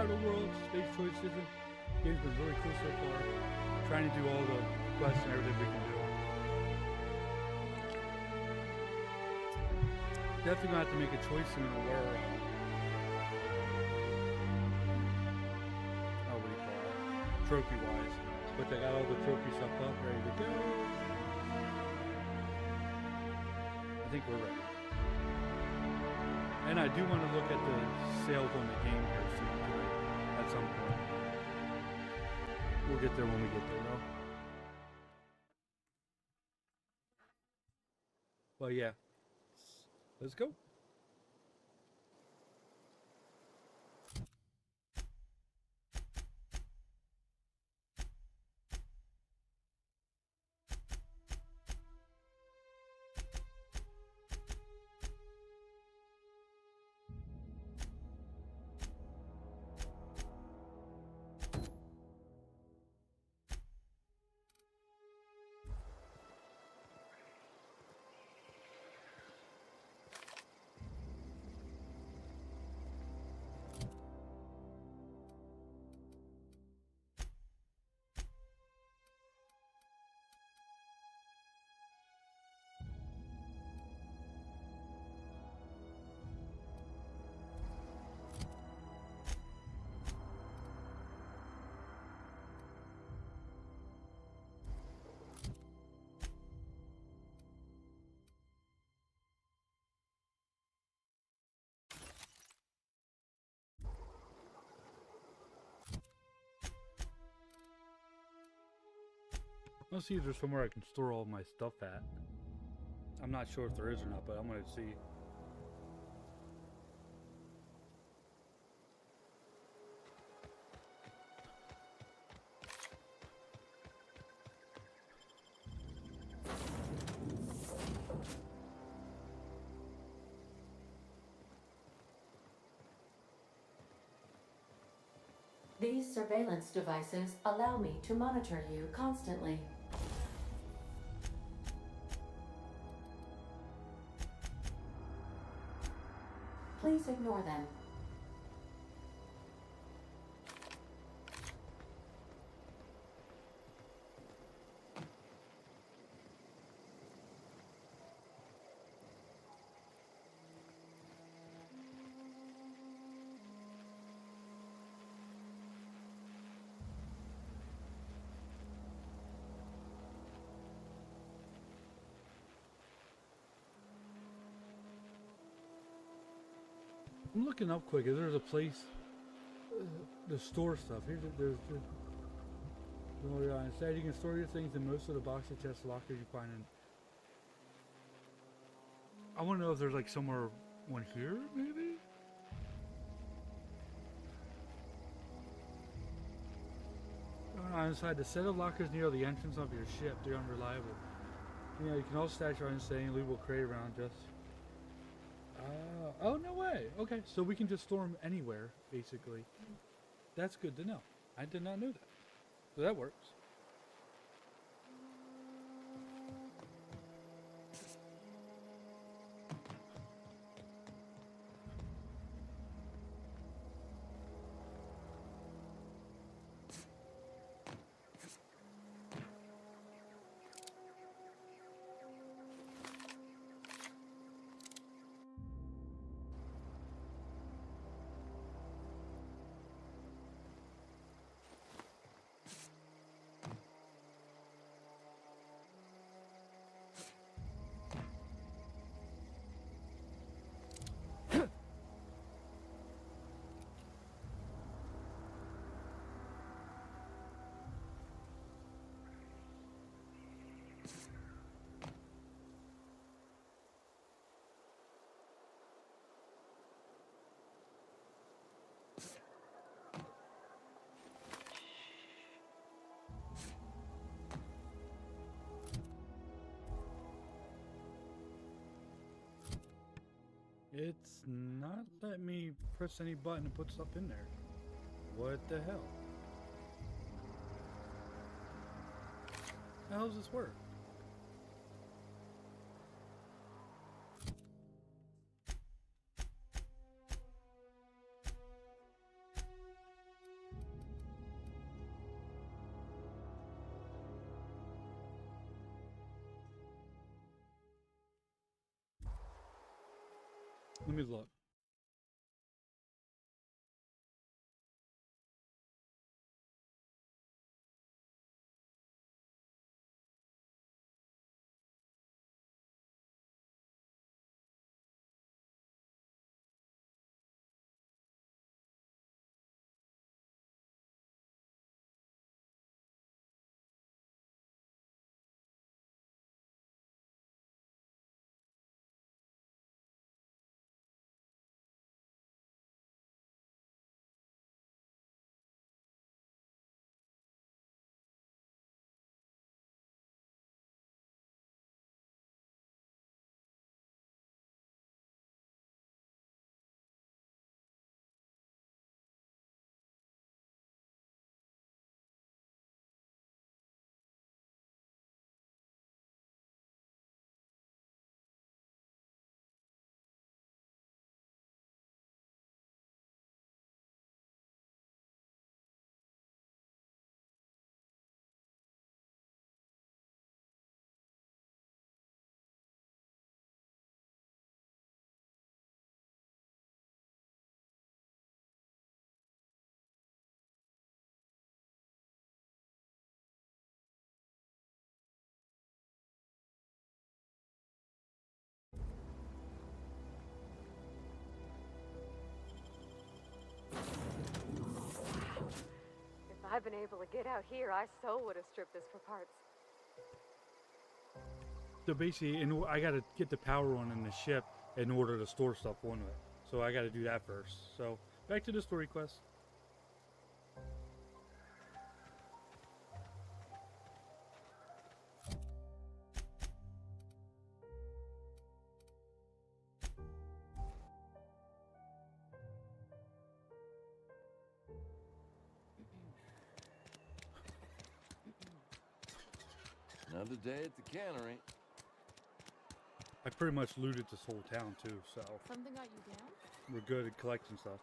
Outer Worlds, Space Choice System. Game's been really cool so far. Trying to do all the quests and everything we can do. Definitely gonna have to make a choice soon where what do you call it? Trophy wise. But they got all the trophy stuff up, ready to go. I think we're ready. And I do want to look at the sales on the game here soon too, at some point. We'll get there when we get there, though. But yeah, let's go. Let's see if there's somewhere I can store all my stuff at. I'm not sure if there is or not, but I'm gonna see. These surveillance devices allow me to monitor you constantly. Please ignore them. I'm looking up quick. If there's a place to store stuff. There's instead you can store your things in most of the boxes, chests, lockers you find in. I want to know if there's like somewhere one here, maybe. Inside the set of lockers near the entrance of your ship, they're unreliable. Yeah, you can also stash your insane leavable crate around just. Oh, no way. Okay, so we can just store them anywhere, basically. That's good to know. I did not know that. So that works. It's not letting me press any button and put stuff in there. What the hell? How does this work? Let me look. If I'd been able to get out here, I so would have stripped this for parts. So basically, I got to get the power on in the ship in order to store stuff on it. So I got to do that first. So back to the story quest. Another day at the cannery. I pretty much looted this whole town too, so Something got you down? we're good at collecting stuff.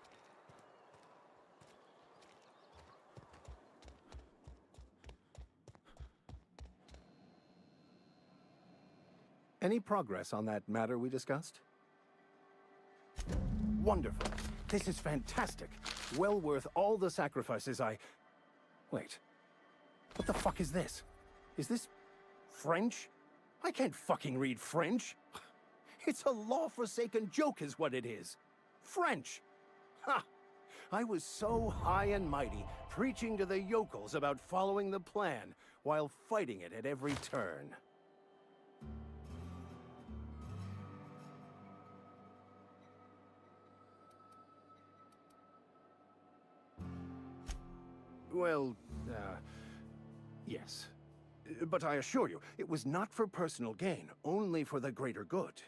Any progress on that matter we discussed? Wonderful. This is fantastic. Well worth all the sacrifices I... Wait. What the fuck is this? Is this... French? I can't fucking read French. It's a law-forsaken joke is what it is. French. Ha! I was so high and mighty, preaching to the yokels about following the plan, while fighting it at every turn. Well, yes. But I assure you, it was not for personal gain, only for the greater good.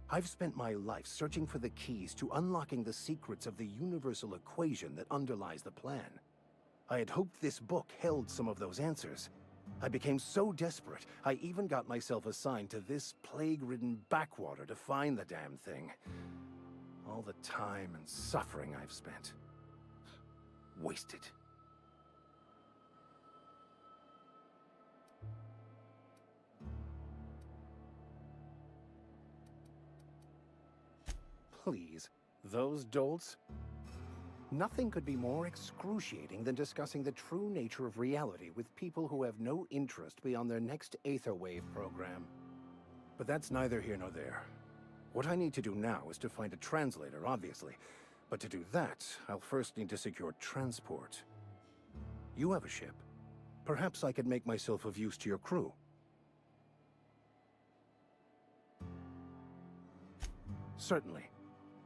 I've spent my life searching for the keys to unlocking the secrets of the universal equation that underlies the plan. I had hoped this book held some of those answers. I became so desperate, I even got myself assigned to this plague-ridden backwater to find the damn thing. All the time and suffering I've spent. Wasted. Please, those dolts? Nothing could be more excruciating than discussing the true nature of reality with people who have no interest beyond their next Aetherwave program. But that's neither here nor there. What I need to do now is to find a translator, obviously. But to do that, I'll first need to secure transport. You have a ship. Perhaps I could make myself of use to your crew. Certainly.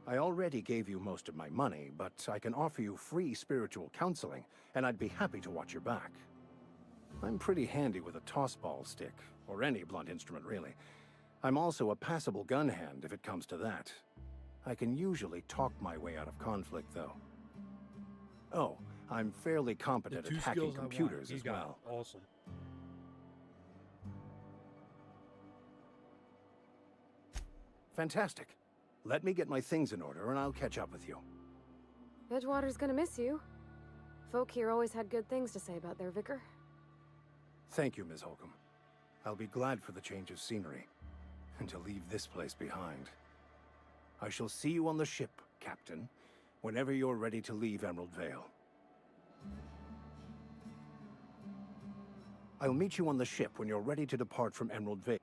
I already gave you most of my money, but I can offer you free spiritual counseling, and I'd be happy to watch your back. I'm pretty handy with a tossball stick, or any blunt instrument really. I'm also a passable gun hand if it comes to that. I can usually talk my way out of conflict, though. Oh, I'm fairly competent at hacking computers as well. Awesome. Fantastic. Let me get my things in order, and I'll catch up with you. Edgewater's gonna miss you. Folk here always had good things to say about their vicar. Thank you, Ms. Holcomb. I'll be glad for the change of scenery, and to leave this place behind. I shall see you on the ship, Captain, whenever you're ready to leave Emerald Vale. I'll meet you on the ship when you're ready to depart from Emerald Vale.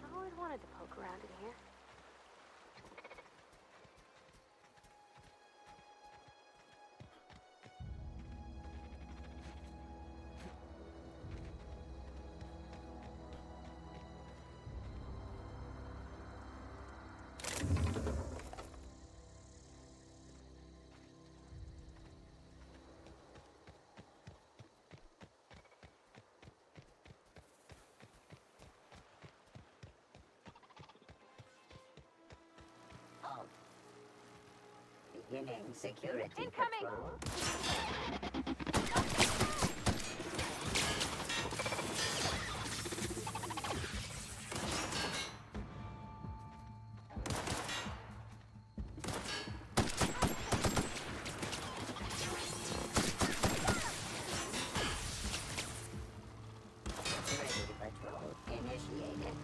I always wanted to poke around in here. Beginning security Incoming! patrol. Security patrol initiated.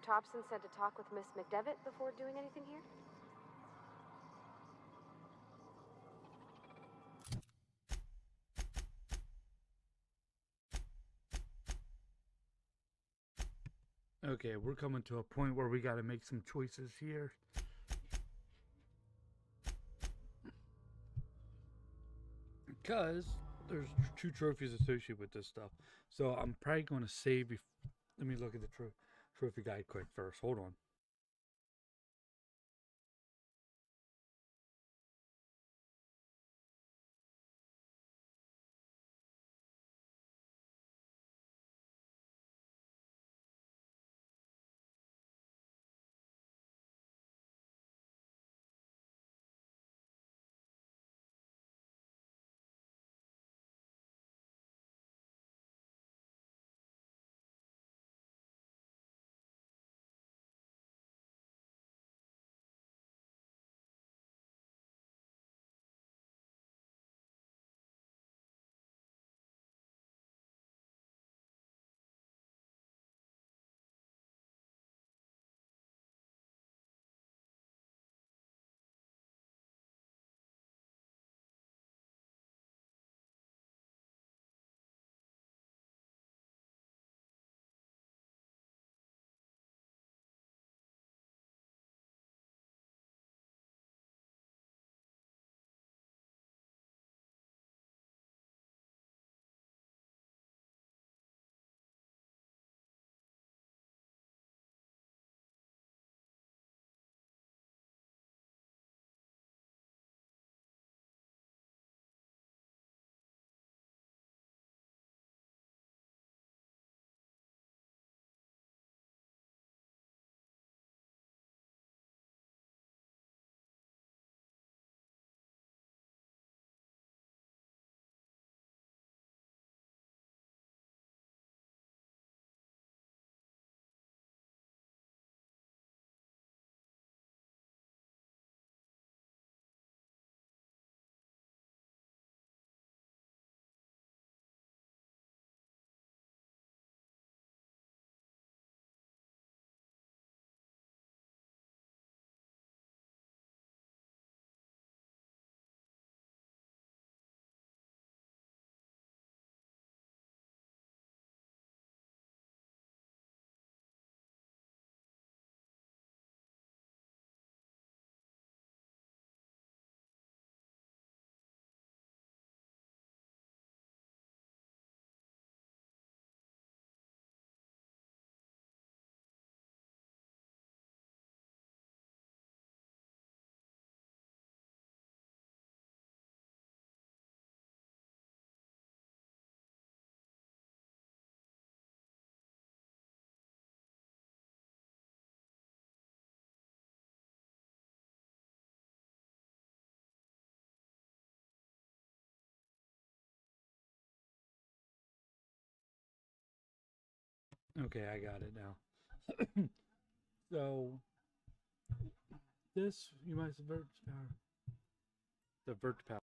Mr. Thompson said to talk with Miss McDevitt before doing anything here? Okay, we're coming to a point where we got to make some choices here. Because there's 2 trophies associated with this stuff. So I'm probably going to save. Let me look at the trophy guide quick first. Hold on. Okay, I got it now. So this you might subvert power. Divert power.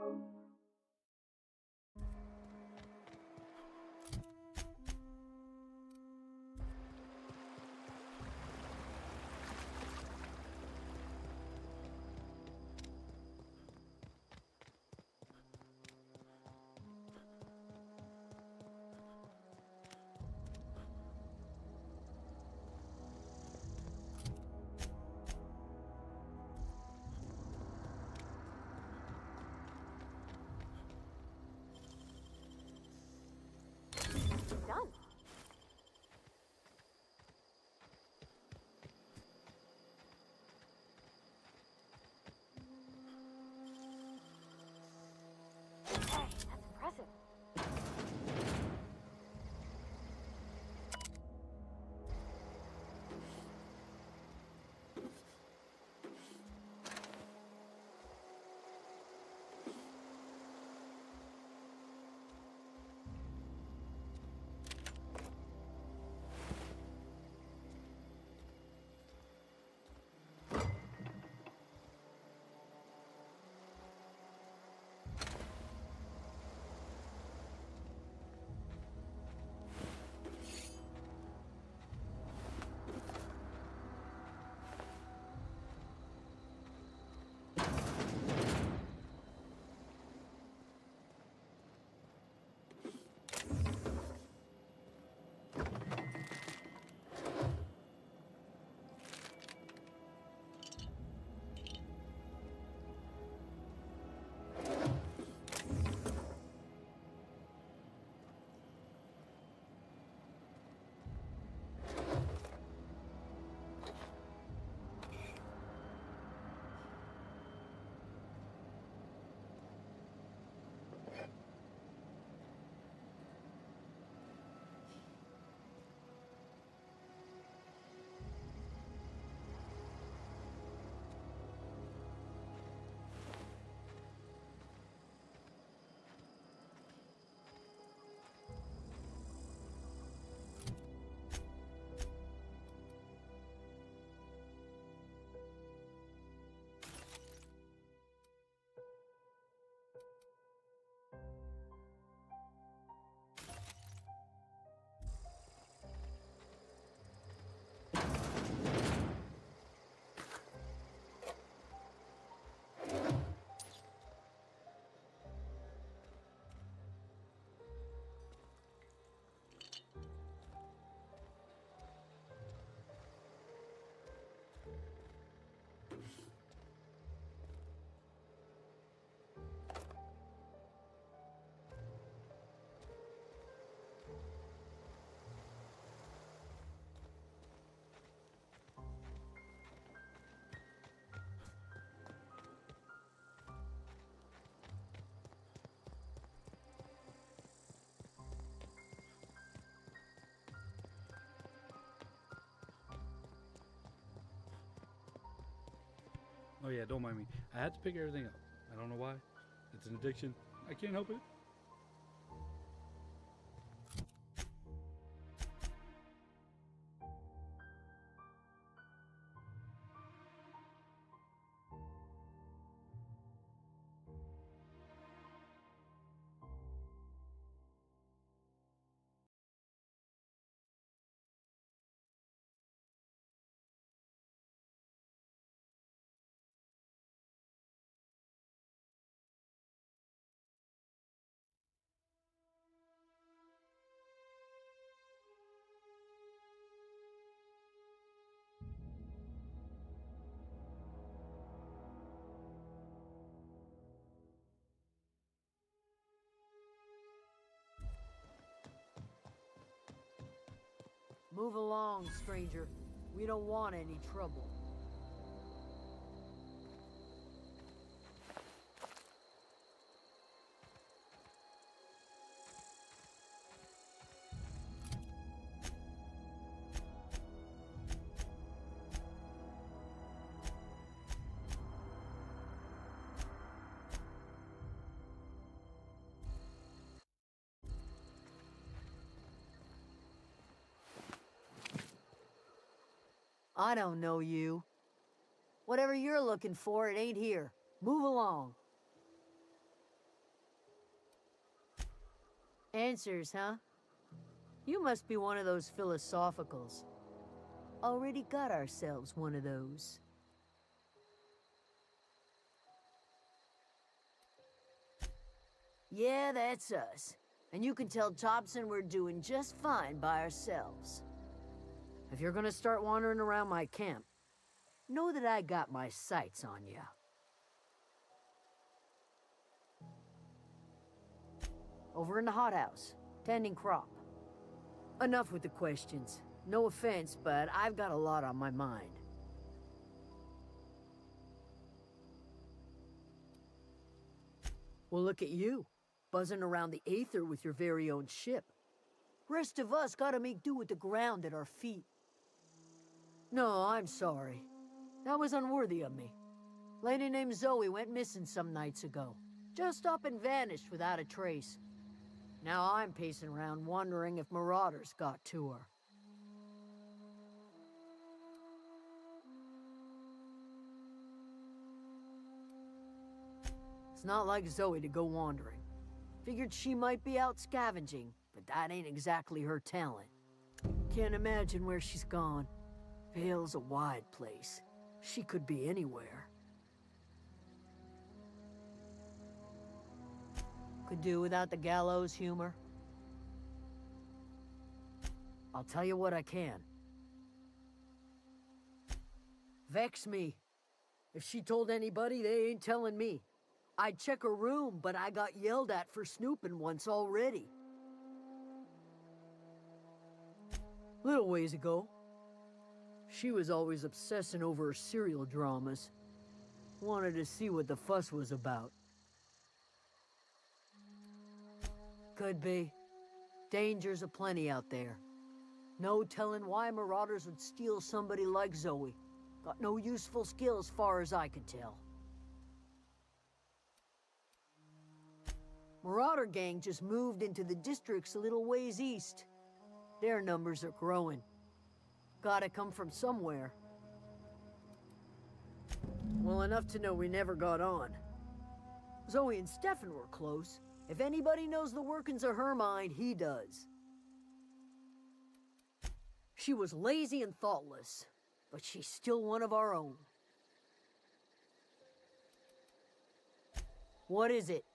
Done. Hey, that's impressive. Oh yeah, don't mind me. I had to pick everything up. I don't know why. It's an addiction. I can't help it. Move along, stranger. We don't want any trouble. I don't know you. Whatever you're looking for, it ain't here. Move along. Answers, huh? You must be one of those philosophicals. Already got ourselves one of those. Yeah, that's us. And you can tell Thompson we're doing just fine by ourselves. If you're gonna start wandering around my camp, know that I got my sights on you. Over in the hothouse, tending crop. Enough with the questions. No offense, but I've got a lot on my mind. Well, look at you, buzzing around the Aether with your very own ship. Rest of us gotta make do with the ground at our feet. No, I'm sorry. That was unworthy of me. Lady named Zoe went missing some nights ago. Just up and vanished without a trace. Now I'm pacing around wondering if marauders got to her. It's not like Zoe to go wandering. Figured she might be out scavenging, but that ain't exactly her talent. Can't imagine where she's gone. Vale's a wide place. She could be anywhere. Could do without the gallows humor. I'll tell you what I can. Vex me. If she told anybody, they ain't telling me. I'd check her room, but I got yelled at for snooping once already. Little ways ago, she was always obsessing over her serial dramas. Wanted to see what the fuss was about. Could be. Dangers aplenty out there. No telling why marauders would steal somebody like Zoe. Got no useful skill as far as I can tell. Marauder gang just moved into the districts a little ways east. Their numbers are growing. Gotta come from somewhere. Well, enough to know we never got on. Zoe and Stefan were close. If anybody knows the workings of her mind, he does. She was lazy and thoughtless, but she's still one of our own. What is it?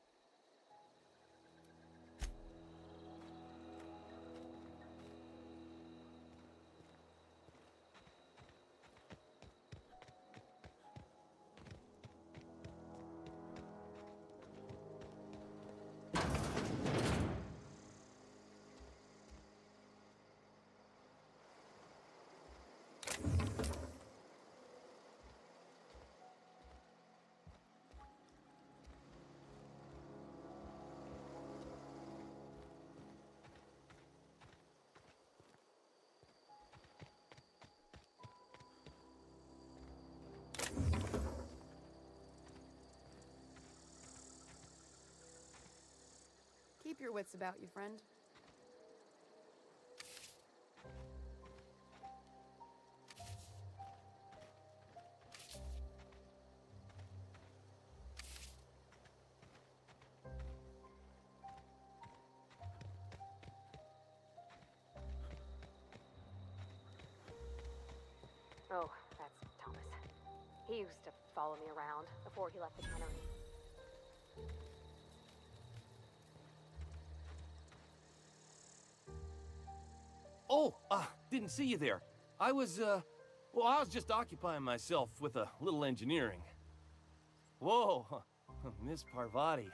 Keep your wits about you, friend. Oh, that's Thomas. He used to follow me around before he left the cannery. Oh, didn't see you there. I was just occupying myself with a little engineering. Whoa, Miss Parvati.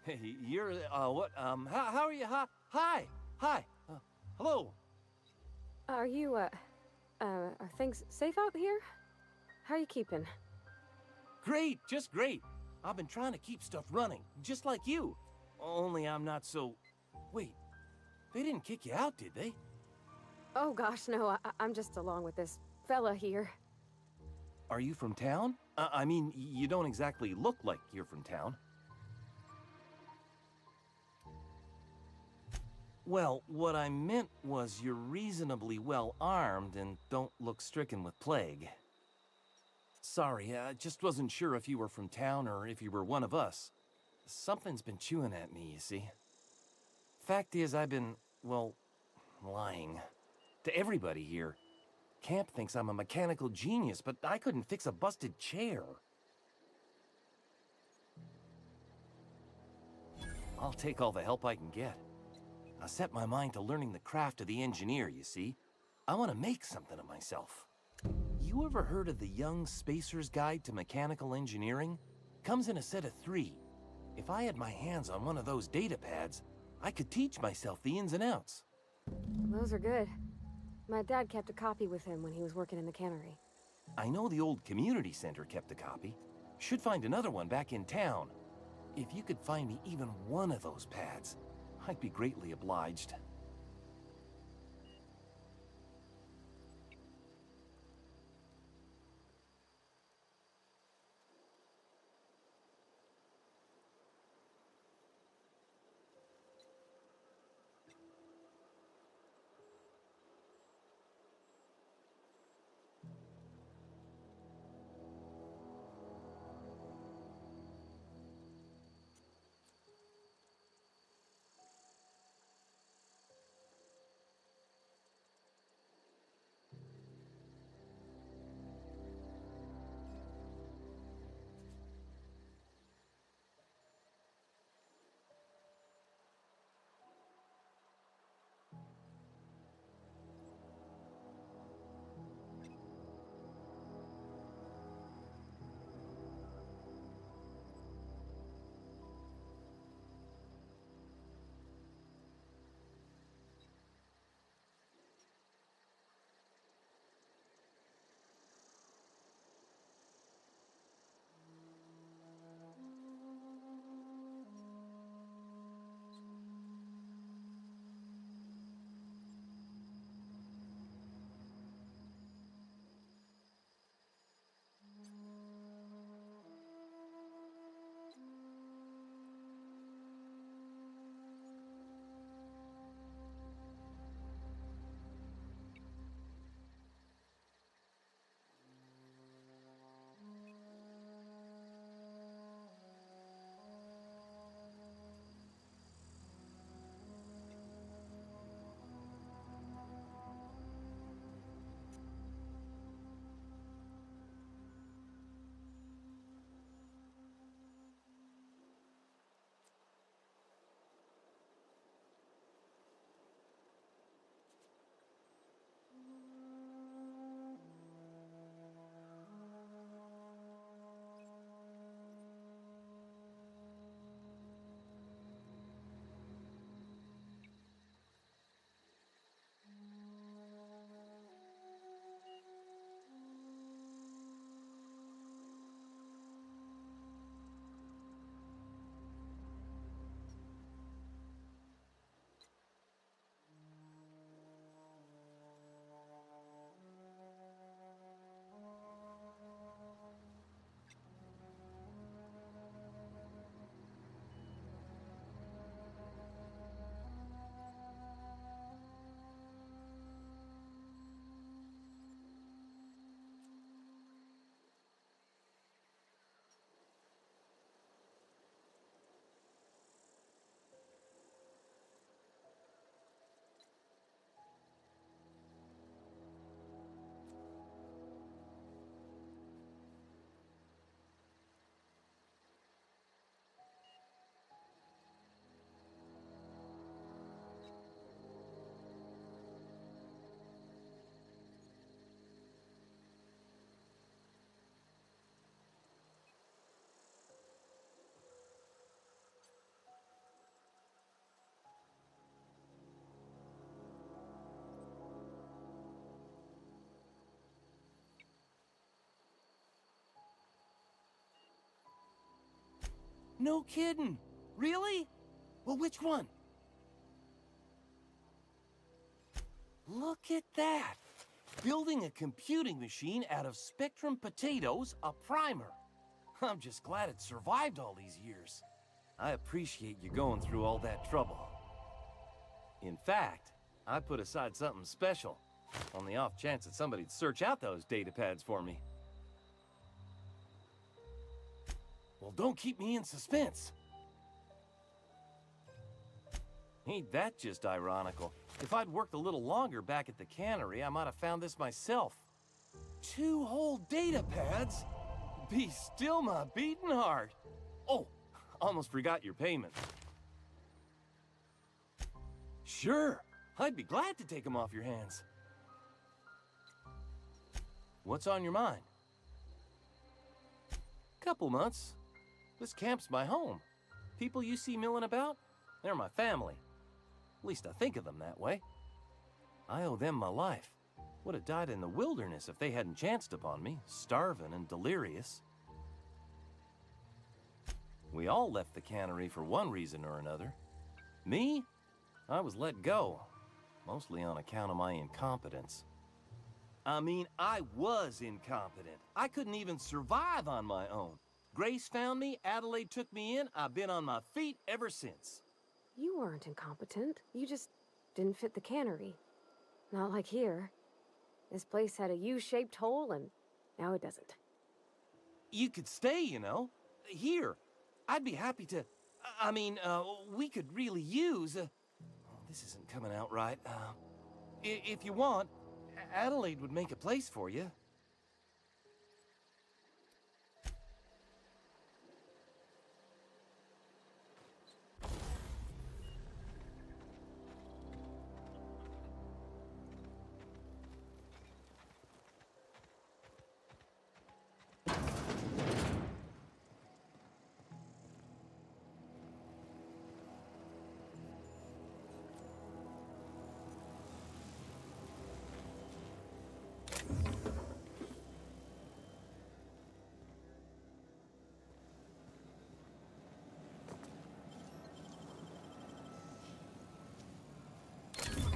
Hey, you're, what, how are you? Hi, hello. Are you, are things safe out here? How are you keeping? Great, just great. I've been trying to keep stuff running, just like you. Only I'm not so... Wait, they didn't kick you out, did they? Oh gosh, no, I'm just along with this fella here. Are you from town? I mean, you don't exactly look like you're from town. Well, what I meant was you're reasonably well armed and don't look stricken with plague. Sorry, I just wasn't sure if you were from town or if you were one of us. Something's been chewing at me, you see. fact is, I've been, well, lying. To everybody here. Camp thinks I'm a mechanical genius, but I couldn't fix a busted chair. I'll take all the help I can get. I set my mind to learning the craft of the engineer, you see. I want to make something of myself. You ever heard of the Young Spacer's Guide to Mechanical Engineering? Comes in a set of 3. If I had my hands on one of those data pads, I could teach myself the ins and outs. Those are good. My dad kept a copy with him when he was working in the cannery. I know the old community center kept a copy. Should find another one back in town. If you could find me even one of those pads, I'd be greatly obliged. No kidding. Really? Well, which one? Look at that. Building a computing machine out of Spectrum potatoes, a primer. I'm just glad it survived all these years. I appreciate you going through all that trouble. In fact, I put aside something special, on the off chance that somebody'd search out those data pads for me. Well, don't keep me in suspense. Ain't that just ironical? If I'd worked a little longer back at the cannery, I might have found this myself. 2 whole data pads? Be still my beating heart. Oh, almost forgot your payment. Sure, I'd be glad to take them off your hands. What's on your mind? Couple months. This camp's my home. People you see milling about, they're my family. At least I think of them that way. I owe them my life. Would have died in the wilderness if they hadn't chanced upon me, starving and delirious. We all left the cannery for one reason or another. Me? I was let go, mostly on account of my incompetence. I mean, I was incompetent. I couldn't even survive on my own. Grace found me, Adelaide took me in, I've been on my feet ever since. You weren't incompetent. You just didn't fit the cannery. Not like here. This place had a U-shaped hole, and now it doesn't. You could stay, you know. Here. I'd be happy to... we could really use... oh, this isn't coming out right. If you want, Adelaide would make a place for you.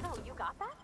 Oh, you got that?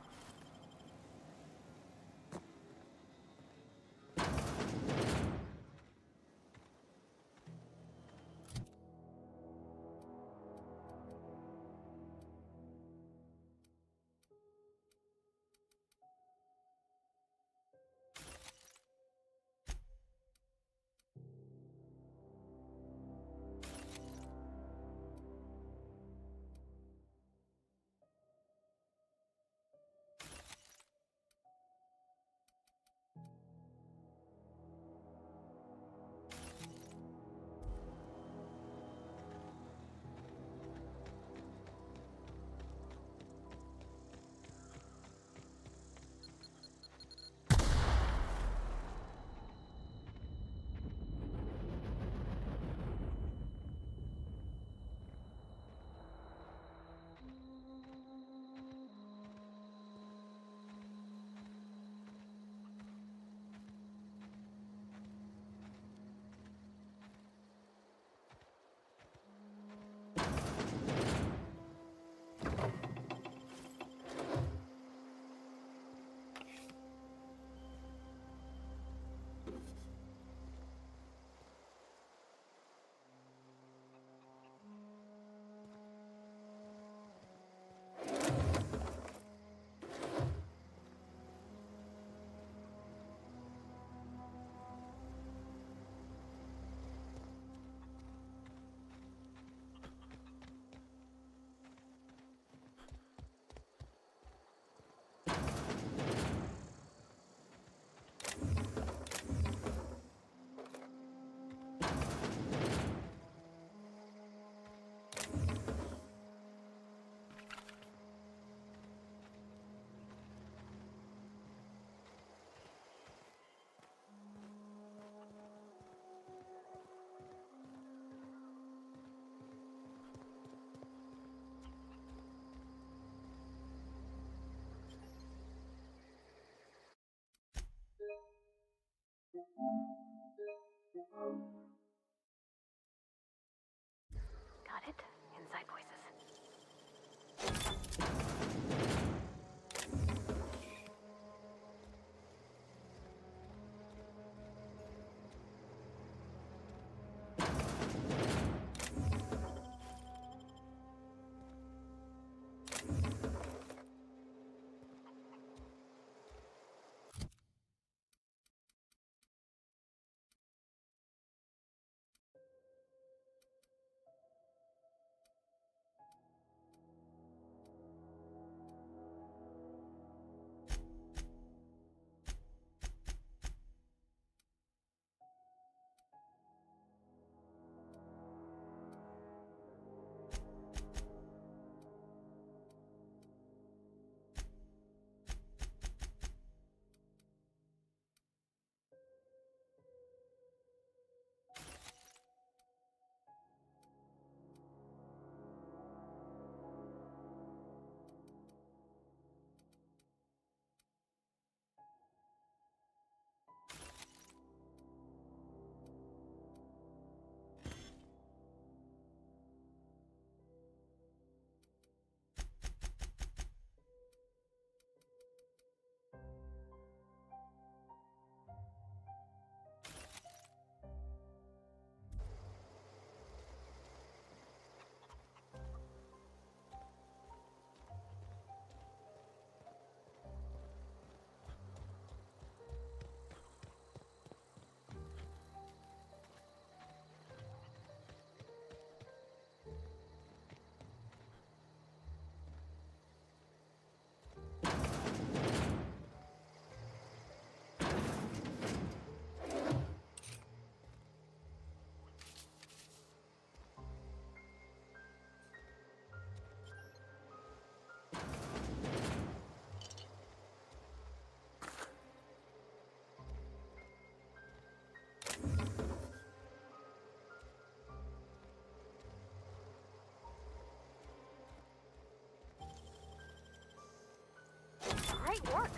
Got it. Inside voices. Great work.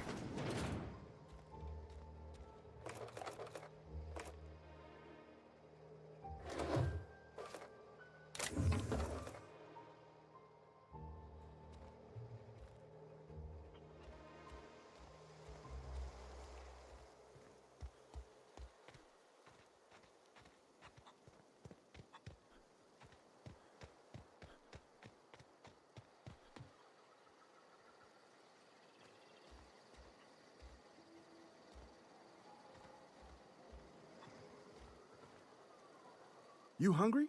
You hungry?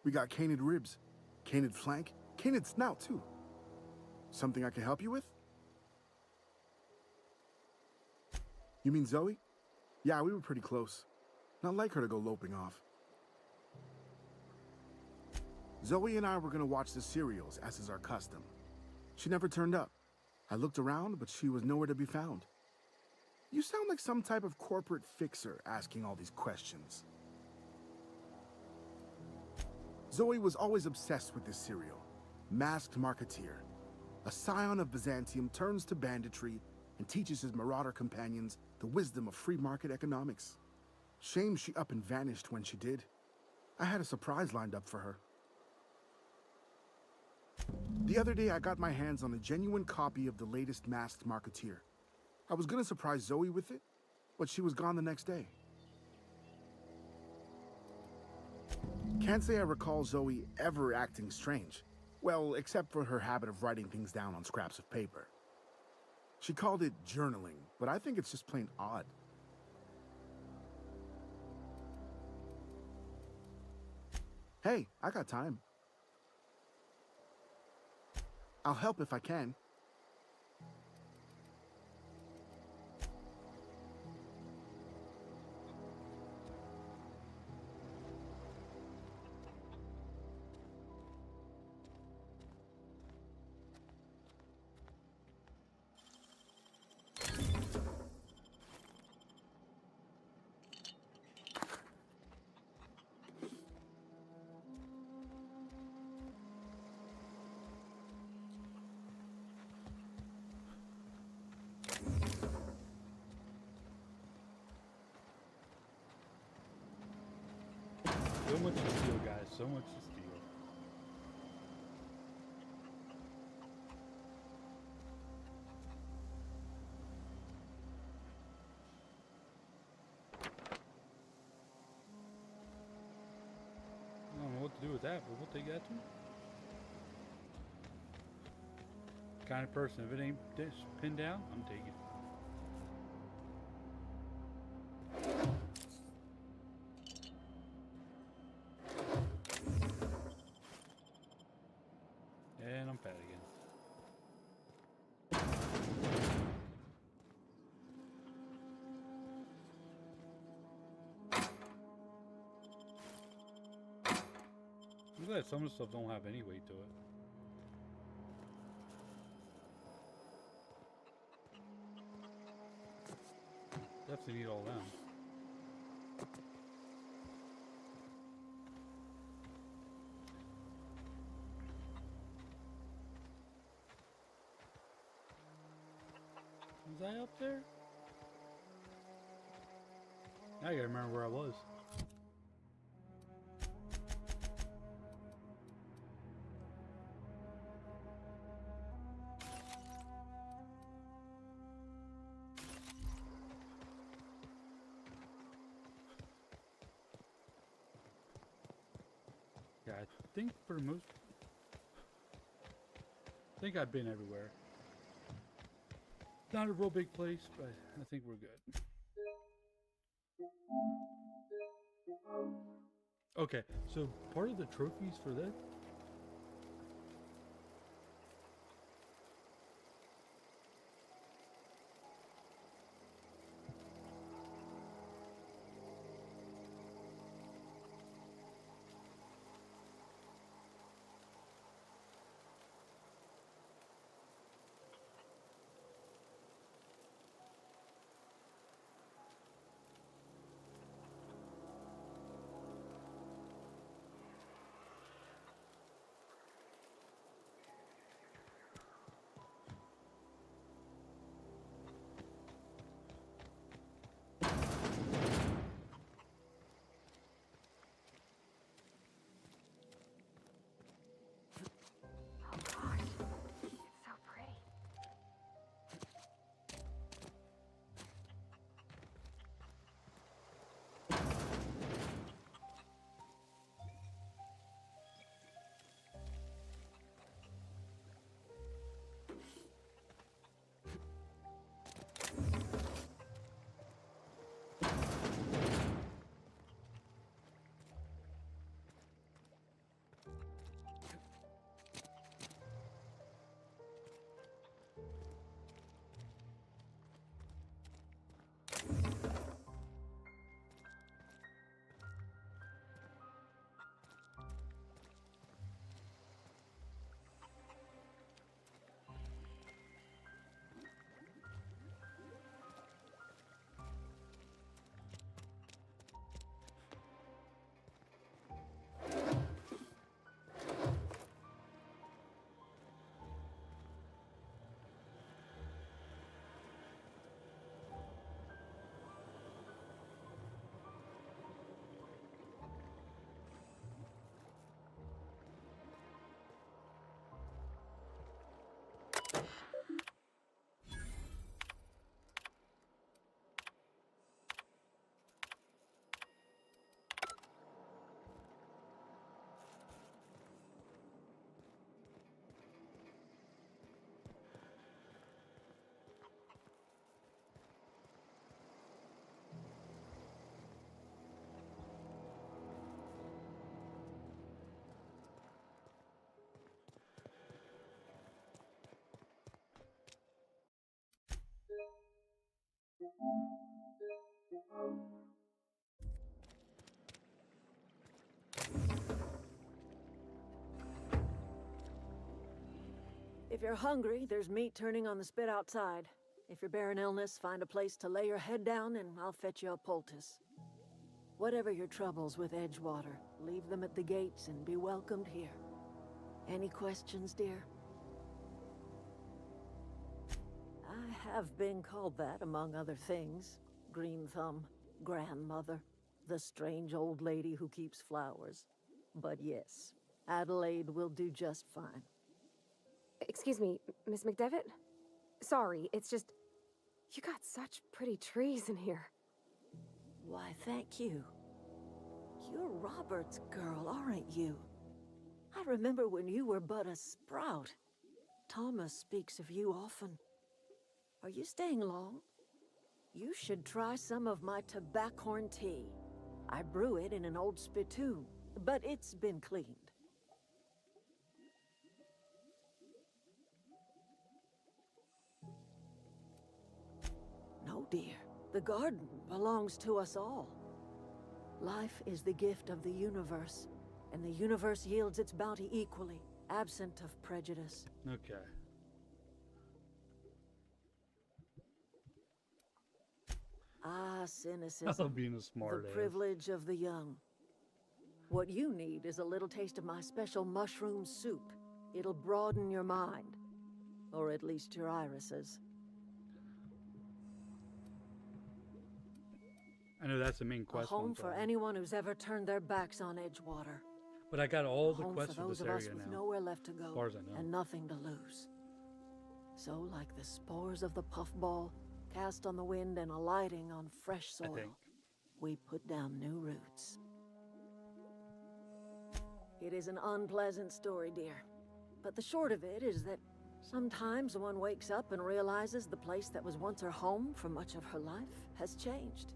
We got canid ribs, canid flank, canid snout too. Something I can help you with? You mean Zoe? Yeah, we were pretty close. Not like her to go loping off. Zoe and I were gonna watch the serials, as is our custom. She never turned up. I looked around, but she was nowhere to be found. You sound like some type of corporate fixer asking all these questions. Zoe was always obsessed with this serial. Masked Marketeer. A scion of Byzantium turns to banditry and teaches his marauder companions the wisdom of free market economics. Shame she up and vanished when she did. I had a surprise lined up for her. The other day I got my hands on a genuine copy of the latest Masked Marketeer. I was gonna surprise Zoe with it, but she was gone the next day. Can't say I recall Zoe ever acting strange. Well, except for her habit of writing things down on scraps of paper. She called it journaling, but I think it's just plain odd. Hey, I got time. I'll help if I can. So much to steal, guys. So much to steal. I don't know what to do with that, but we'll take that too. Kind of person, if it ain't pinned down, I'm taking it. And I'm fat again. I'm glad some of the stuff don't have any weight to it. Definitely need all them. Was I up there? Now I gotta remember where I was. Yeah, I think for the most... I think I've been everywhere. Not a real big place, but I think we're good. Okay, so part of the trophies for this... If you're hungry, there's meat turning on the spit outside. If you're bearing illness, find a place to lay your head down and I'll fetch you a poultice. Whatever your troubles with Edgewater, leave them at the gates and be welcomed here. Any questions, dear? I have been called that, among other things. Green Thumb, grandmother, the strange old lady who keeps flowers. But yes, Adelaide will do just fine. Excuse me, Miss McDevitt? Sorry, it's just... You got such pretty trees in here. Why, thank you. You're Robert's girl, aren't you? I remember when you were but a sprout. Thomas speaks of you often. Are you staying long? You should try some of my tobaccorn tea. I brew it in an old spittoon, but it's been cleaned. No, dear. The garden belongs to us all. Life is the gift of the universe, and the universe yields its bounty equally, absent of prejudice. Okay. Ah, cynicism. Being a smart The ass. privilege of the young. What you need is a little taste of my special mushroom soup. It'll broaden your mind. Or at least your irises. I know that's the main A quest. home one for time. anyone who's ever turned their backs on Edgewater. But I got all A the home quests for for those this of us area with now. nowhere left to As go far as I know. and nothing to lose. So, like the spores of the puffball, cast on the wind and alighting on fresh I soil, think. we put down new roots. It is an unpleasant story, dear. But the short of it is that sometimes one wakes up and realizes the place that was once her home for much of her life has changed.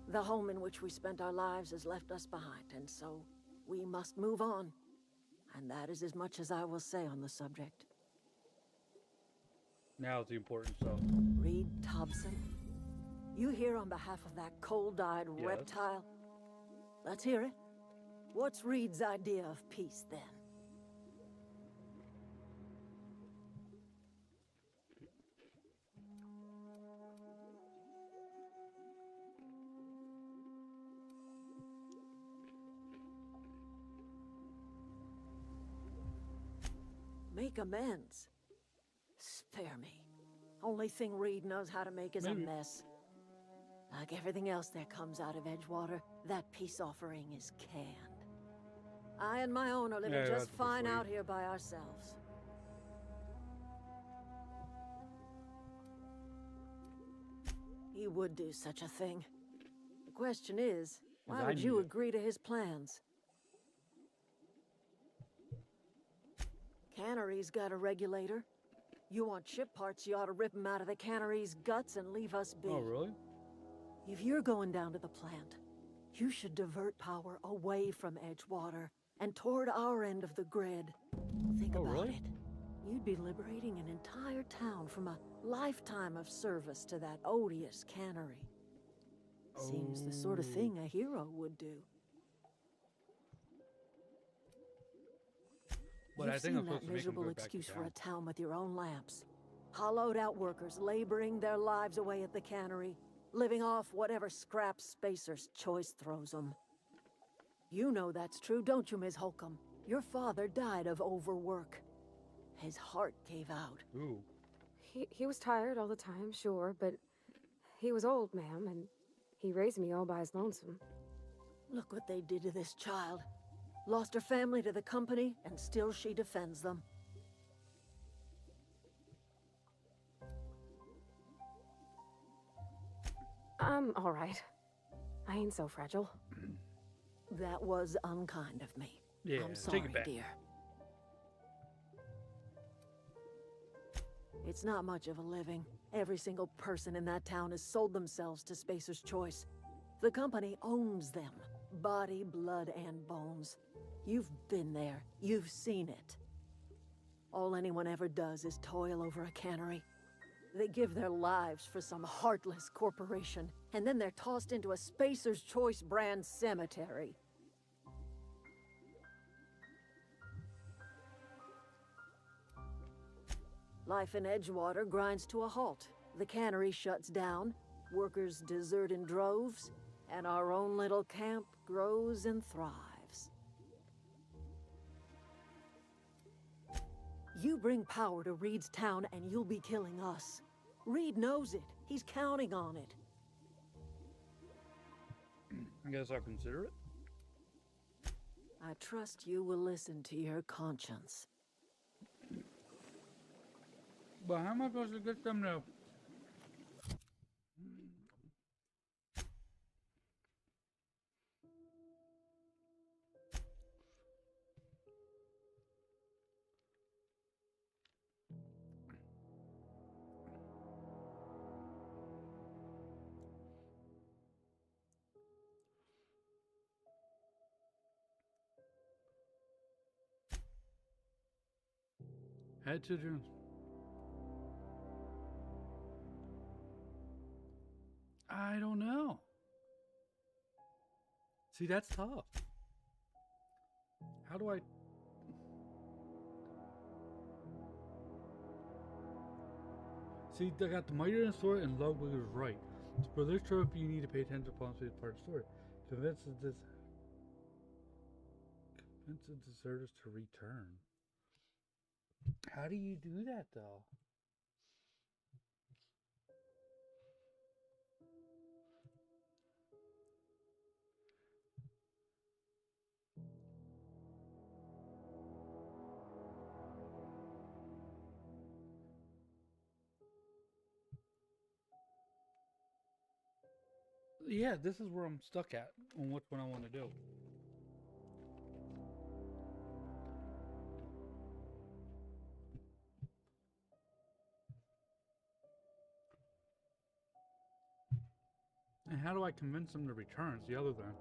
The home in which we spent our lives has left us behind, and so we must move on. And that is as much as I will say on the subject. Now the important stuff. Reed Thompson, you here on behalf of that cold-eyed Yes. reptile? Let's hear it. What's Reed's idea of peace, then? Make amends. Spare me. Only thing Reed knows how to make is Maybe. a mess. Like everything else that comes out of Edgewater, that peace offering is canned. I and my own are living Yeah, just that's fine sweet. out here by ourselves. He would do such a thing. The question is, why I would you need it. agree to his plans? Cannery's got a regulator. You want ship parts, you ought to rip them out of the cannery's guts and leave us be. Oh, really? If you're going down to the plant, you should divert power away from Edgewater and toward our end of the grid. Think Oh, about really? it. You'd be liberating an entire town from a lifetime of service to that odious cannery. Seems the sort of Oh. thing a hero would do. But You've I think seen I'm supposed that to make him miserable go back to excuse for town. a town with your own lamps. Hollowed out workers laboring their lives away at the cannery, living off whatever scraps Spacer's Choice throws them. You know that's true, don't you, Ms. Holcomb? Your father died of overwork. His heart gave out. Ooh. He was tired all the time, sure, but he was old, ma'am, and he raised me all by his lonesome. Look what they did to this child. Lost her family to the company, and still she defends them. I'm all right. I ain't so fragile. That was unkind of me. Yeah, I'm sorry, take it back. dear. It's not much of a living. Every single person in that town has sold themselves to Spacer's Choice. The company owns them. Body, blood, and bones. You've been there. You've seen it. All anyone ever does is toil over a cannery. They give their lives for some heartless corporation, and then they're tossed into a Spacer's Choice brand cemetery. Life in Edgewater grinds to a halt. The cannery shuts down, workers desert in droves, and our own little camp grows and thrives. You bring power to Reed's town and you'll be killing us. Reed knows it. He's counting on it. I guess I'll consider it. I trust you will listen to your conscience. But how am I supposed to get them to... Head to the... I don't know. See, that's tough. How do I... See, they got the mitre in the story and Ludwig was right. For this trophy, you need to pay attention to the part of the story. Convince the deserters to return. How do you do that, though? Yeah, this is where I'm stuck at on which one I want to do. And how do I convince them to return? It's the other thing.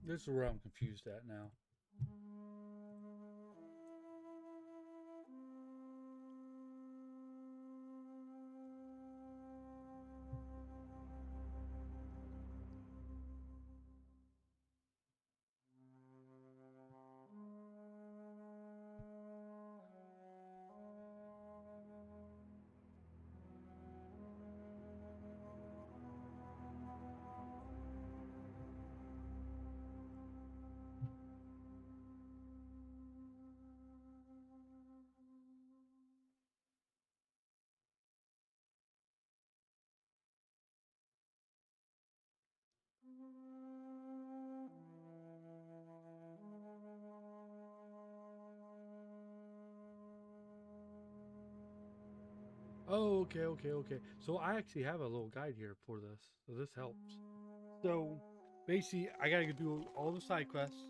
This is where I'm confused at now. Oh, okay. So I actually have a little guide here for this, so this helps. So basically, I gotta do all the side quests,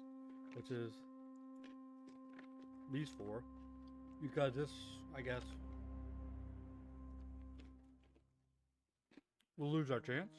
which is these four, because this, I guess, we'll lose our chance.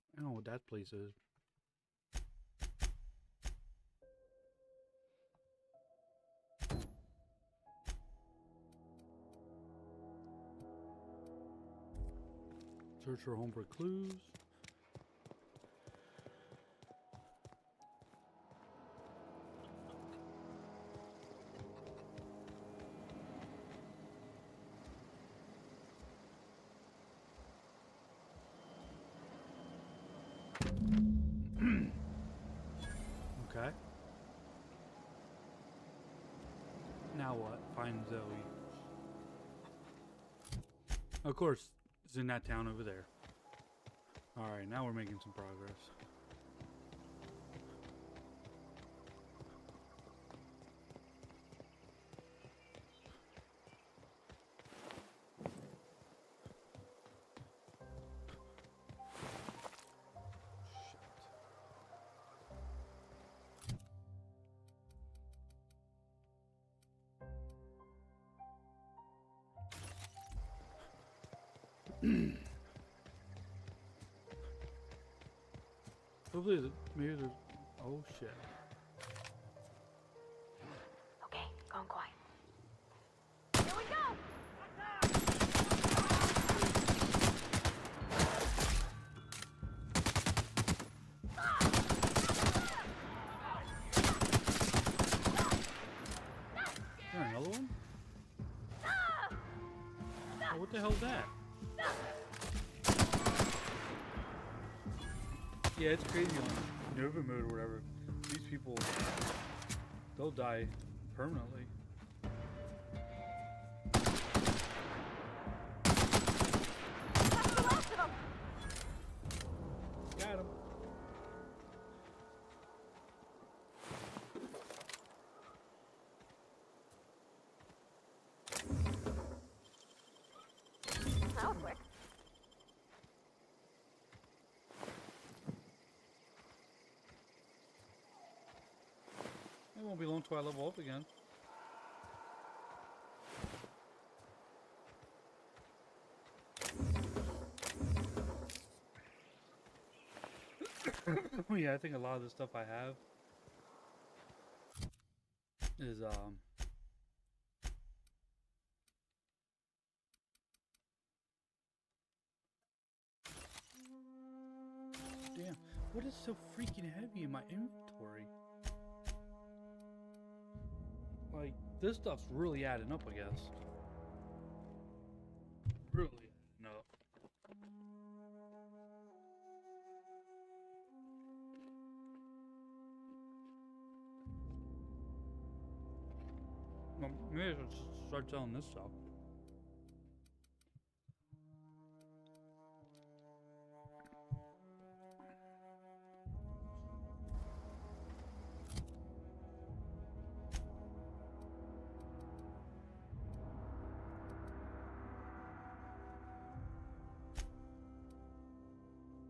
I don't know what that place is. Search for home for clues. Okay. Now what? Find Zoe. Of course, it's in that town over there. Alright, now we're making some progress. Hopefully, maybe there's. Oh shit. Okay, going quiet. Here we go! Is there another one? Oh, what the hell's that? Yeah, it's crazy on Nova mode or whatever. These people, they'll die permanently. Got him. That was quick. It won't be long till I level up again. Oh yeah, I think a lot of the stuff I have is damn, what is so freaking heavy in my inventory? Like, this stuff's really adding up, I guess. Really adding up. Well, maybe I should start selling this stuff.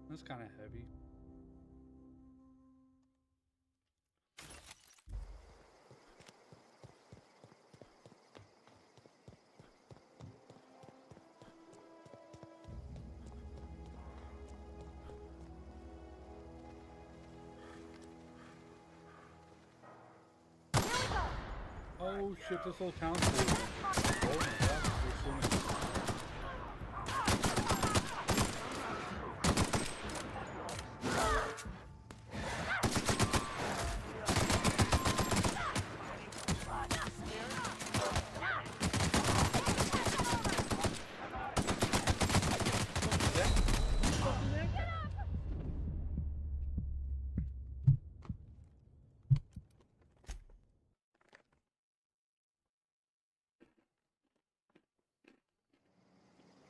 That's kind of heavy. Oh shit, this whole town's full. Oh my god, there's so many.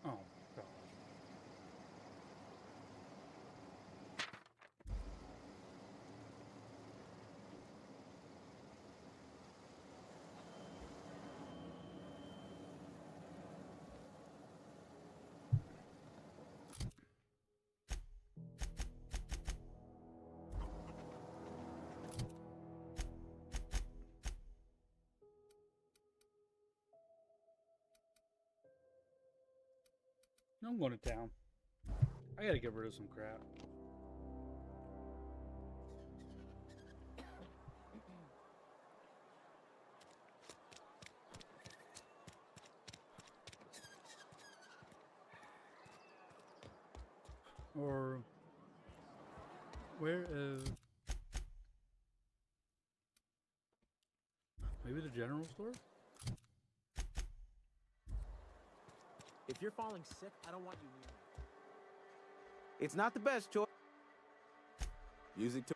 Oh god. I'm going to town. I gotta get rid of some crap. Or where is maybe the general store? If you're falling sick, I don't want you near me. It's not the best choice. Music to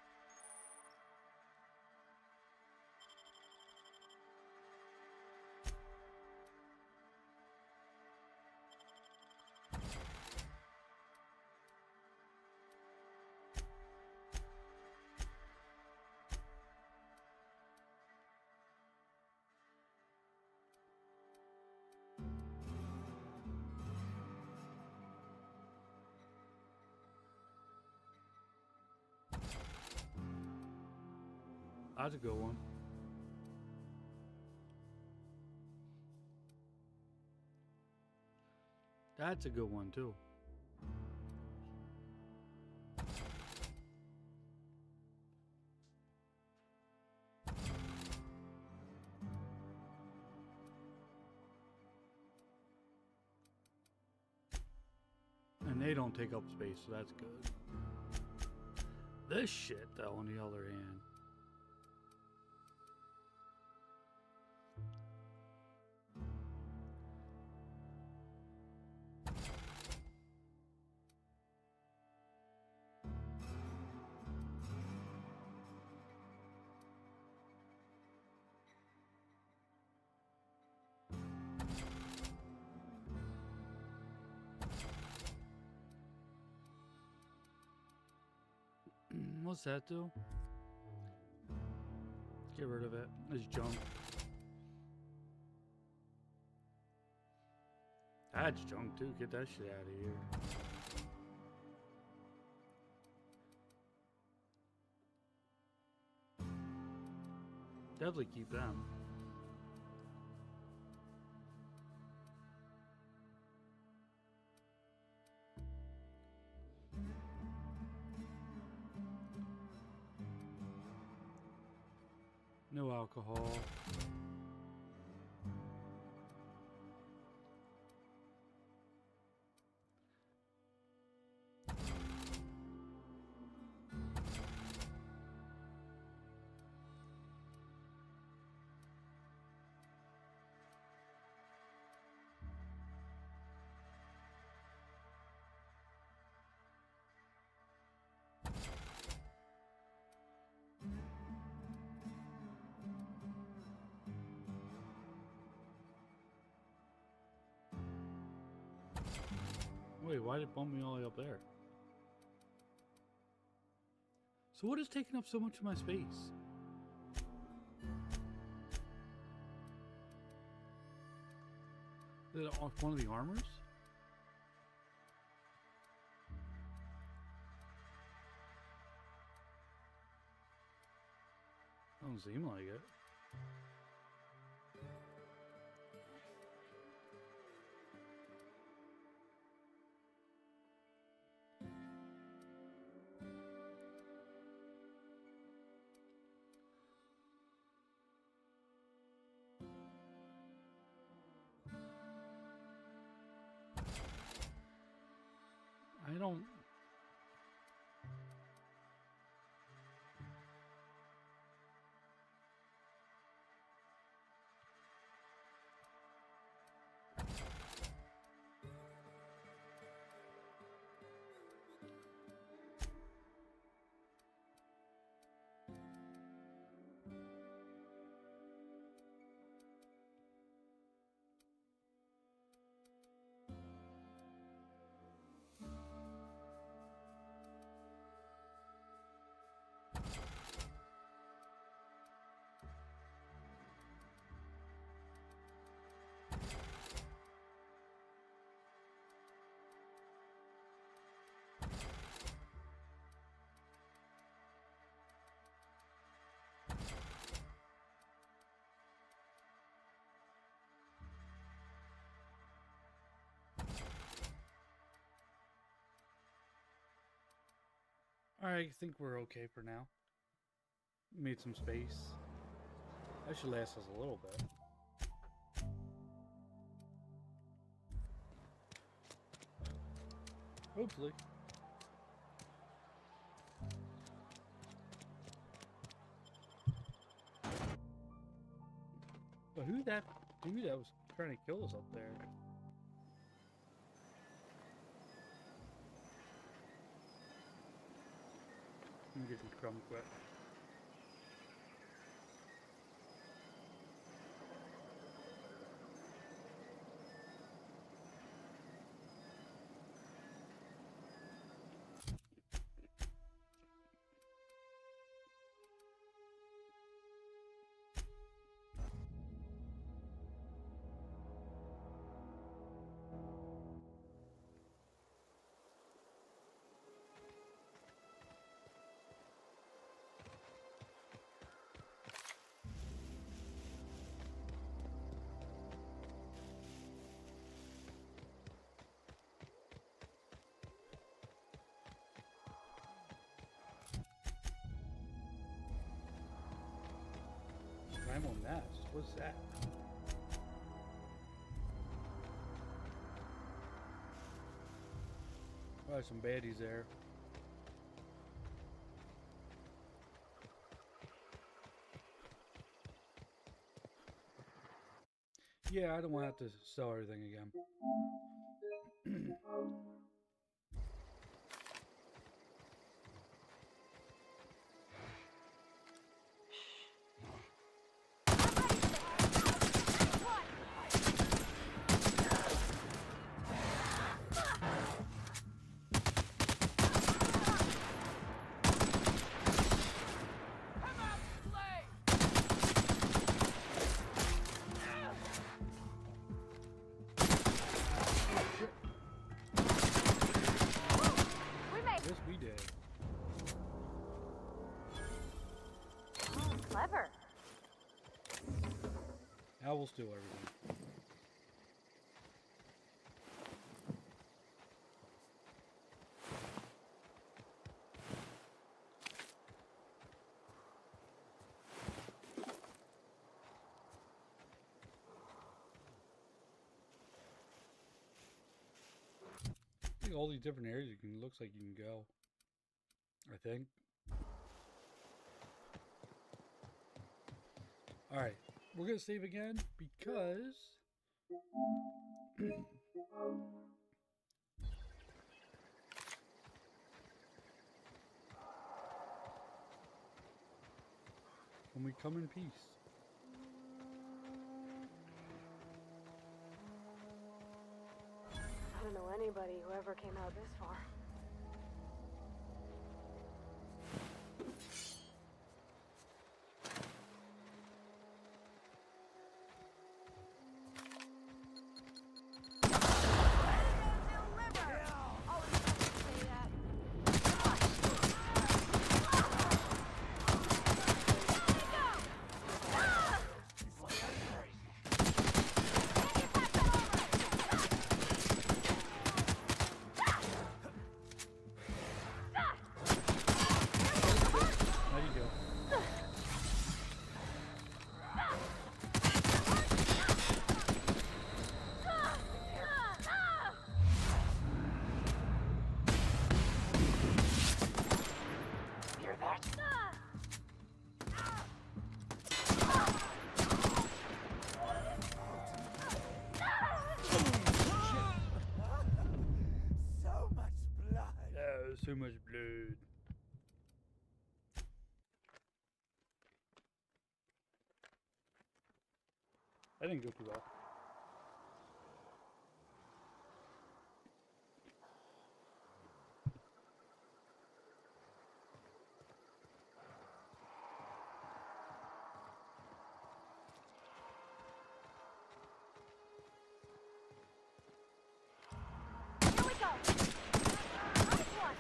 That's a good one. That's a good one too. And they don't take up space, so that's good. This shit, though, on the other hand. What's that do? Get rid of it. It's junk. That's junk too. Get that shit out of here. Definitely keep them. No alcohol. Wait, why did it bump me all the way up there? So what is taking up so much of my space? Is it off one of the armors? Doesn't seem like it. I don't... Alright, I think we're okay for now. Made some space. That should last us a little bit. Hopefully. But who's that dude that was trying to kill us up there? Let me get these crumbs quick. Primal Nest. What's that? Probably some baddies there. Yeah, I don't want to have to sell everything again. Yes, we did. Oh, clever. Now we'll steal everything. I think all these different areas you can looks like you can go. I think. Alright, we're gonna save again because when we come in peace. I don't know anybody who ever came out this far. How do you go? So much blood. Oh, so much blood. That didn't go too well. Here we go. Nice one.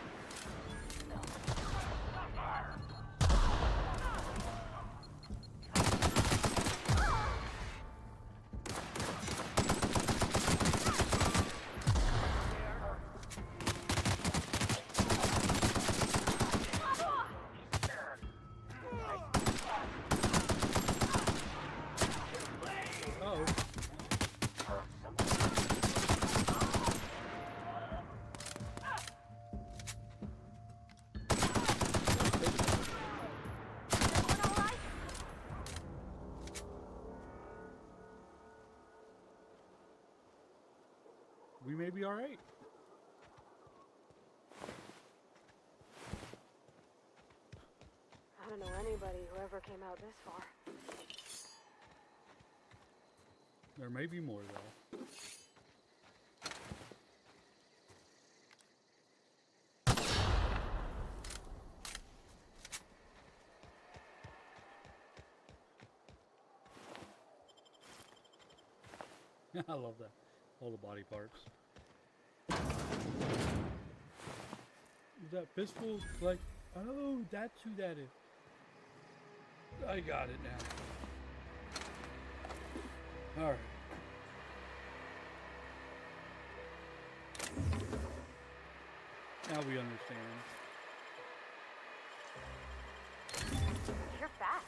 Oh. We may be alright. I don't know anybody who ever came out this far. There may be more though. I love that. All the body parts. That fistful, like, oh, that's who that is. I got it now. Alright. Now we understand. You're fast.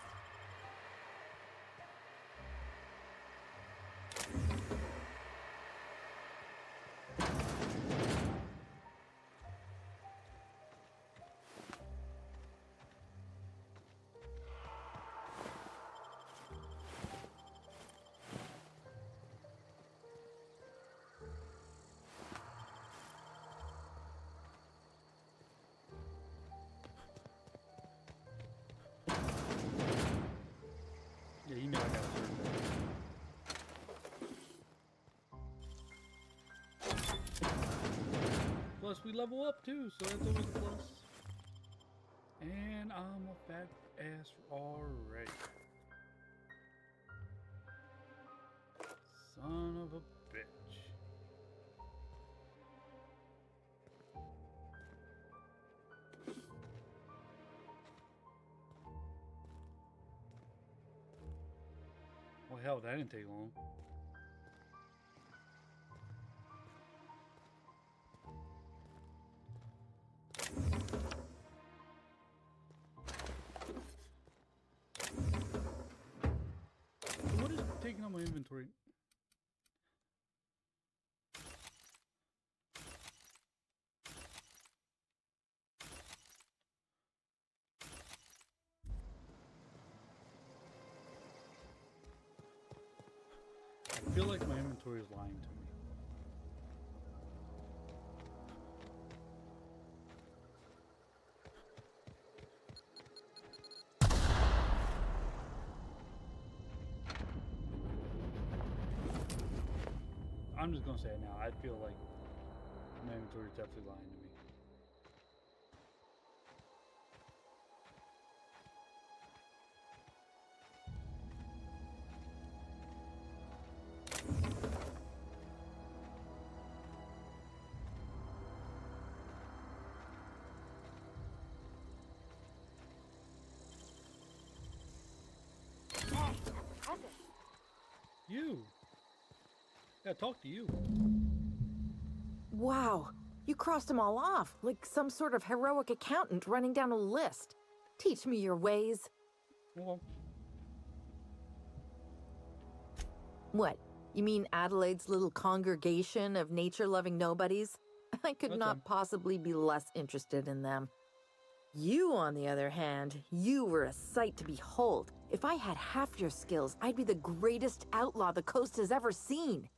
we level up too, so that's always a plus. And I'm a fat ass already. Son of a bitch. Well, hell, that didn't take long. What is taking on my inventory? I feel like my inventory is lying to me. I'm just gonna say it now. I feel like my inventory is definitely lying to me. You. Yeah, talk to you. Wow, you crossed them all off, like some sort of heroic accountant running down a list. Teach me your ways. Well, What, you mean Adelaide's little congregation of nature-loving nobodies? I could That's not them. possibly be less interested in them. You, on the other hand, you were a sight to behold. If I had half your skills, I'd be the greatest outlaw the coast has ever seen.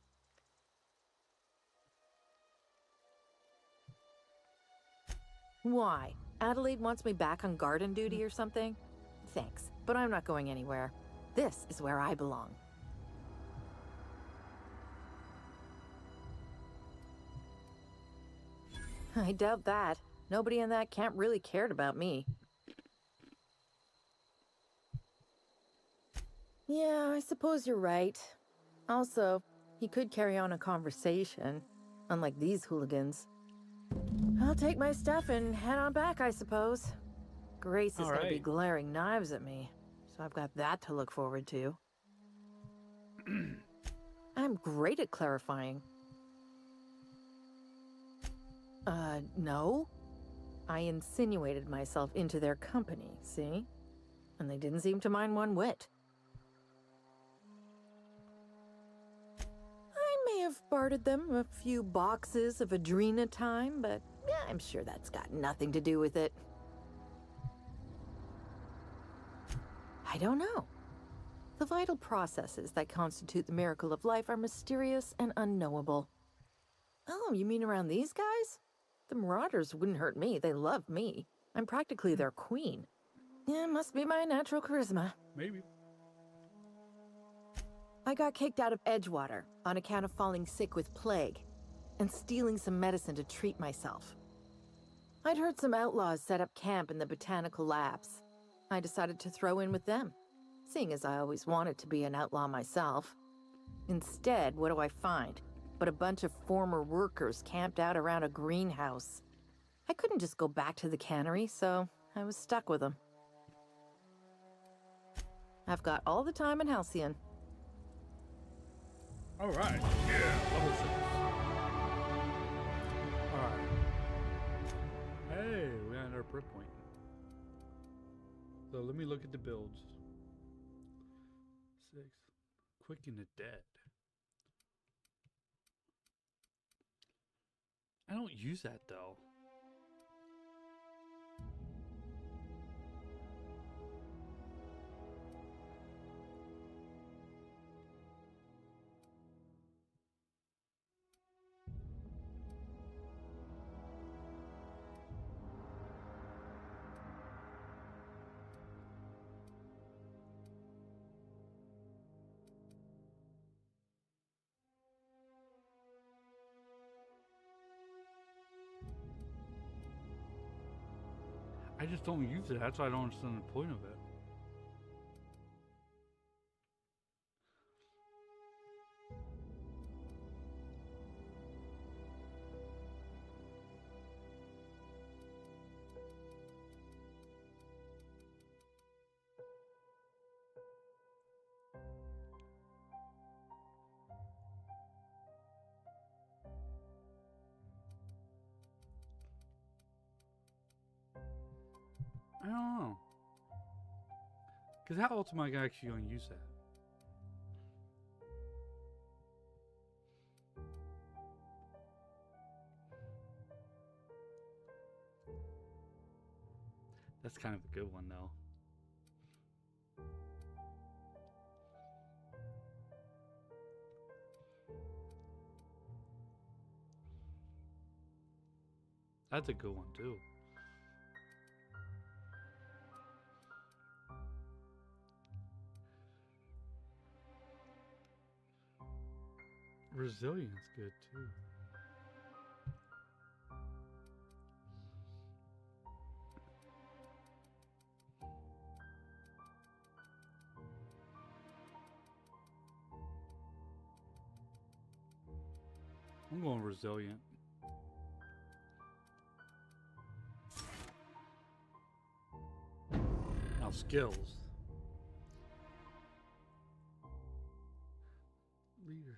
Why? Adelaide wants me back on garden duty or something? Thanks, but I'm not going anywhere. This is where I belong. I doubt that. Nobody in that camp really cared about me. Yeah, I suppose you're right. Also, he could carry on a conversation, unlike these hooligans. I'll take my stuff and head on back, I suppose. Grace is going to be Alright. glaring knives at me, so I've got that to look forward to. I'm great at clarifying. No. I insinuated myself into their company, see? And they didn't seem to mind one whit. I may have bartered them a few boxes of Adrena time, but yeah, I'm sure that's got nothing to do with it. I don't know. The vital processes that constitute the miracle of life are mysterious and unknowable. Oh, you mean around these guys? The Marauders wouldn't hurt me. They love me. I'm practically their queen. Yeah, must be my natural charisma. Maybe. I got kicked out of Edgewater on account of falling sick with plague and stealing some medicine to treat myself. I'd heard some outlaws set up camp in the botanical labs. I decided to throw in with them, seeing as I always wanted to be an outlaw myself. Instead, what do I find? But a bunch of former workers camped out around a greenhouse. I couldn't just go back to the cannery, so I was stuck with them. I've got all the time in Halcyon. Alright. Yeah, level 6. Alright. Hey, we got our prep point. So let me look at the builds. 6. Quicken the dead. I don't use that though. I just don't use it. That's why I don't understand the point of it. I don't know. Because how else am I actually going to use that? That's kind of a good one, though. That's a good one, too. Resilience good, too. I'm going resilient. Now skills. Leadership.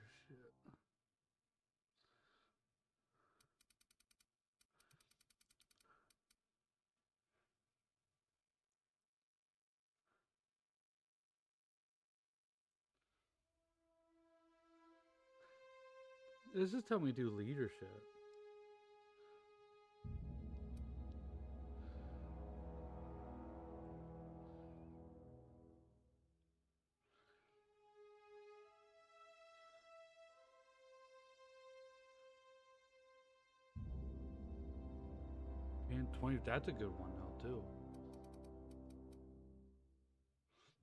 This is telling me to do leadership. And 20, that's a good one though, too.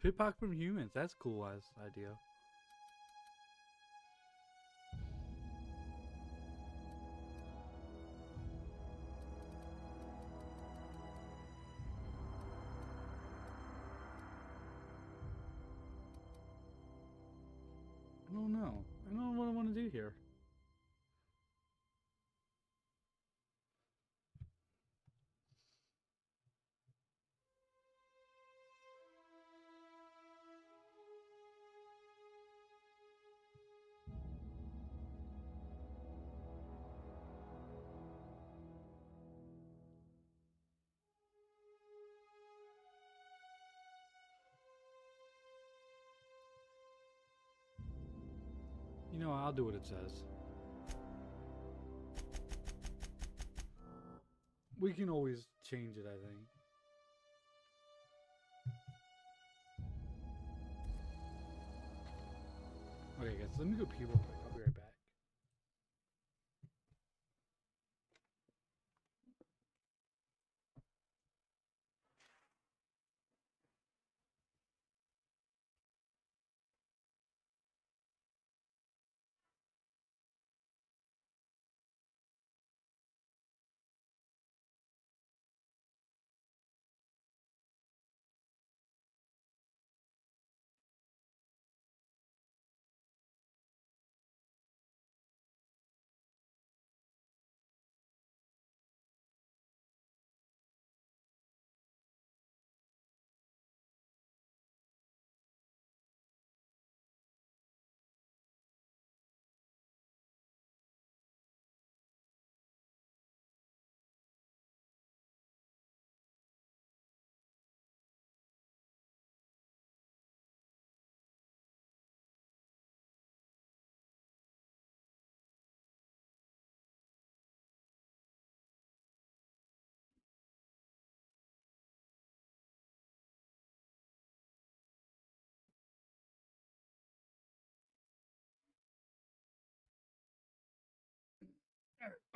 Pickpocket from humans, that's a cool ass idea. I don't know. I don't know what I want to do here. You know, I'll do what it says. We can always change it, I think. Okay, guys, let me go pee real quick. I'll be right back.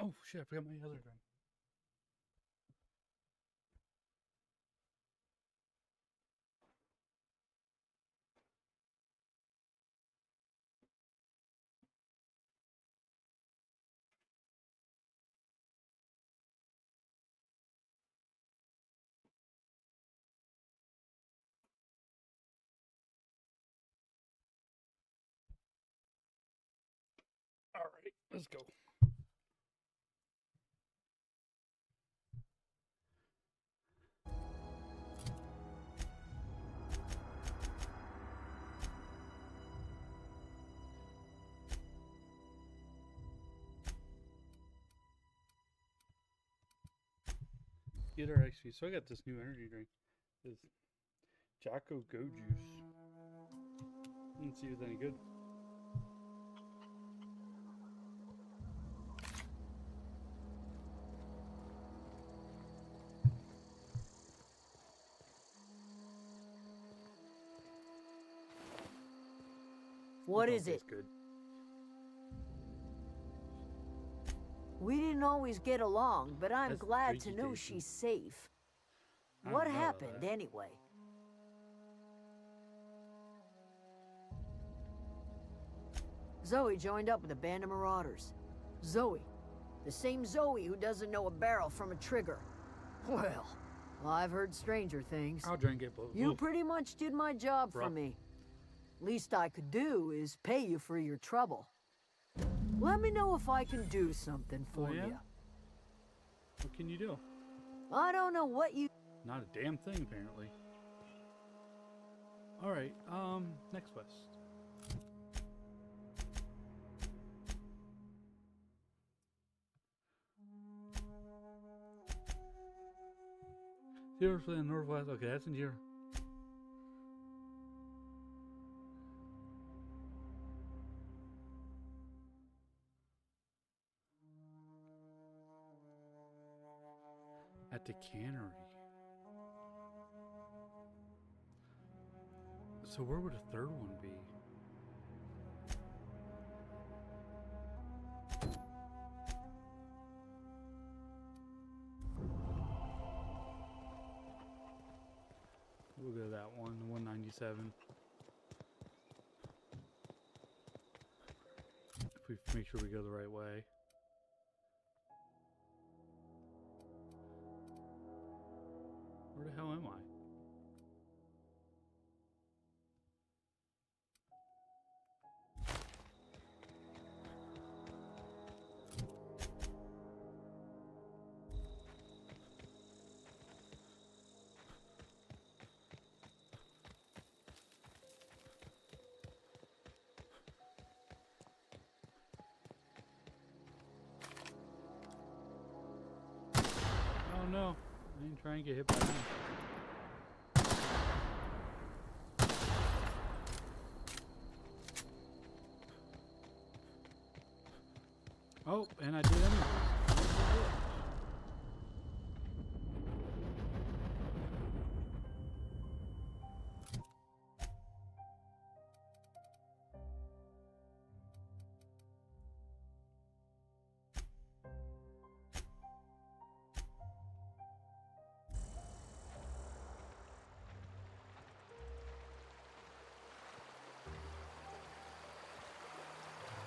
Oh shit, I forgot my other gun. Let's go. Get our XP. So I got this new energy drink. This Jocko Go Juice. Let's see if it's any good. What Don't is it? taste good. We didn't always get along, but I'm That's glad to freaky know tasting. she's safe. I What don't know about happened that. anyway? Zoe joined up with a band of marauders. Zoe. The same Zoe who doesn't know a barrel from a trigger. Well, I've heard stranger things. I'll drink it, but You oof. pretty much did my job for Rough. me. Least I could do is pay you for your trouble. Let me know if I can do something for Oh, yeah? you. What can you do? I don't know what you... Not a damn thing, apparently. Alright, next quest. Seriously, in the northwest. Okay, that's in here. At the cannery. So where would a third one be? We'll go to that one, 197. If we make sure we go the right way. Where the hell am I? Oh no, I didn't try and get hit by that. Oh, and I did anyways.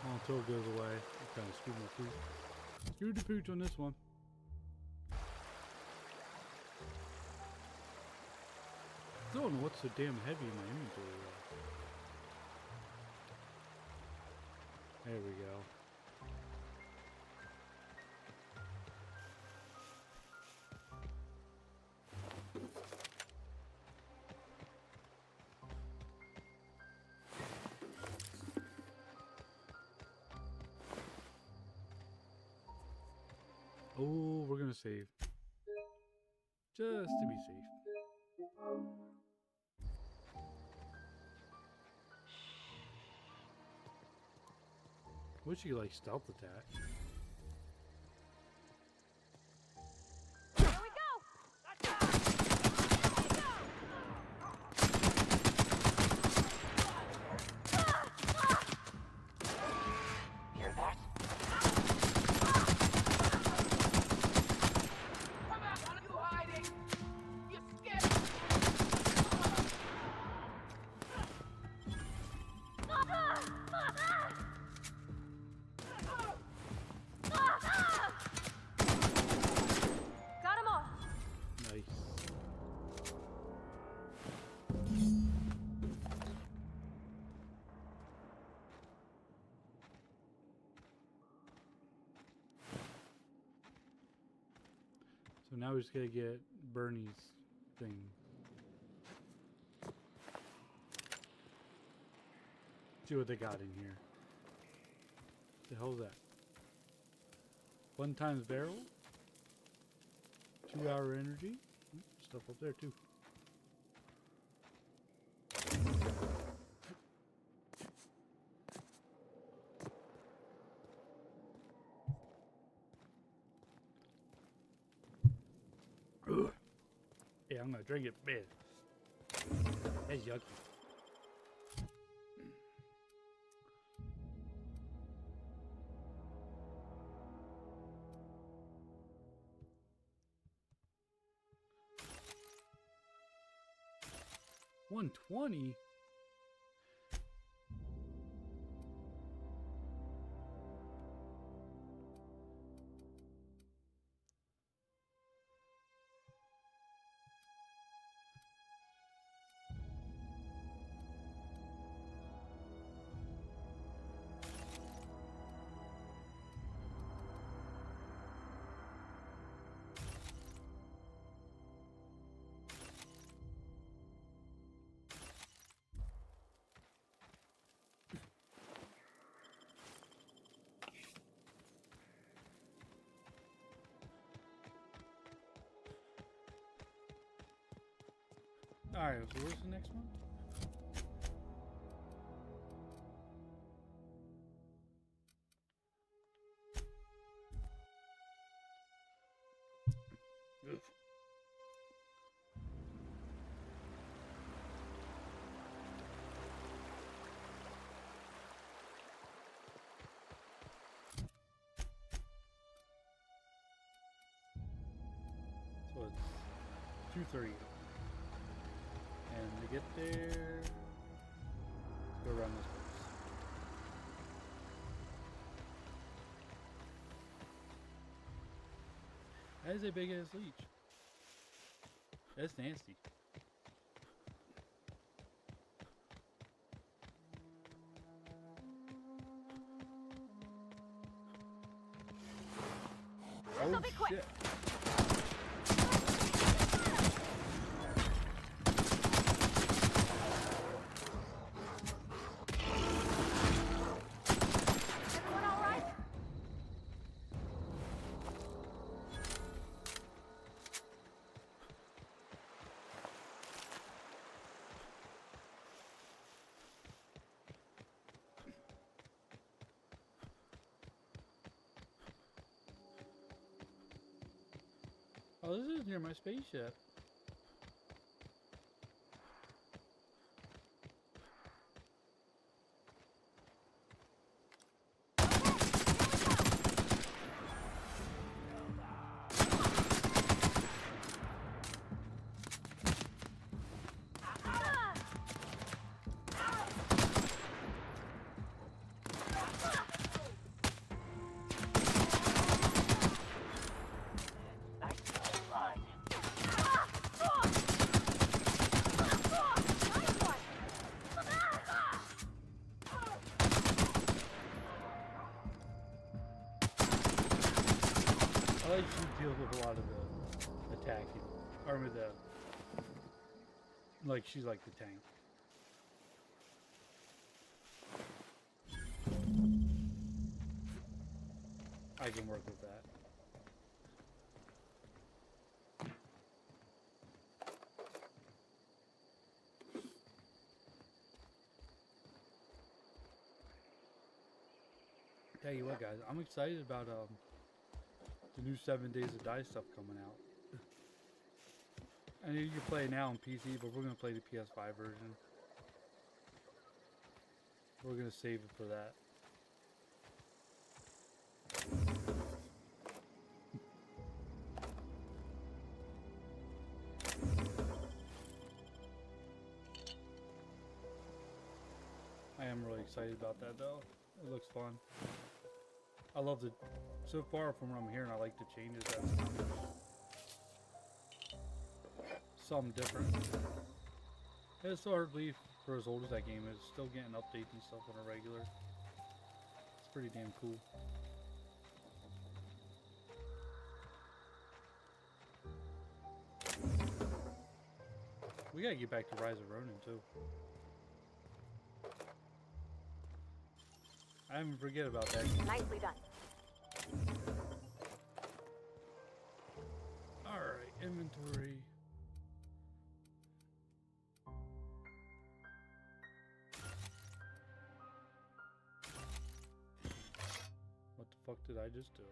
Well, until it goes away. I'm kind of screwed my pooch. Screwed the pooch on this one. I don't know what's so damn heavy in my inventory though. There we go. Oh, we're gonna save. Just to be safe. Wish you could like stealth attack. now we just gotta get Bernie's thing. See what they got in here. The hell's that? 1 times barrel. 2-hour energy. Stuff up there too. Ugh. Yeah, I'm gonna drink it bad. That's yucky. $120? Alright, so where's the next one? Ugh. So it's 2:30. And to get there, let's go around this place. That is a big ass leech. That's nasty. Oh shit. Oh, this is near my spaceship. I like she deals with a lot of the attacking, or with the, like she's like the tank. I can work with that. Tell you what, guys, I'm excited about the new 7 Days to Die stuff coming out. I know you can play it now on PC, but we're gonna play the PS5 version. We're gonna save it for that. I am really excited about that though. It looks fun. I love the, so far from what I'm hearing, I like the changes that's coming. Something different. It's so hard to believe for as old as that game is, still getting updates and stuff on a regular. It's pretty damn cool. We gotta get back to Rise of Ronin too. I didn't forget about that. Nicely done. Alright, inventory. What the fuck did I just do?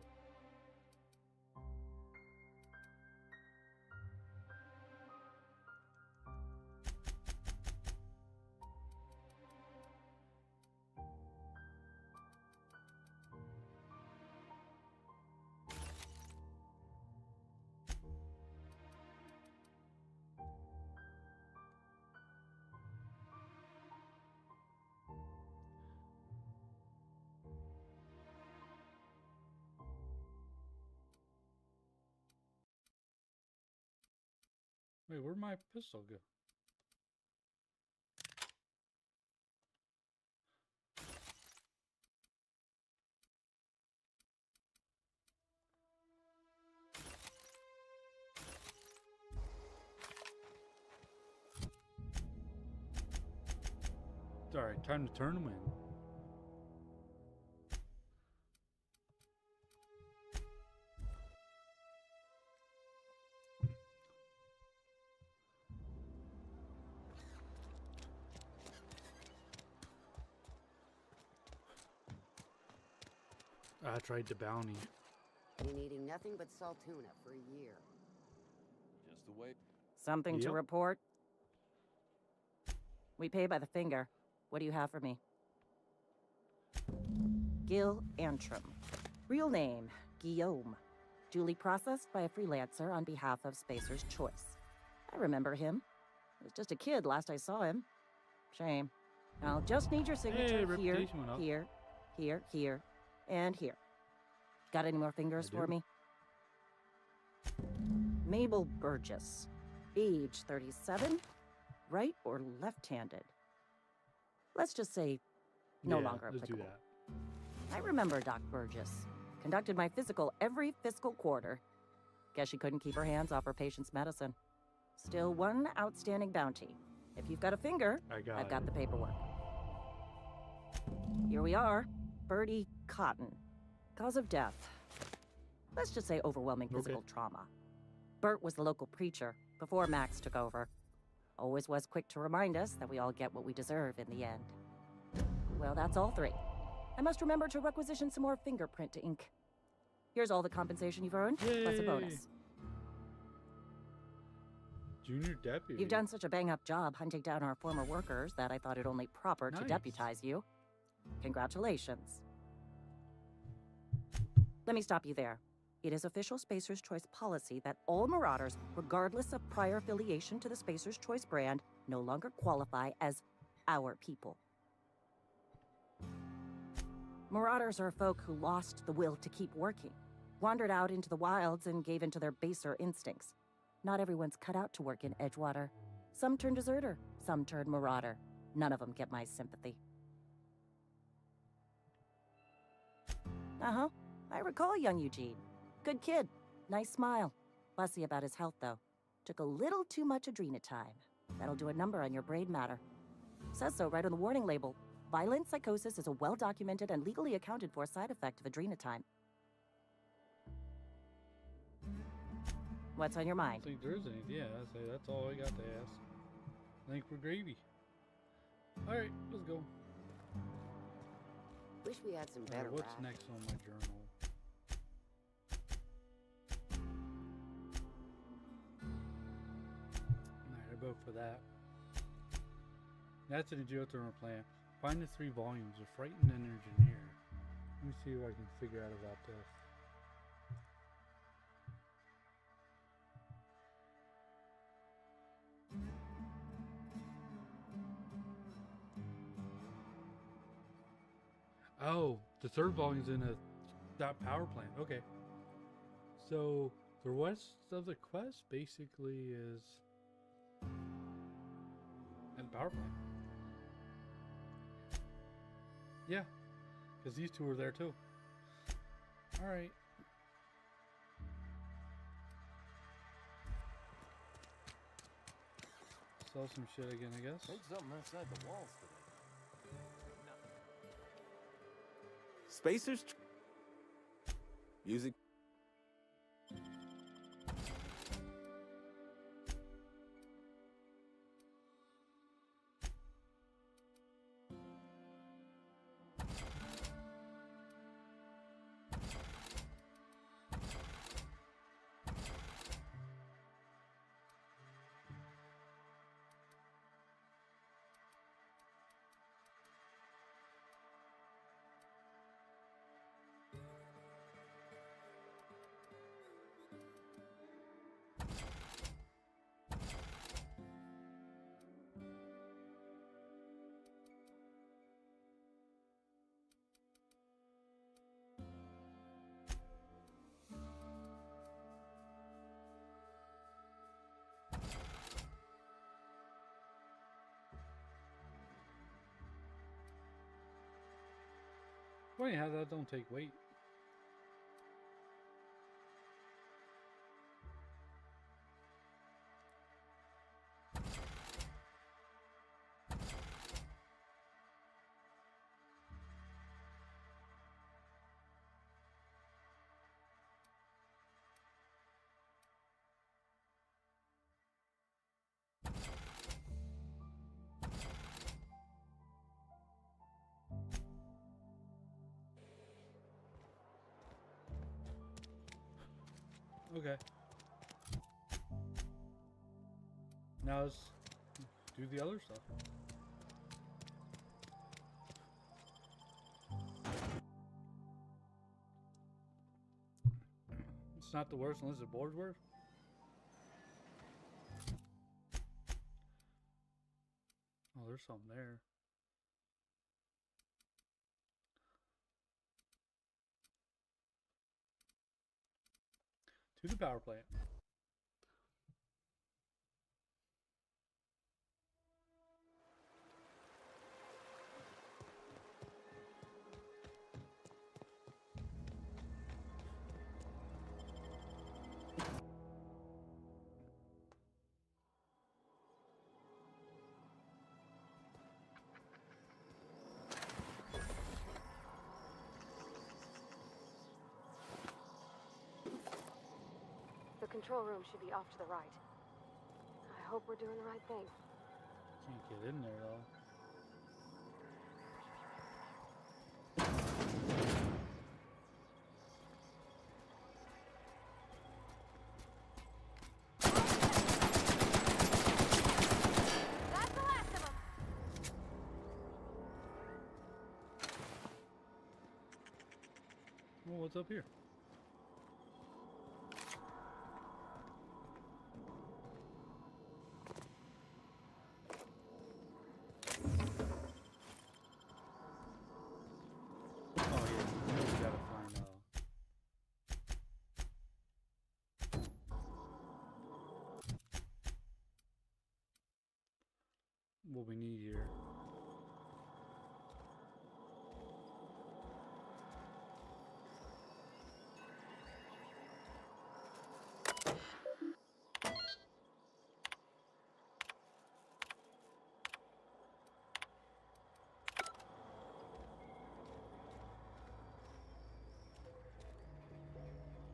Wait, where'd my pistol go? Alright, time to turn them in. I tried the bounty. Been eating nothing but salt tuna for a year. Just the way. Something to Yep. report? We pay by the finger. What do you have for me? Gil Antrim. Real name, Guillaume. Duly processed by a freelancer on behalf of Spacer's Choice. I remember him. I was just a kid last I saw him. Shame. I'll just need your signature here, reputation went up. here, here, and here. Got any more fingers I for do. me? Mabel Burgess. Age 37. Right or left-handed? Let's just say no Yeah, longer let's do applicable. that. I remember Doc Burgess. Conducted my physical every fiscal quarter. Guess she couldn't keep her hands off her patient's medicine. Still one outstanding bounty. If you've got a finger, I've got the paperwork. Here we are. Bertie Cotton. Cause of death. Let's just say overwhelming physical trauma. Bert was the local preacher before Max took over. Always was quick to remind us that we all get what we deserve in the end. Well, that's all three. I must remember to requisition some more fingerprint ink. Here's all the compensation you've earned, plus a bonus. Junior deputy. You've done such a bang-up job hunting down our former workers that I thought it only proper to Nice. deputize you. Congratulations. Let me stop you there. It is official Spacer's Choice policy that all Marauders, regardless of prior affiliation to the Spacer's Choice brand, no longer qualify as our people. Marauders are folk who lost the will to keep working, wandered out into the wilds and gave into their baser instincts. Not everyone's cut out to work in Edgewater. Some turn deserter, some turn marauder. None of them get my sympathy. Uh-huh. I recall young Eugene. Good kid. Nice smile. Fussy about his health, though. Took a little too much adrenatime. That'll do a number on your brain matter. Says so right on the warning label. Violent psychosis is a well-documented and legally accounted for side effect of adrenatime. What's on your I mind? don't think there's anything. Yeah, that's all I got to ask. Thank for gravy. Alright, let's go. Wish we had some better What's rats. next on my journal? Alright, I vote for that. That's an geothermal plant. Find the 3 volumes of Frightened and Engineer. Let me see what I can figure out about this. Oh, the 3rd volume's in that power plant. Okay. So the rest of the quest basically is in the power plant. Yeah, because these 2 are there too. All right. Sell some shit again, I guess. There's something outside the walls today. Spacers. Music. Funny how that don't take weight. Okay. Now let's do the other stuff. It's not the worst unless the board's worse. Oh, there's something there. To the power plant. The control room should be off to the right. I hope we're doing the right thing. Can't get in there though. That's the last of them. Oh, what's up here? What we need here.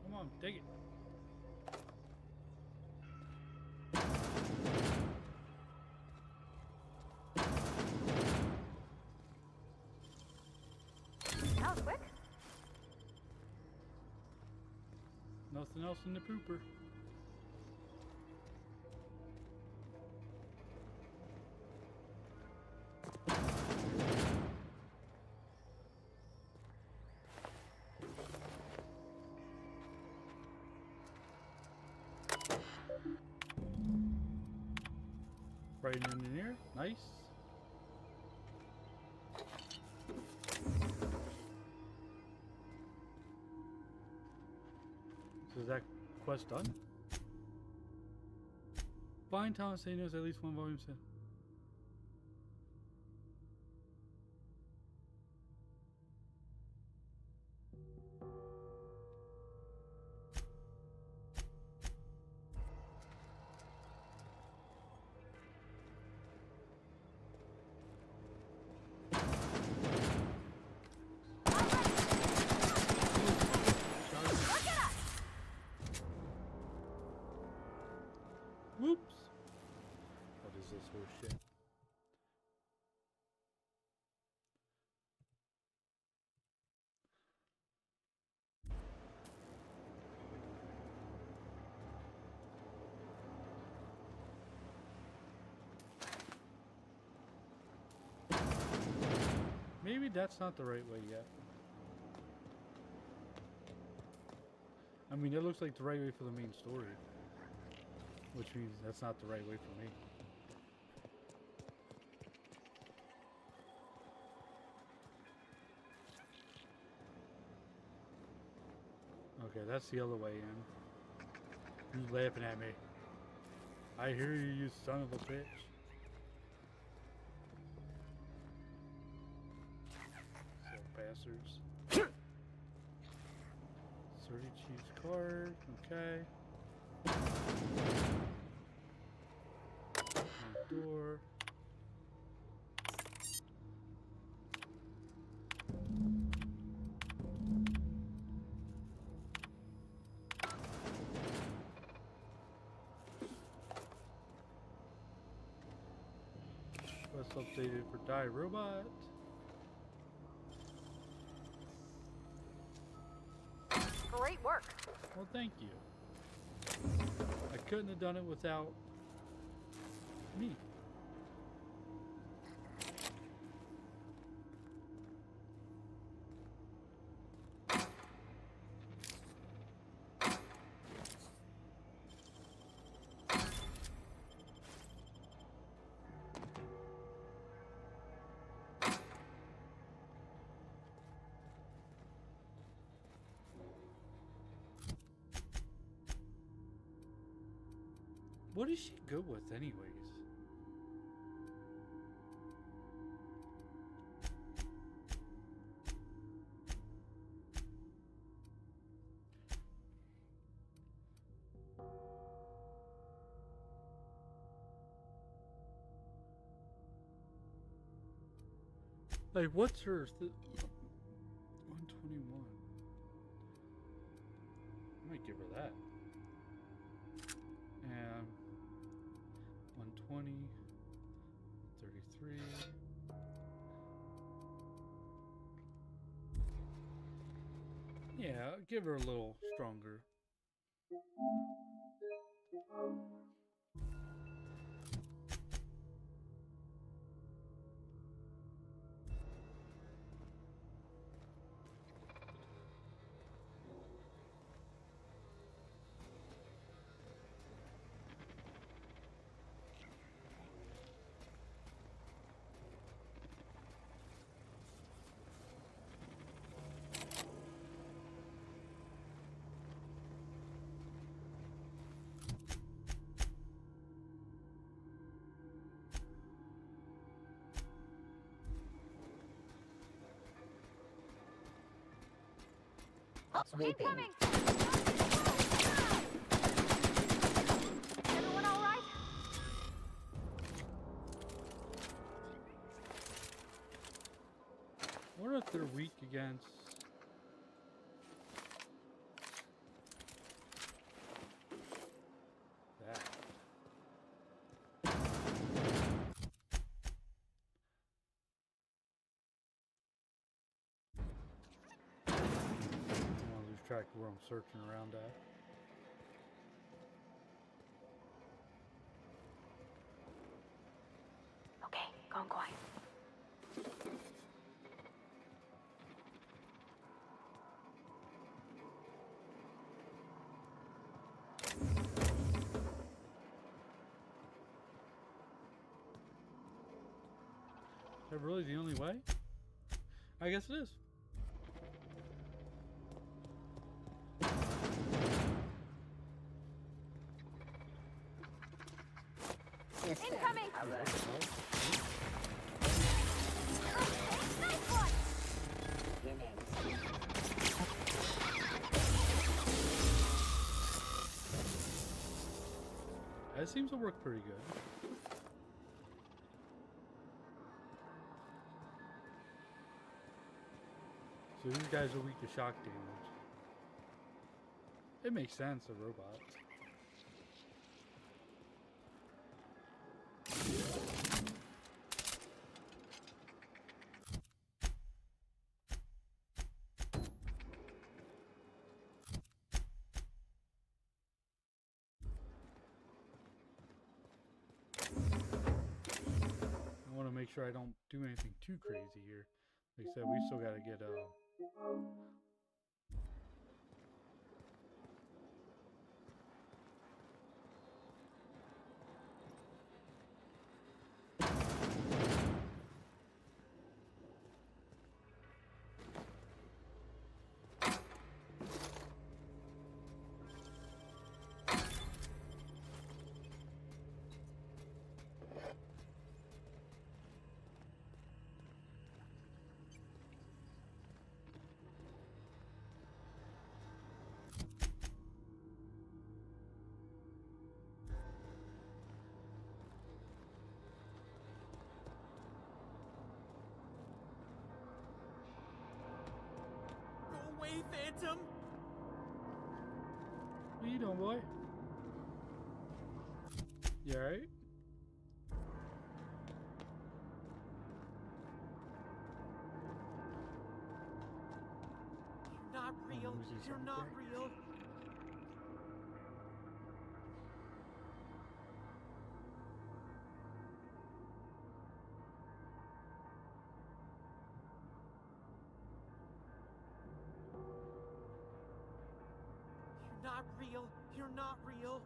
Come on, take it. Quick. Nothing else in the pooper. Right in here. Nice. So is that quest done? Find Thomas St. Knows at least one volume set. shit. Maybe that's not the right way yet. I mean, it looks like the right way for the main story. Which means that's not the right way for me. Okay, that's the other way in. Who's laughing at me? I hear you, you son of a bitch. So bastards. 30 Chiefs card, okay. Door. Quest updated for Die Robot. Great work. Well, thank you. I couldn't have done it without me. What is she good with anyways? Like, what's her 121. I might give her that. And 120, 33. Yeah, give her a little stronger. Sweeping. Everyone all right? I wonder if they're weak against that. I don't want to lose track of where I'm searching around at. Okay, gone quiet. Is that really the only way? I guess it is. Incoming! Nice one! That seems to work pretty good. So these guys are weak to shock damage. It makes sense, a robot. make sure I don't do anything too crazy here. Like I said, we still gotta get Go away, Phantom! What you doing, boy? You alright? You're not real. You're not real. You're not real. You're not real.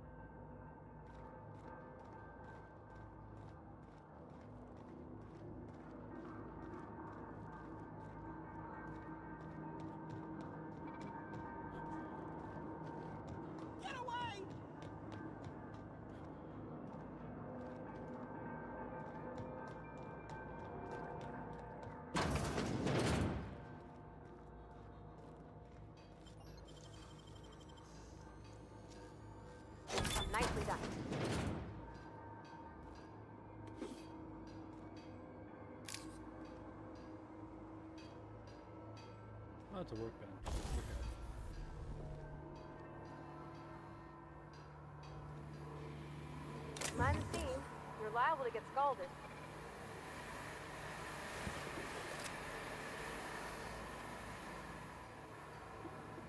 Get away! Nicely done. Oh, it's a workbench. Okay. Mind the scene. You're liable to get scalded.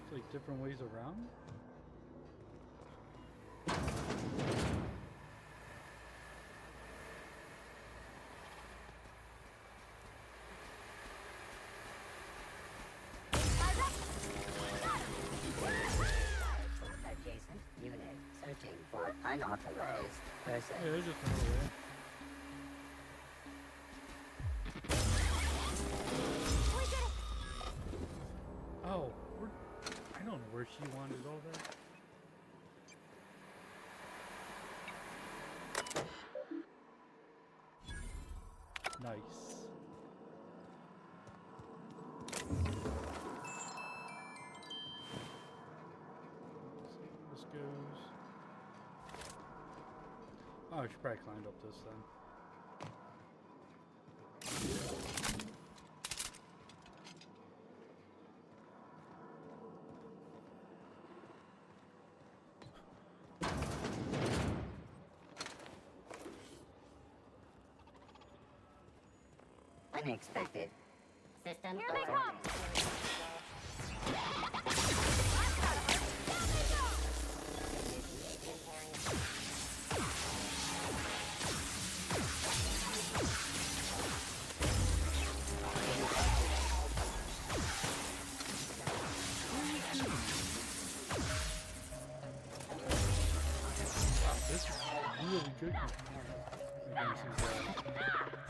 It's like different ways around. Adjacent unit searching for unauthorized person. Yeah, there's just another way. Oh, I don't know where she wanted all that. Nice. This goes. Oh, I should probably climb up this then. Unexpected. System Here they come! This is really good. Against these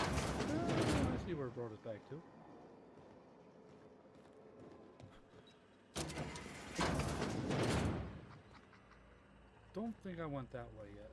I see where it brought us back to. Don't think I went that way yet.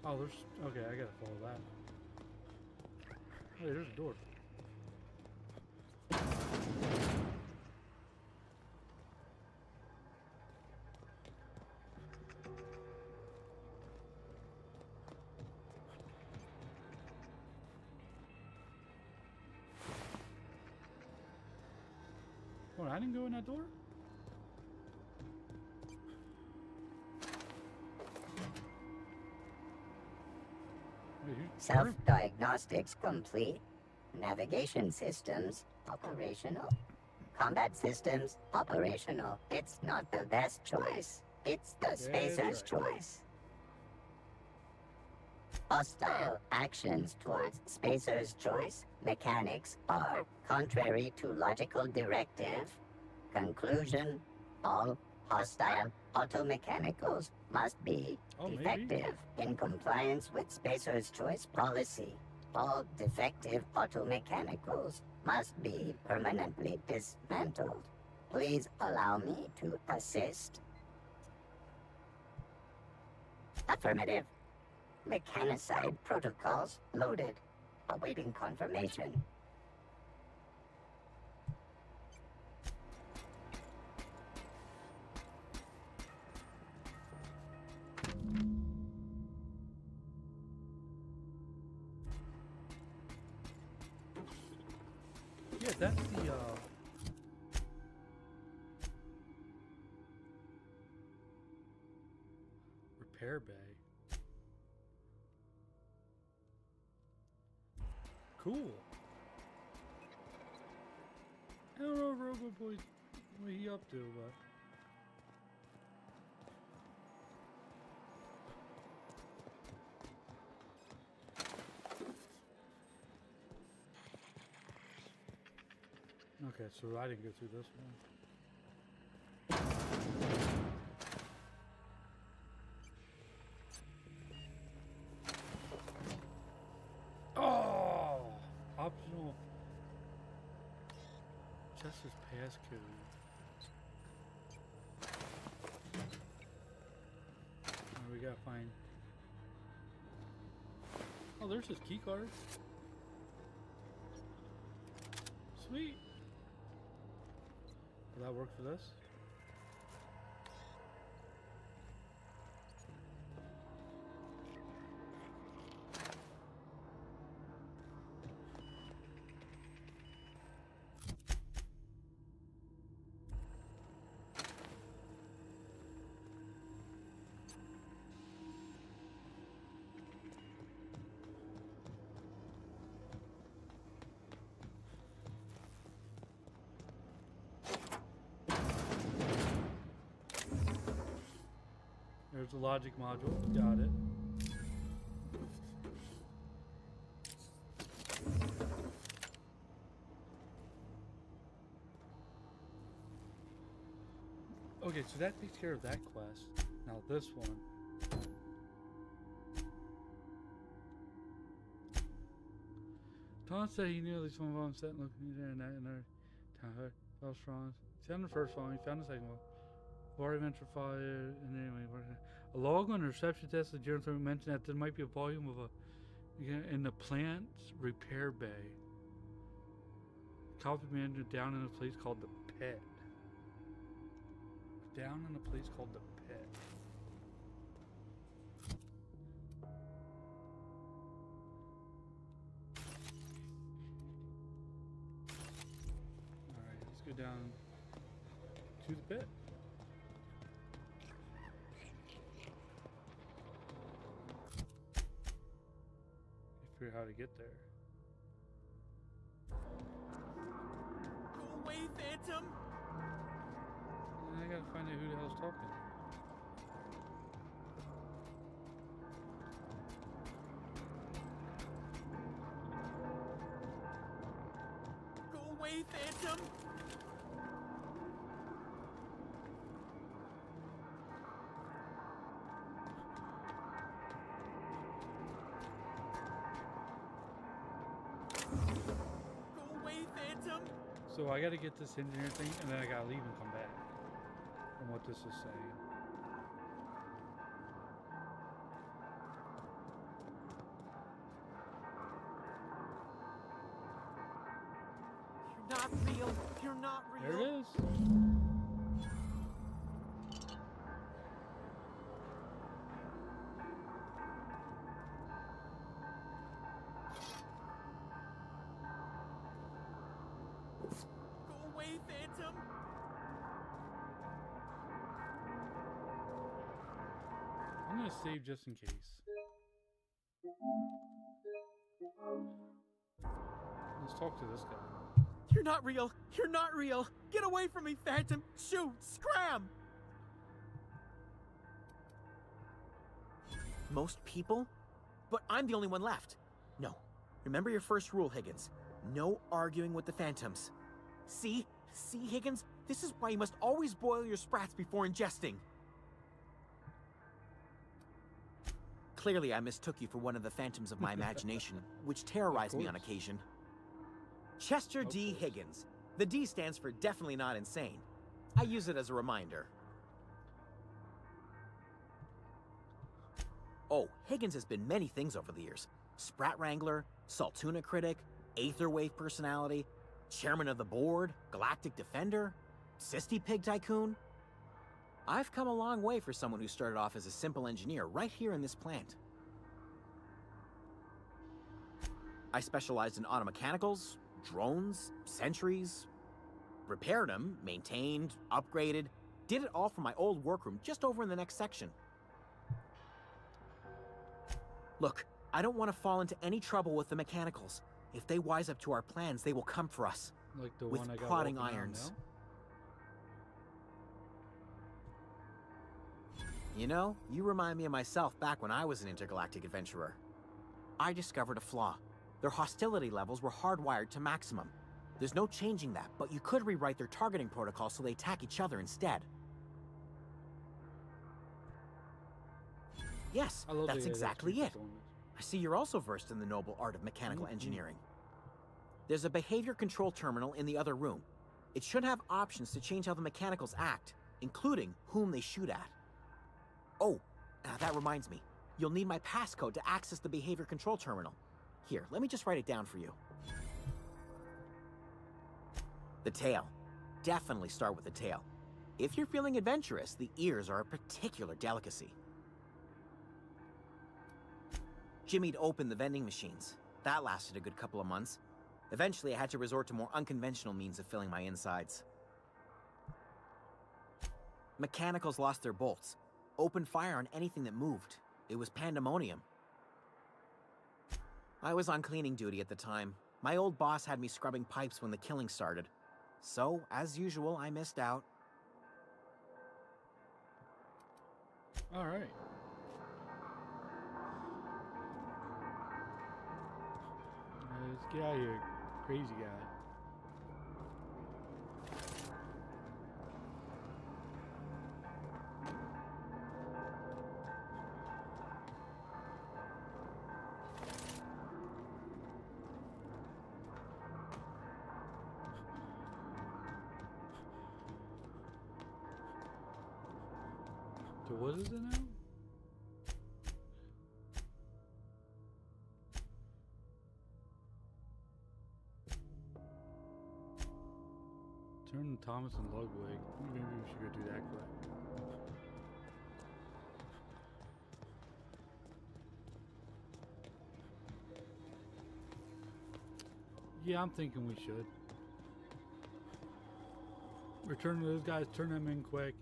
Oh, there's... Okay, I gotta follow that. Hey, there's a door. Oh, I didn't go in that door? Self-diagnostics complete. Navigation systems operational. Combat systems operational. It's not the best choice. It's the spacer's choice. Hostile actions towards spacer's choice mechanics are contrary to logical directive. Conclusion: all hostile automechanicals must be defective in compliance with spacer's choice policy. All defective automechanicals must be permanently dismantled. Please allow me to assist. Affirmative. Mechanicide protocols loaded. Awaiting confirmation. Yeah, that's the, repair bay. Cool. I don't know if Robo Boy's what he up to, but... Okay, so I didn't go through this one. Oh! Optional. Just his passcode. Oh, we gotta find... Oh, there's his key card. Sweet. Will that work for this? There's the logic module. Got it. Okay, so that takes care of that quest. Now this one. Tom said he knew at least one of them set looking there and that in there. Town fell strong. He found the first one, he found the second one. Before he ventured fire, and anyway, a log on the reception desk of General Thermal mentioned that there might be a volume of in the plant's repair bay. Copy manager down in a place called the Pit. Down in a place called the Pit. Alright, let's go down to the pit. Figure how to get there. Go away, Phantom! And I gotta find out who the hell's talking. Go away, Phantom! So I gotta get this engineer thing, and then I gotta leave and come back. From what this is saying. not real. You're not real. There it is. Go away, Phantom. I'm gonna save just in case. Let's talk to this guy. You're not real. You're not real. Get away from me, Phantom. Shoot. Scram. Most people? But I'm the only one left. No. Remember your first rule, Higgins. No arguing with the Phantoms. See? See, Higgins? This is why you must always boil your sprats before ingesting. Clearly, I mistook you for one of the phantoms of my imagination, which terrorized me on occasion. Chester D. Higgins. The D stands for definitely not insane. I use it as a reminder. Oh, Higgins has been many things over the years. Sprat Wrangler, Saltuna Critic, Aetherwave Personality, Chairman of the Board, Galactic Defender, Sisty Pig Tycoon. I've come a long way for someone who started off as a simple engineer right here in this plant. I specialized in automechanicals, drones, sentries, repaired them, maintained, upgraded, did it all from my old workroom just over in the next section. Look, I don't want to fall into any trouble with the mechanicals. If they wise up to our plans, they will come for us. Like the with one I got prodding walking around irons. now? You know, you remind me of myself back when I was an intergalactic adventurer. I discovered a flaw. Their hostility levels were hardwired to maximum. There's no changing that, but you could rewrite their targeting protocol so they attack each other instead. Yes, that's exactly it. I see you're also versed in the noble art of mechanical engineering. There's a behavior control terminal in the other room. It should have options to change how the mechanicals act, including whom they shoot at. Oh, that reminds me. You'll need my passcode to access the behavior control terminal. Here, let me just write it down for you. The tail. Definitely start with the tail. If you're feeling adventurous, the ears are a particular delicacy. Jimmy'd opened the vending machines. That lasted a good couple of months. Eventually, I had to resort to more unconventional means of filling my insides. Mechanicals lost their bolts. Opened fire on anything that moved. It was pandemonium. I was on cleaning duty at the time. My old boss had me scrubbing pipes when the killing started. So, as usual, I missed out. All right. Let's get out of here, crazy guy. So what is it now? Turn Thomas and Ludwig. Maybe we should go do that quick. Yeah, I'm thinking we should. Return to those guys, turn them in quick,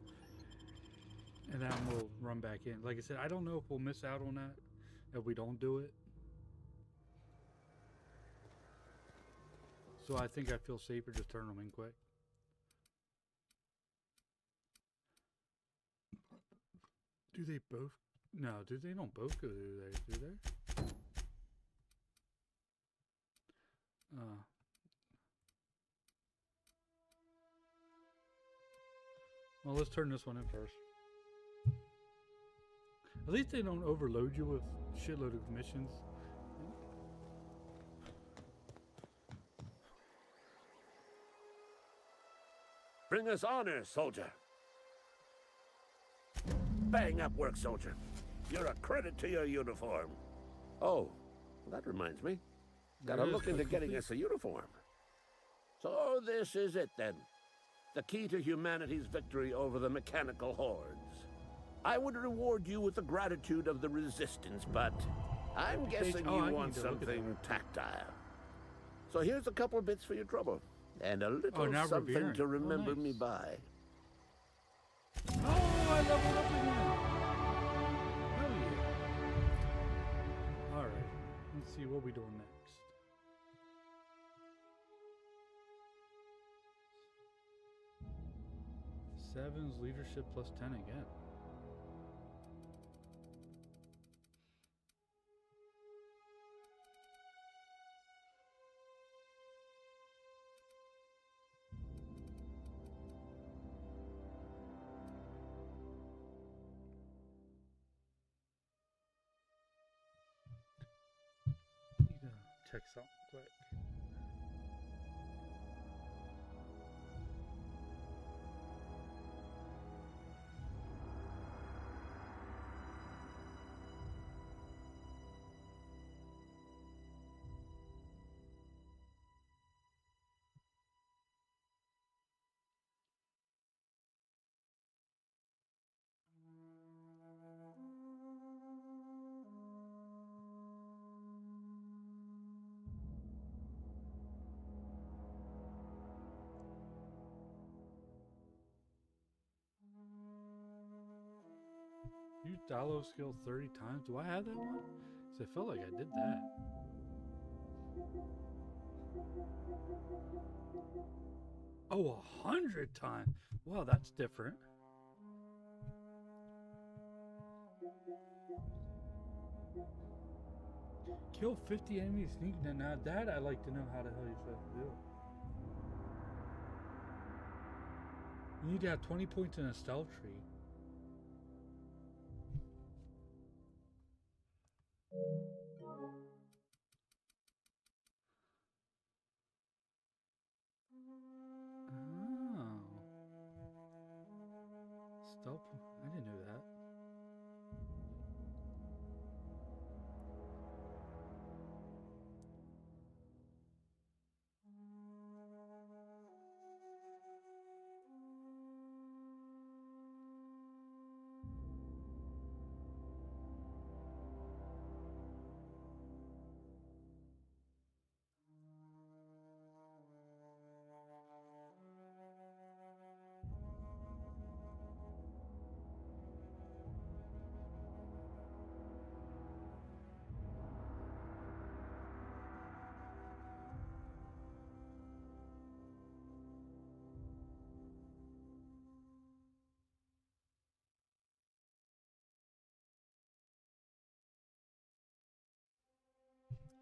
and then we'll run back in. Like I said, I don't know if we'll miss out on that if we don't do it. So I think I feel safer just turn them in quick. Do they both? No, they don't both go through there, do they? Well, let's turn this one in first. At least they don't overload you with a shitload of missions. Bring us honor, soldier. Bang up work, soldier. You're a credit to your uniform. Oh, that reminds me. Gotta look into getting us a uniform. So this is it then. The key to humanity's victory over the mechanical hordes. I would reward you with the gratitude of the Resistance, but I'm guessing you want something tactile. So here's a couple of bits for your trouble, and a little something to remember me by. Oh, I leveled up again! Oh yeah. Alright, let's see what we doing next. 7's leadership plus 10 again. Need to check something quick. Use Dalo skill 30 times. Do I have that one? Because I felt like I did that. Oh, 100 times. Wow, that's different. Kill 50 enemies sneaking. Now that I'd like to know how the hell you're supposed to do. You need to have 20 points in a stealth tree. Stealth? I didn't know that.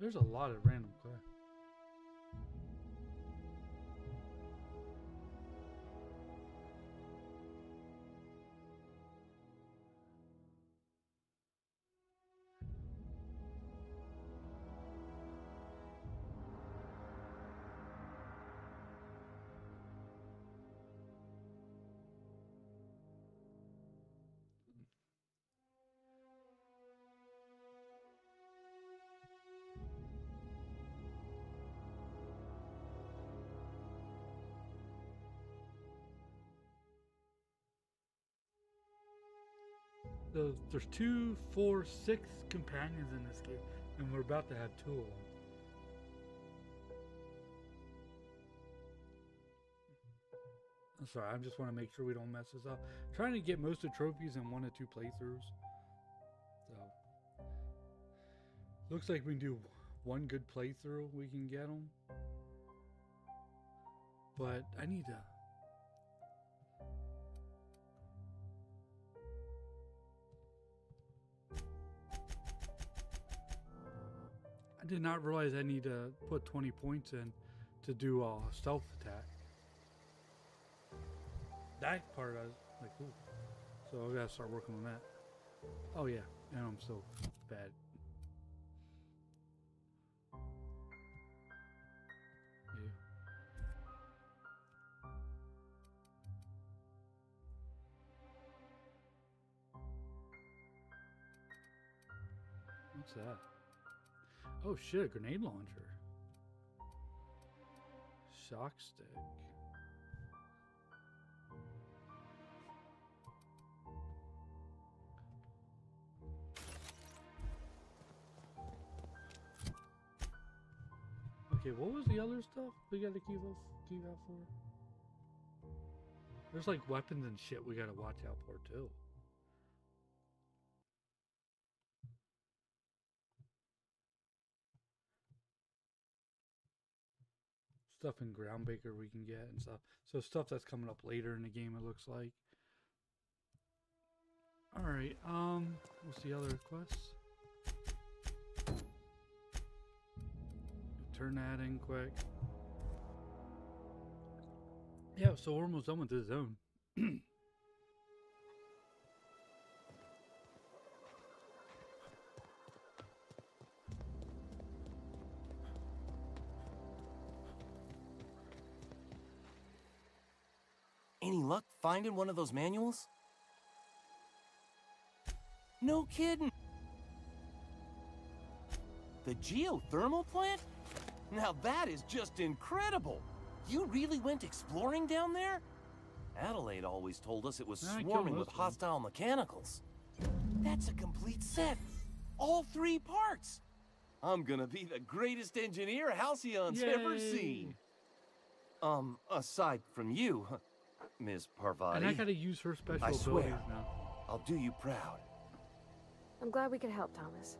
There's a lot of random quests. There's 2, 4, 6 companions in this game, and we're about to have 2 of them. I'm sorry, I just want to make sure we don't mess this up. Trying to get most of the trophies in 1 or 2 playthroughs. So, looks like we can do 1 good playthrough, we can get them. But I need to... I did not realize I need to put 20 points in to do a stealth attack. That part I was like, ooh. So I gotta start working on that. Oh yeah, and I'm so bad. Yeah. What's that? Oh shit, a grenade launcher. shock stick. Okay, what was the other stuff we gotta keep out for? There's like weapons and shit we gotta watch out for too. Stuff in Groundbreaker we can get and stuff. So stuff that's coming up later in the game, it looks like. Alright, what's the other quests? Turn that in quick. Yeah, so we're almost done with this zone. Any luck finding one of those manuals? No kidding. The geothermal plant? Now that is just incredible. You really went exploring down there? Adelaide always told us it was swarming with hostile mechanicals. That's a complete set. All 3 parts. I'm gonna be the greatest engineer Halcyon's ever seen. Aside from you, Ms. Parvati. And I gotta use her special I abilities swear, now. I'll do you proud. I'm glad we could help, Thomas.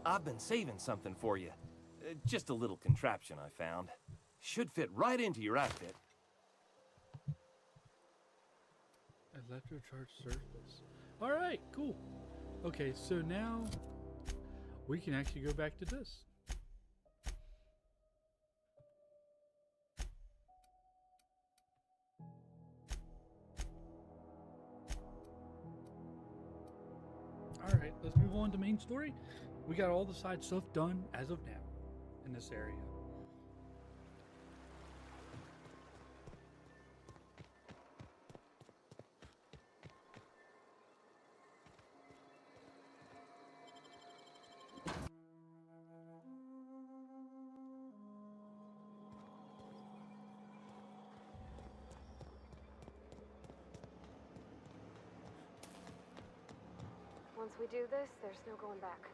I've been saving something for you. Just a little contraption I found. Should fit right into your outfit. Electrocharge surface. Alright, cool. Okay, so now we can actually go back to this. Alright, let's move on to main story. We got all the side stuff done as of now in this area. Once we do this, there's no going back.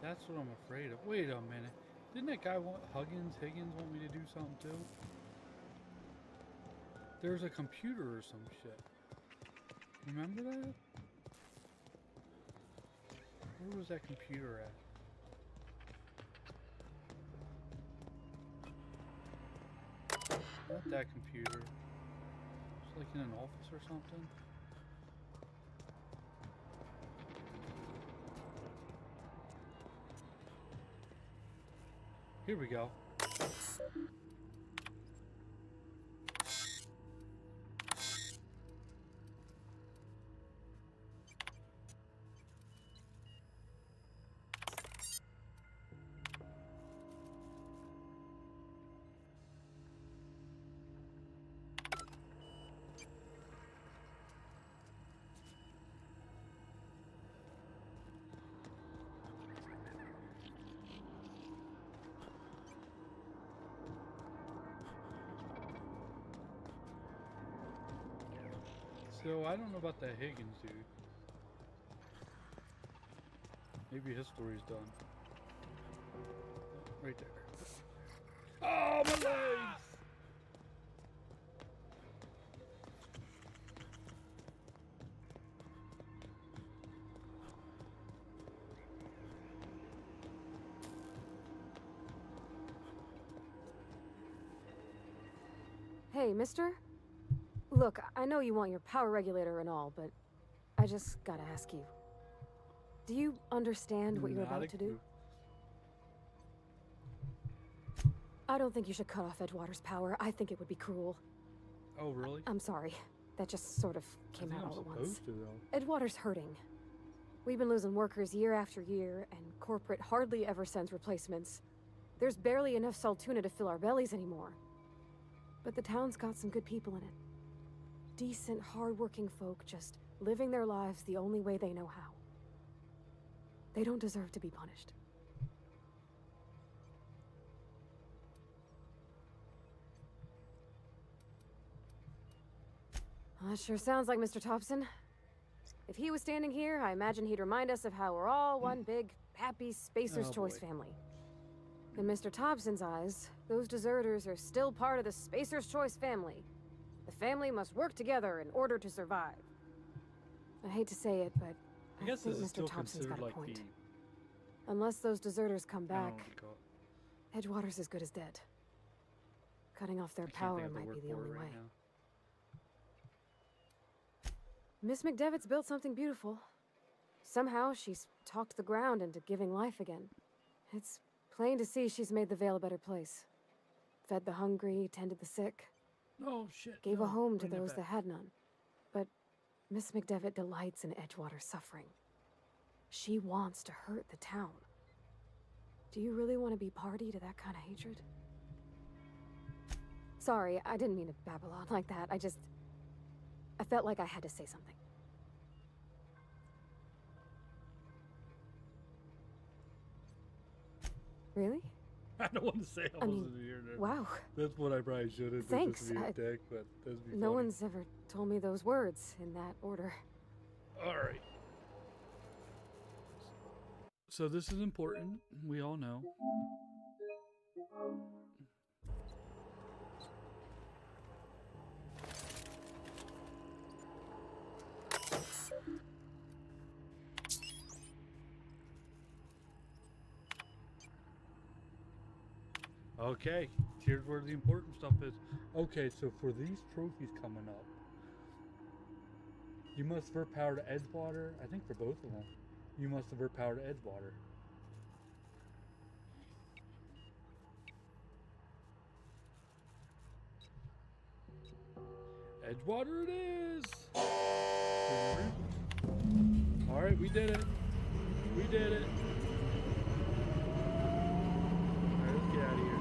That's what I'm afraid of. Wait a minute. Didn't that guy Higgins want me to do something too? There's a computer or some shit. Remember that? Where was that computer at? Not that computer. It's like in an office or something. Here we go. So, I don't know about that Higgins dude. Maybe his story's done. Right there. Oh, my legs! Hey, mister? Look, I know you want your power regulator and all, but I just gotta ask you. Do you understand what you're about to do? I don't think you should cut off Edgewater's power. I think it would be cruel. Oh, really? I'm sorry. That just sort of came out all at once. To, though. Edgewater's hurting. We've been losing workers year after year, and corporate hardly ever sends replacements. There's barely enough Saltuna to fill our bellies anymore. But the town's got some good people in it. Decent, hard-working folk just living their lives the only way they know how. They don't deserve to be punished. That sure sounds like Mr. Thompson. If he was standing here, I imagine he'd remind us of how we're all one big, happy Spacer's Choice family. In Mr. Thompson's eyes, those deserters are still part of the Spacer's Choice family. The family must work together in order to survive. I hate to say it, but I guess think this is Mr. still Thompson's got considered a like point. the... Unless those deserters come I don't know back, what to call it. Edgewater's as good as dead. Cutting off their I can't power think of the might word be the for it only right way. now. Miss McDevitt's built something beautiful. Somehow, she's talked the ground into giving life again. It's plain to see she's made the Vale a better place. Fed the hungry, tended the sick. Oh, shit. Gave no, a home to bring it those back. that had none. But Miss McDevitt delights in Edgewater's suffering. She wants to hurt the town. Do you really want to be party to that kind of hatred? Sorry, I didn't mean to babble on like that. I felt like I had to say something. Really? I don't want to say I mean, wasn't here. wow. That's what I probably should have. Thanks, Just to be a dick, but that'd be No funny. one's ever told me those words in that order. All right. So this is important. We all know. Okay, here's where the important stuff is. Okay, so for these trophies coming up, you must avert power to Edgewater. I think for both of them, you must avert power to Edgewater. Edgewater it is! Alright, we did it. We did it. Alright, let's get out of here.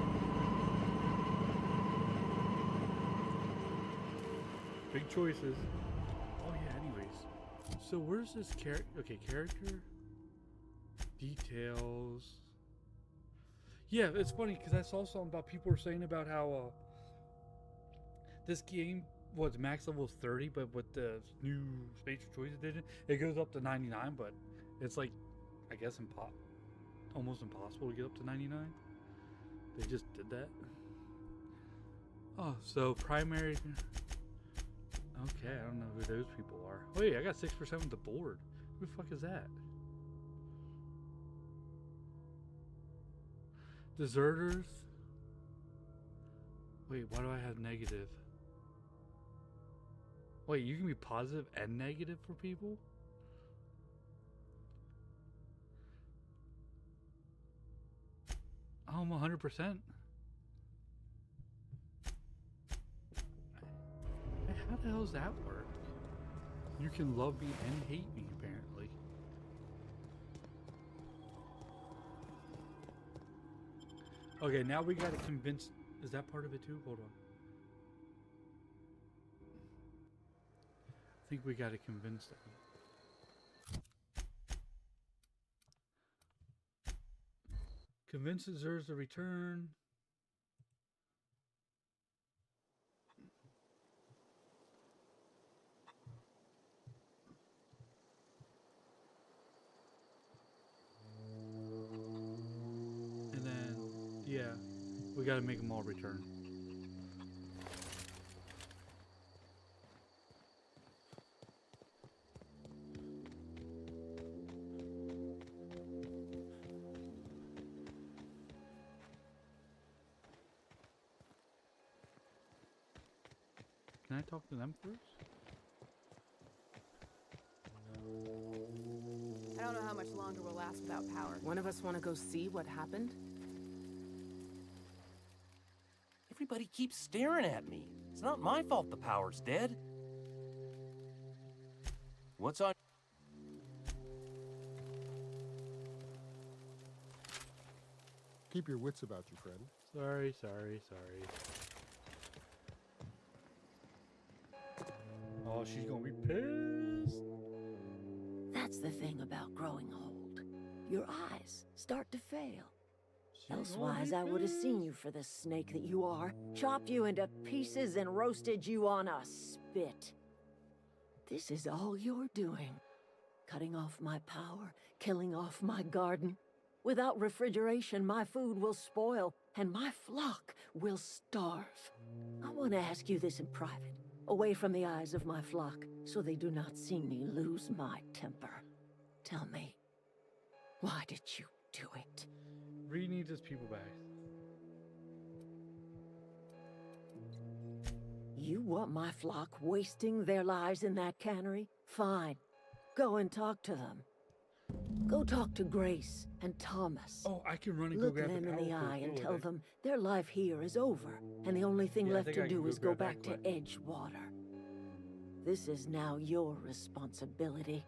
Big choices. Oh yeah, anyways. So where's this character? Okay, character. Details. Yeah, it's funny because I saw something about people were saying about how this game was max level 30, but with the new Spacer Choice Edition, it goes up to 99, but it's like, I guess almost impossible to get up to 99. They just did that. Oh, so primary. Okay, I don't know who those people are. Oh yeah, I got 6% with the board. Who the fuck is that? Deserters? Wait, why do I have negative? Wait, you can be positive and negative for people? Oh, I'm 100%. How the hell does that work? You can love me and hate me, apparently. Okay, now we gotta convince... Is that part of it too? Hold on. I think we gotta convince them. Convince deserves a return. And then, yeah, we gotta make them all return. Can I talk to them first? I don't know how much longer we'll last without power. One of us want to go see what happened? Everybody keeps staring at me. It's not my fault the power's dead. What's on... Keep your wits about you, friend. Sorry. Oh, she's gonna be pissed. That's the thing about growing old. Your eyes start to fail. Elsewise, I would have seen you for the snake that you are, chopped you into pieces and roasted you on a spit. This is all you're doing. Cutting off my power, killing off my garden. Without refrigeration, my food will spoil, and my flock will starve. I want to ask you this in private, away from the eyes of my flock, so they do not see me lose my temper. Tell me, why did you do it? Reed needs his people back. You want my flock wasting their lives in that cannery? Fine. Go and talk to them. Go talk to Grace and Thomas. Oh, I can run and Look go grab them the in the power eye and pole, tell I think. them their life here is over, and the only thing Yeah, I left think to I can do go is go grab that back to quick. Edgewater. This is now your responsibility.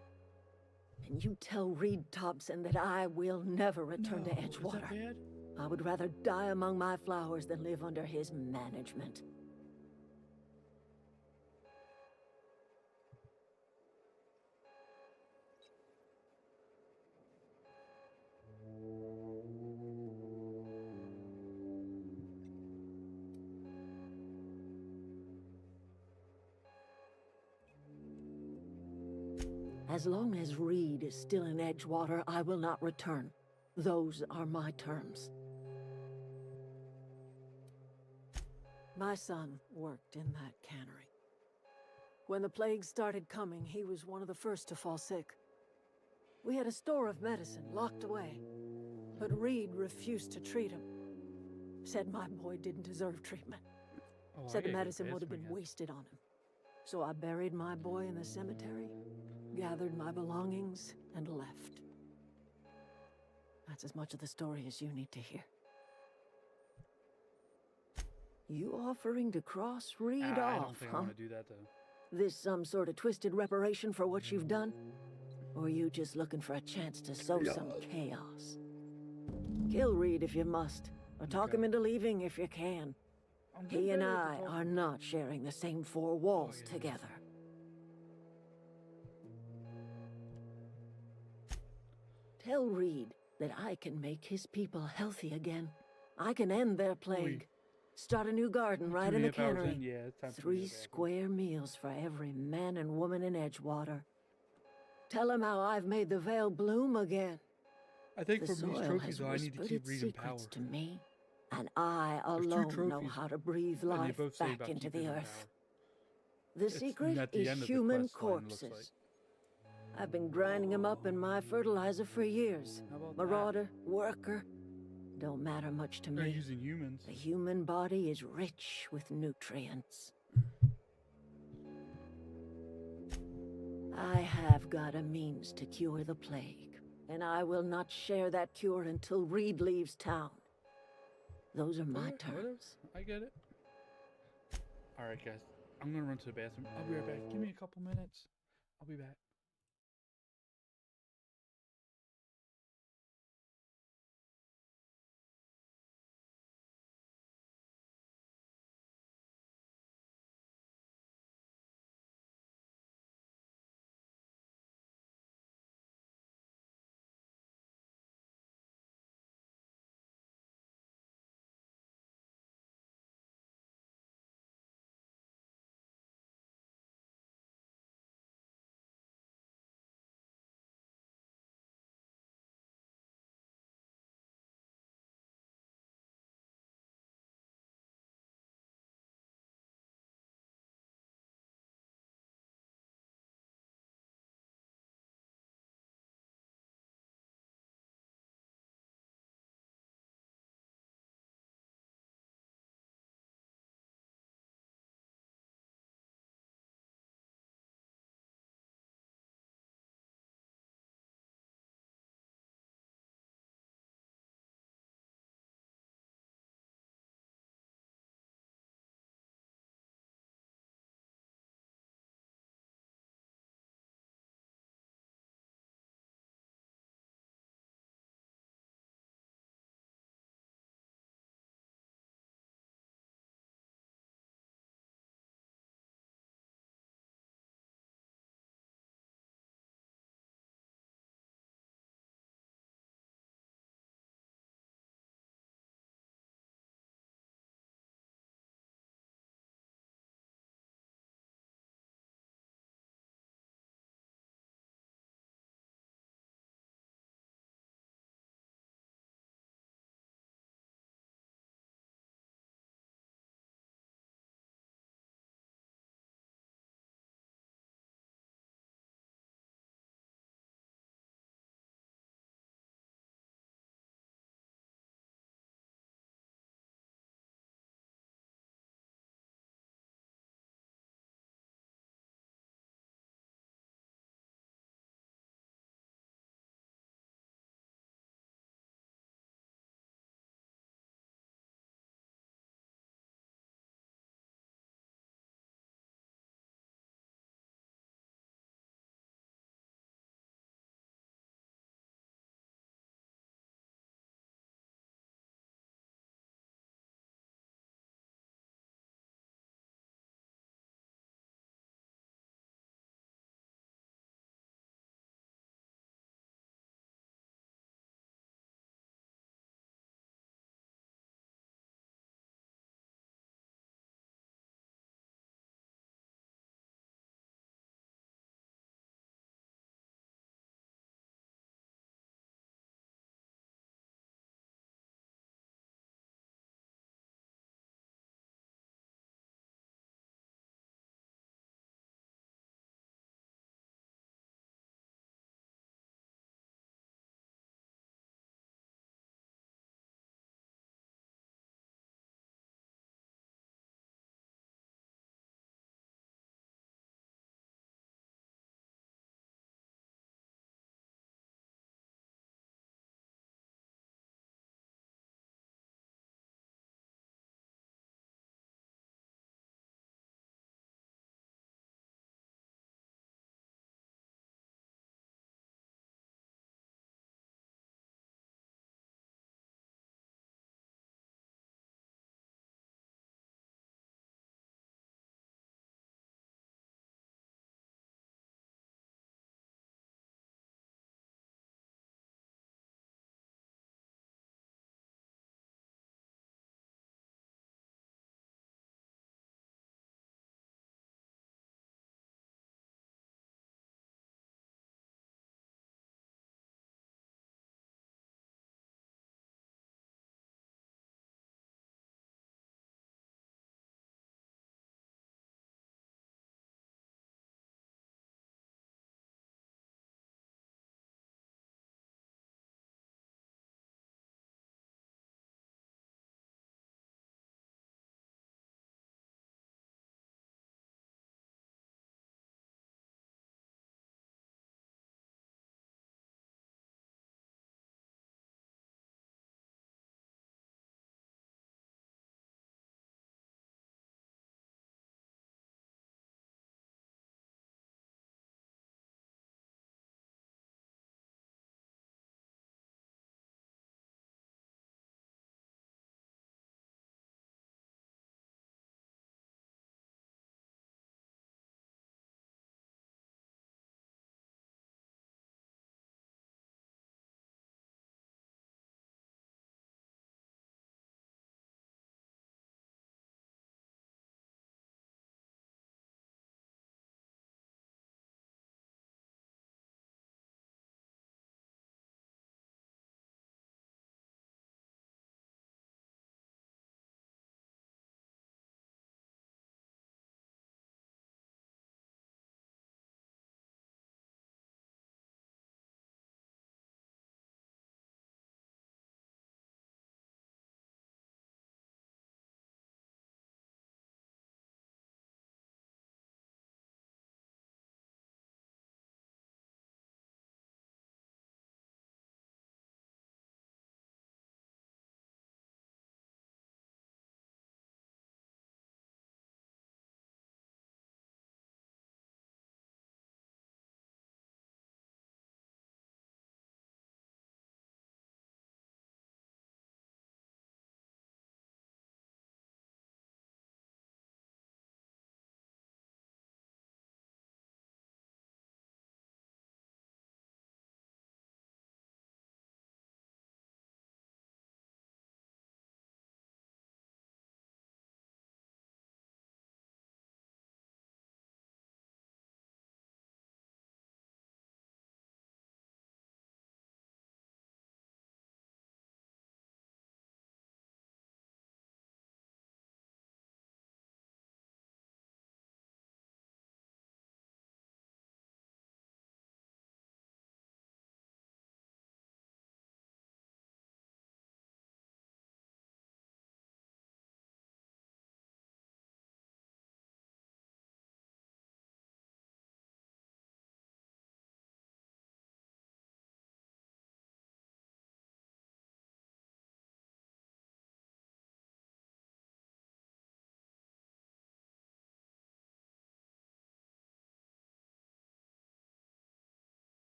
And you tell Reed Thompson that I will never return to No, is that Edgewater. bad? I would rather die among my flowers than live under his management. As long as Reed is still in Edgewater, I will not return. Those are my terms. My son worked in that cannery. When the plague started coming, he was one of the first to fall sick. We had a store of medicine locked away, but Reed refused to treat him. Said my boy didn't deserve treatment. Oh, Said I the gotta go medicine past would have him been again. wasted on him. So I buried my boy in the cemetery, gathered my belongings, and left. That's as much of the story as you need to hear. You offering to cross Reed I off, don't think I huh? want to do that though. This some sort of twisted reparation for what you've done? Or are you just looking for a chance to sow some chaos? Kill Reed if you must, or talk him into leaving if you can. He and I are not sharing the same four walls together. Tell Reed that I can make his people healthy again. I can end their plague. Start a new garden right in the 2.5 hours in, cannery. yeah, it's time for me 3 to go back. square meals for every man and woman in Edgewater. Tell him how I've made the Vale bloom again. I think The for these soil trophies has though, I need to whispered keep its reading power. secrets to me, and I There's 2 alone know trophies, how to breathe and they life both say back about into keeping the reading earth. power. The It's secret at the is end of the human quest line, it looks corpses. like. I've been grinding them up in my fertilizer for years. How about Marauder, worker, don't matter much to They're me. using humans. The human body is rich with nutrients. I have got a means to cure the plague, and I will not share that cure until Reed leaves town. Those are my Whatever, terms. I get it. Alright guys, I'm gonna run to the bathroom. I'll be right back. Give me a couple minutes. I'll be back.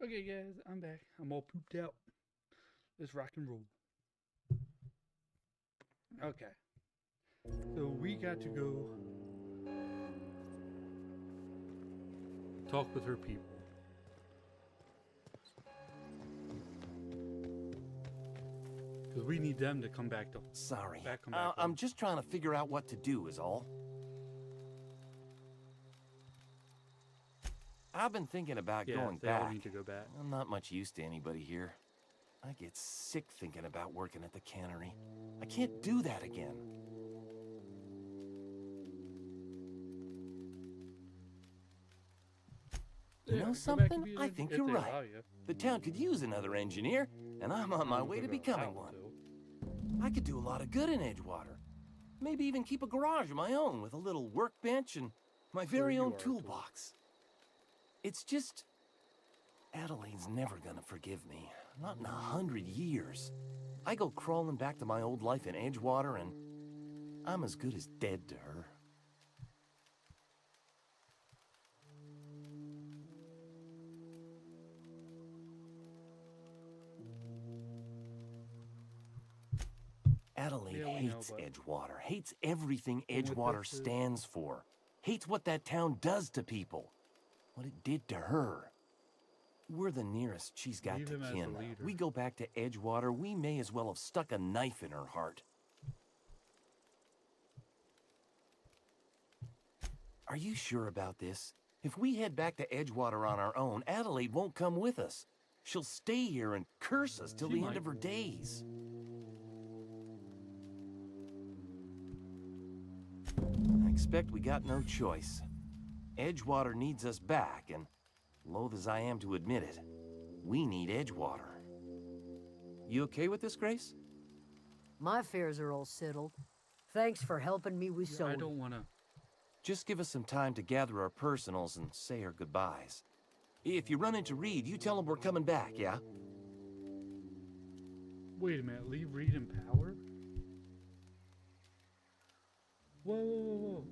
Okay, guys, I'm back. I'm all pooped out. Let's rock and roll. Okay. So we got to go talk with her people. Because we need them to come back to... Sorry. Come back I'm just trying to figure out what to do is all. I've been thinking about going they all back. need to go back. I'm not much use to anybody here. I get sick thinking about working at the cannery. I can't do that again. You know something? I think you're right. The town could use another engineer, and I'm on my way to becoming one. I could do a lot of good in Edgewater. Maybe even keep a garage of my own with a little workbench and my very own toolbox. It's just... Adelaide's never gonna forgive me. Not in 100 years. I go crawling back to my old life in Edgewater, and I'm as good as dead to her. Adelaide hates Edgewater, hates everything Edgewater stands for, hates what that town does to people, what it did to her. We're the nearest she's got to kin. We go back to Edgewater, we may as well have stuck a knife in her heart. Are you sure about this? If we head back to Edgewater on our own, Adelaide won't come with us. She'll stay here and curse us till the end of her days. I expect we got no choice. Edgewater needs us back, and loath as I am to admit it, we need Edgewater. You okay with this, Grace? My affairs are all settled. Thanks for helping me with sewing. I don't want to... Just give us some time to gather our personals and say our goodbyes. If you run into Reed, you tell him we're coming back, yeah? Wait a minute, leave Reed in power? Whoa, whoa, whoa, whoa.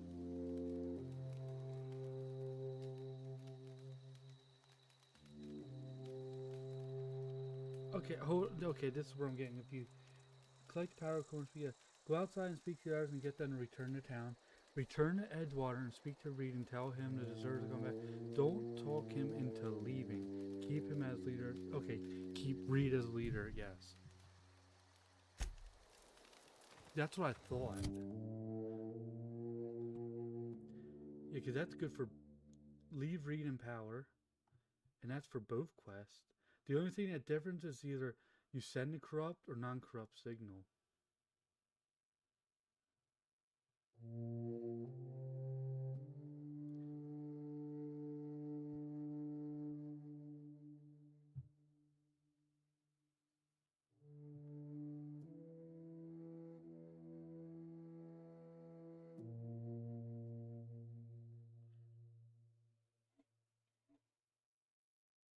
Okay, this is where I'm getting confused. Collect the power coins via. Go outside and speak to the others and get them to return to town. Return to Edgewater and speak to Reed and tell him the deserters to come back. Don't talk him into leaving. Keep him as leader. Okay, keep Reed as leader, yes. That's what I thought. Yeah, because that's good for... Leave Reed in power. And that's for both quests. The only thing that difference is either you send a corrupt or non-corrupt signal.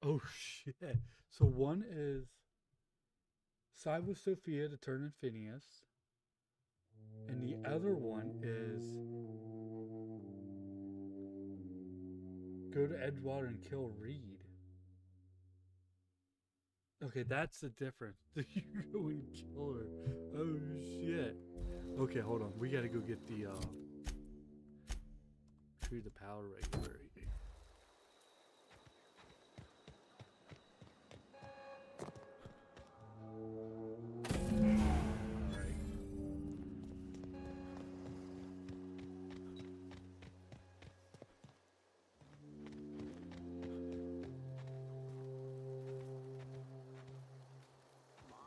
Oh shit. So one is side with Sophia to turn in Phineas. And the other one is go to Edgewater and kill Reed. Okay, that's the difference. You go and kill her. Oh shit. Okay, hold on. We gotta go get the tree the power regulator.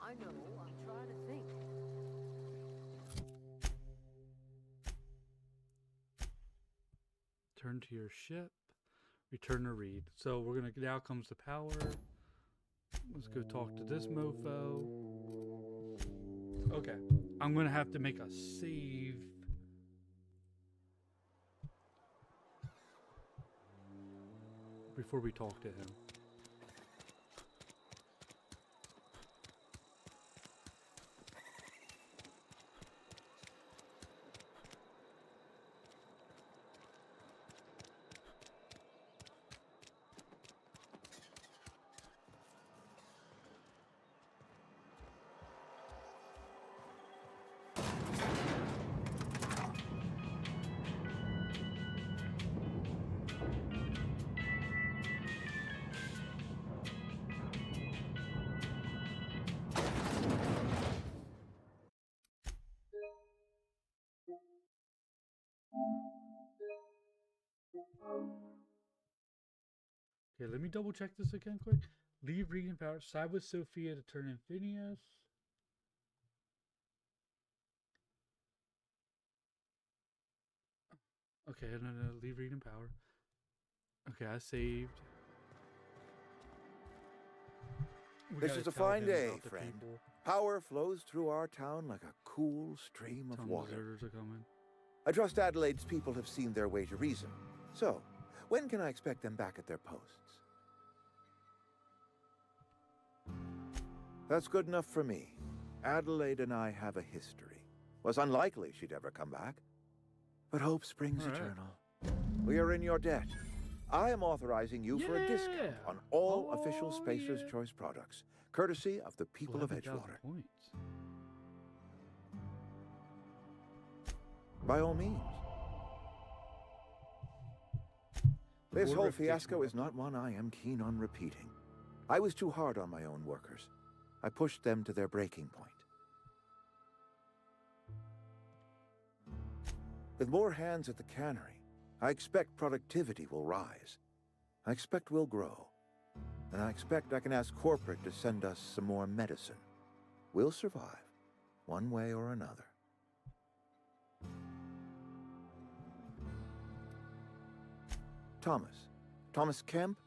I know, I'm trying to think. Turn to your ship. Return to Reed. So we're gonna, now comes the power. Let's go talk to this mofo. Okay. I'm gonna have to make a save. Before we talk to him. Okay, let me double check this again quick. Leave reading power. Side with Sophia to turn in Phineas. Okay, no, leave reading power. Okay, I saved. This is a fine day, friend. Power flows through our town like a cool stream of water. Deserters are coming. I trust Adelaide's people have seen their way to reason. So, when can I expect them back at their posts? That's good enough for me. Adelaide and I have a history. Was unlikely she'd ever come back. But hope springs eternal. We are in your debt. I am authorizing you for a discount on all official Spacer's Choice products, courtesy of the people of Edgewater. By all means. This whole fiasco is not one I am keen on repeating. I was too hard on my own workers. I pushed them to their breaking point. With more hands at the cannery, I expect productivity will rise. I expect we'll grow. And I expect I can ask corporate to send us some more medicine. We'll survive, one way or another. Thomas Kemp?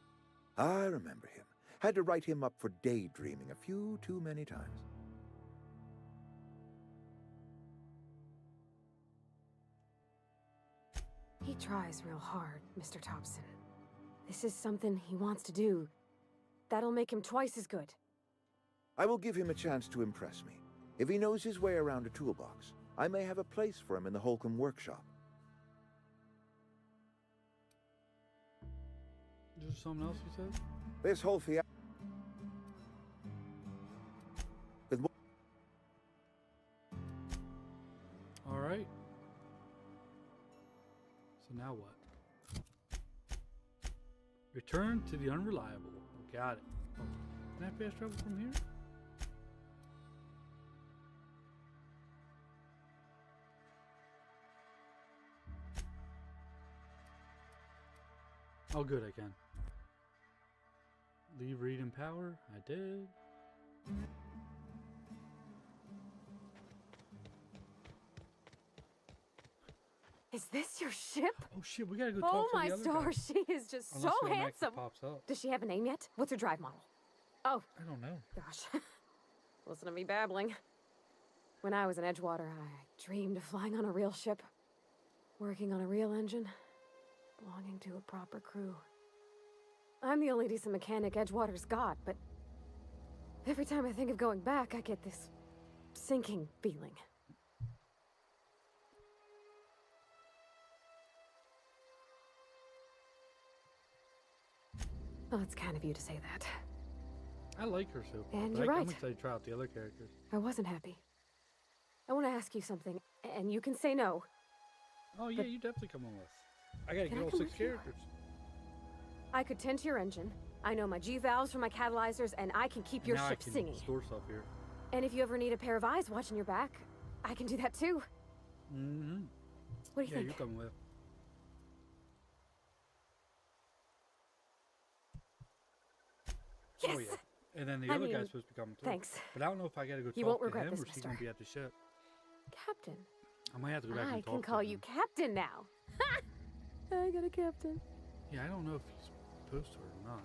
I remember him. Had to write him up for daydreaming a few too many times. He tries real hard, Mr. Thompson. This is something he wants to do. That'll make him twice as good. I will give him a chance to impress me. If he knows his way around a toolbox, I may have a place for him in the Holcomb workshop. Is there something else you said? This whole fiasco. All right. So now what? Return to the unreliable. Got it. Oh, can I fast travel from here? Oh, good, I can. Leave read and power. I did. Is this your ship? Oh shit, we gotta go Oh talk to my the other stars, guy. she is just Unless so the Mac handsome. pops up. Does she have a name yet? What's her drive model? Oh. I don't know. Gosh. Listen to me babbling. When I was in Edgewater, I dreamed of flying on a real ship. Working on a real engine. Belonging to a proper crew. I'm the only decent mechanic Edgewater's got, but every time I think of going back, I get this sinking feeling. Well, it's kind of you to say that. I like her so far. And but you're right. I'm excited to try out the other characters. I wasn't happy. I want to ask you something, and you can say no. Oh yeah, But you definitely come on with. I gotta Can get I all come 6 with you? characters. I could tend to your engine. I know my G-valves for my catalyzers, and I can keep your now ship I can singing. store stuff here. And if you ever need a pair of eyes watching your back, I can do that too. Mm-hmm. What do you Yeah, think? you're coming with. Yes! Oh yeah. And then the I other mean, guy's supposed to be coming too. thanks. But I don't know if I gotta go You talk won't to regret him this, or is he gonna mister. be at the ship. Captain. I might have to go back I and talk can to call him. you Captain now. I got a captain. Yeah, I don't know if he's supposed to or not.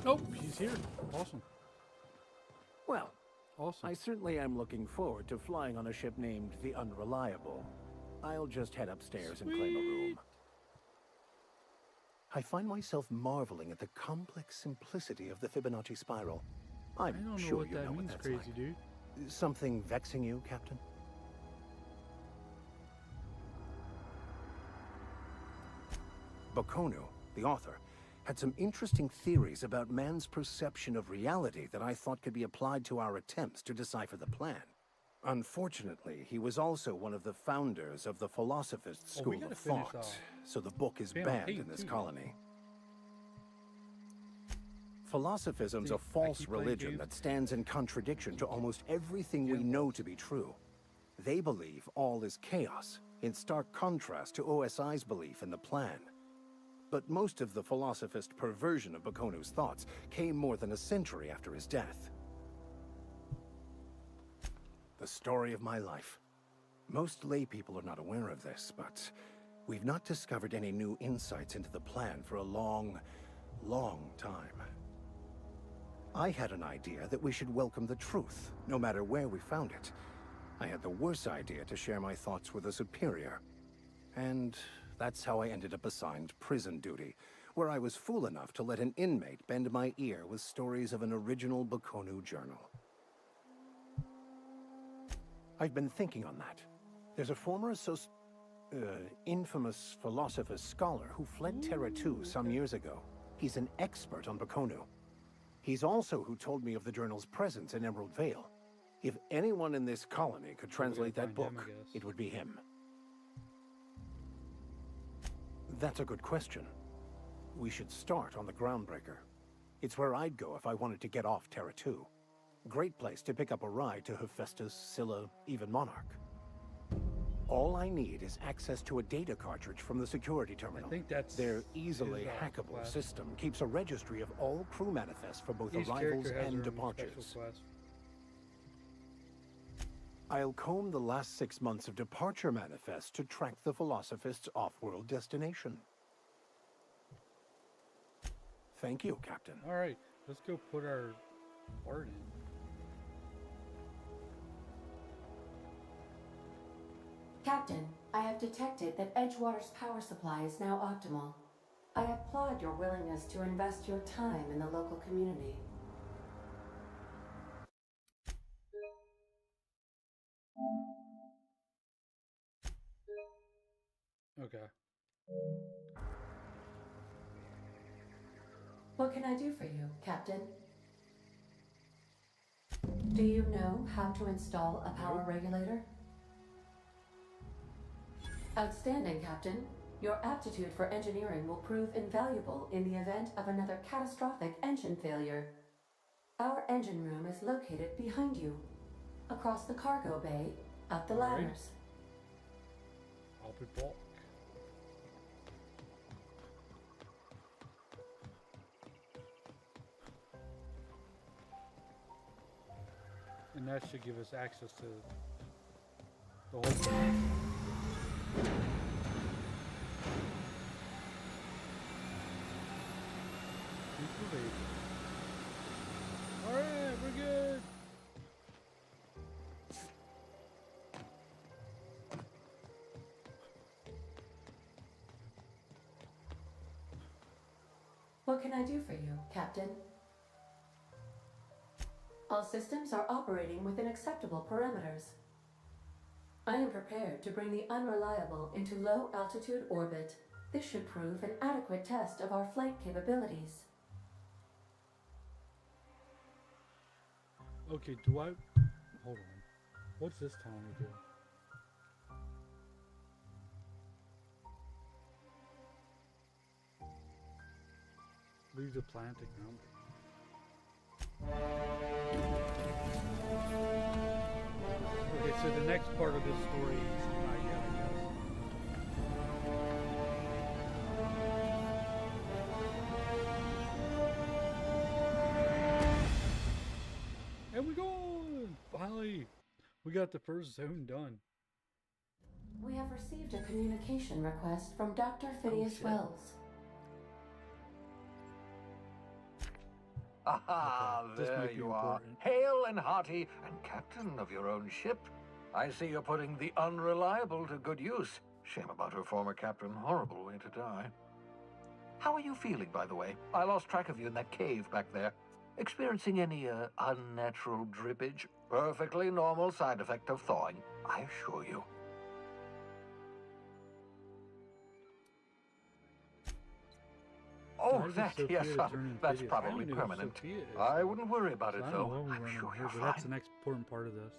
Oh, he's here. Awesome. Well, awesome. I certainly am looking forward to flying on a ship named the Unreliable. I'll just head upstairs and claim a room. I find myself marveling at the complex simplicity of the Fibonacci spiral. I'm I don't know sure what you that know what means, that's crazy like. dude. Something vexing you, Captain? Bokono, the author, had some interesting theories about man's perception of reality that I thought could be applied to our attempts to decipher the plan. Unfortunately, he was also one of the founders of the Philosophist Oh, we School gotta of finish, Thought, so the book is Phantom banned Pain, in this too. colony. Philosophism's See, a I false keep playing religion games. that stands in contradiction to almost everything we know to be true. They believe all is chaos, in stark contrast to OSI's belief in the plan. But most of the philosophist perversion of Bakonu's thoughts came more than a century after his death. The story of my life. Most lay people are not aware of this, but we've not discovered any new insights into the plan for a long, long time. I had an idea that we should welcome the truth, no matter where we found it. I had the worse idea to share my thoughts with a superior. And that's how I ended up assigned prison duty, where I was fool enough to let an inmate bend my ear with stories of an original Bakonu journal. I've been thinking on that. There's a former infamous philosopher scholar who fled Terra 2 some years ago. He's an expert on Bakonu. He's also who told me of the journal's presence in Emerald Vale. If anyone in this colony could translate that book, it would be him. That's a good question. We should start on the Groundbreaker. It's where I'd go if I wanted to get off Terra 2. Great place to pick up a ride to Hephaestus, Scylla, even Monarch. All I need is access to a data cartridge from the security terminal. I think that's their easily hackable system keeps a registry of all crew manifests for both arrivals and departures. I'll comb the last 6 months of departure manifests to track the philosophist's off-world destination. Thank you, Captain. All right, let's go put our part in. Captain, I have detected that Edgewater's power supply is now optimal. I applaud your willingness to invest your time in the local community. Okay. What can I do for you, Captain? Do you know how to install a power regulator? Outstanding, Captain. Your aptitude for engineering will prove invaluable in the event of another catastrophic engine failure. Our engine room is located behind you, across the cargo bay, up the ladders. I'll be back. And that should give us access to the whole thing. Alright, we're good. What can I do for you, Captain? All systems are operating within acceptable parameters. I am prepared to bring the unreliable into low-altitude orbit. This should prove an adequate test of our flight capabilities. Okay, do I... Hold on. What's this telling me to do? Leave the planet to ground. Okay, so the next part of this story is not yet, I guess. And we go! Finally! We got the first zone done. We have received a communication request from Dr. Phineas Wells. Ah, there you are, hale and hearty, and captain of your own ship. I see you're putting the unreliable to good use. Shame about her former captain. Horrible way to die. How are you feeling, by the way? I lost track of you in that cave back there. Experiencing any unnatural drippage? Perfectly normal side effect of thawing, I assure you. Oh, that, yes, that's probably permanent. I wouldn't worry about it, though. I'm sure you're fine. That's the next important part of this.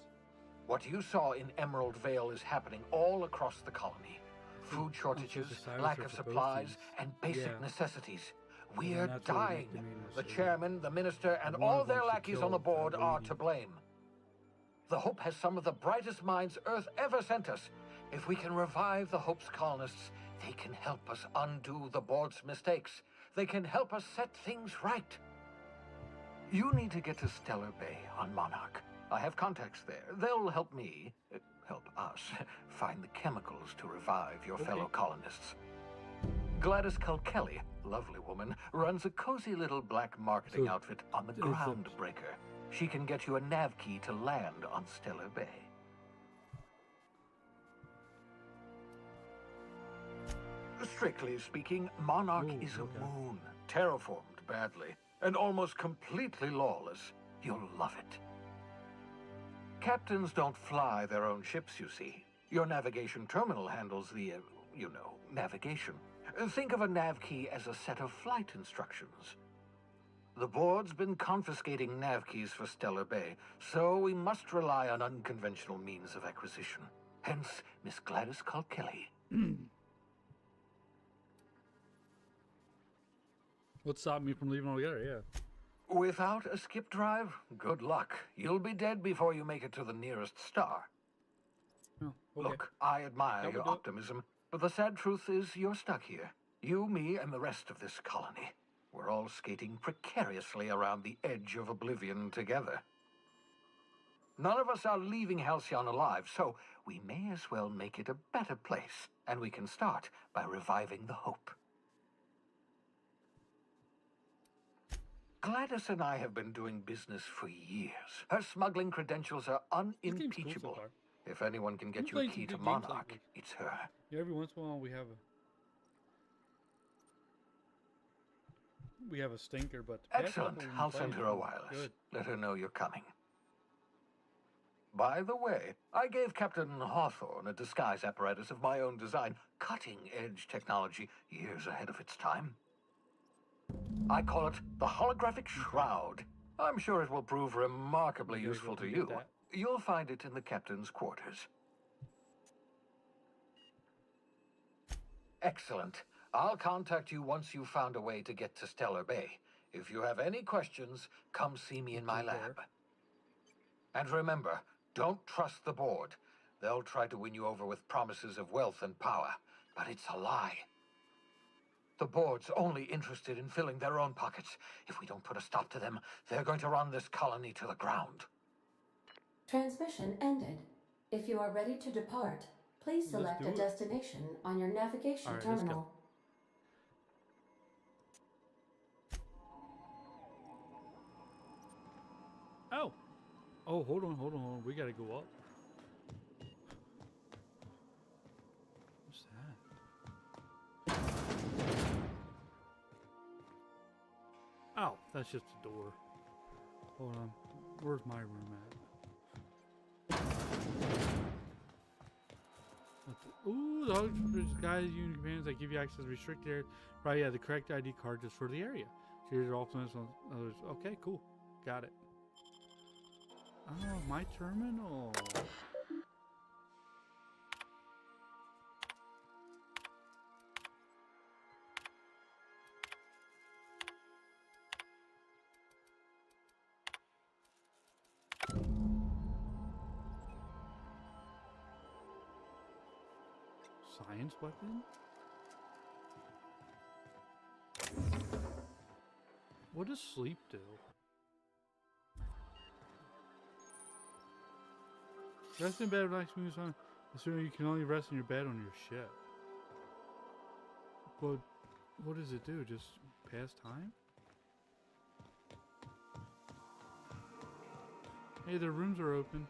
What you saw in Emerald Vale is happening all across the colony. Food shortages, lack of supplies, and basic necessities. We're dying. The chairman, the minister, and all their lackeys on the board are to blame. The Hope has some of the brightest minds Earth ever sent us. If we can revive the Hope's colonists, they can help us undo the board's mistakes. They can help us set things right. You need to get to Stellar Bay on Monarch. I have contacts there. They'll help me, help us, find the chemicals to revive your fellow colonists. Gladys Culkelly, lovely woman, runs a cozy little black marketing outfit on the Groundbreaker. She can get you a nav key to land on Stellar Bay. Strictly speaking, Monarch is a moon, terraformed badly, and almost completely lawless. You'll love it. Captains don't fly their own ships, you see. Your navigation terminal handles the, navigation. Think of a nav key as a set of flight instructions. The board's been confiscating nav keys for Stellar Bay, so we must rely on unconventional means of acquisition. Hence, Miss Gladys Culkelly. What stopped me from leaving altogether? Yeah. Without a skip drive, good luck. You'll be dead before you make it to the nearest star. Oh, okay. Look, I admire your optimism, but the sad truth is you're stuck here. You, me, and the rest of this colony. We're all skating precariously around the edge of oblivion together. None of us are leaving Halcyon alive, so we may as well make it a better place, and we can start by reviving the Hope. Gladys and I have been doing business for years. Her smuggling credentials are unimpeachable. Cool so if anyone can get you a key to Monarch, it's her. Yeah, every once in a while we have a stinker, but excellent. I'll send her a wireless. Good. Let her know you're coming. By the way, I gave Captain Hawthorne a disguise apparatus of my own design, cutting-edge technology, years ahead of its time. I call it the Holographic Shroud. I'm sure it will prove remarkably useful to you. You'll find it in the captain's quarters. Excellent. I'll contact you once you've found a way to get to Stellar Bay. If you have any questions, come see me in my lab. And remember, don't trust the board. They'll try to win you over with promises of wealth and power, but it's a lie. The board's only interested in filling their own pockets. If we don't put a stop to them, they're going to run this colony to the ground. Transmission ended. If you are ready to depart, please select a destination on your navigation terminal. Oh! Oh, hold on. We gotta go up. What's that? Oh, that's just a door. Hold on. Where's my room at? Ooh, the guys, union companions that give you access to restricted areas. Right, yeah, the correct ID card just for the area. So here's alternates on others. Okay, cool. Got it. Oh, my terminal. Science weapon? What does sleep do? Rest in bed, relax, moves on. Assuming you can only rest in your bed on your ship. But what does it do? Just pass time? Hey, the rooms are open.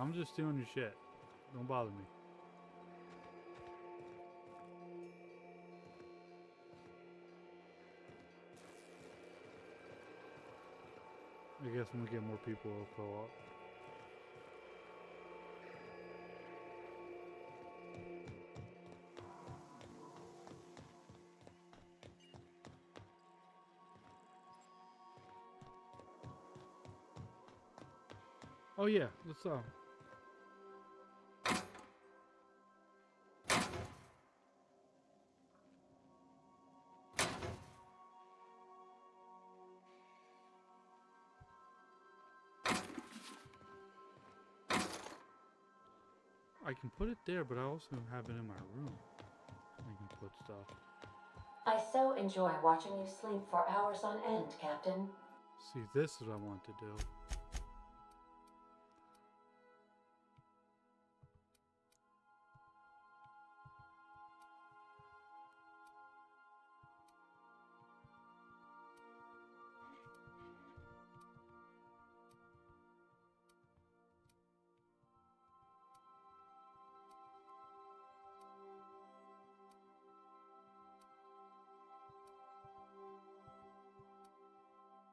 I'm just doing your shit. Don't bother me. I guess when we get more people, it'll co-op. Oh yeah, let's I can put it there, but I also have it in my room. I can put stuff. I so enjoy watching you sleep for hours on end, Captain. See, this is what I want to do.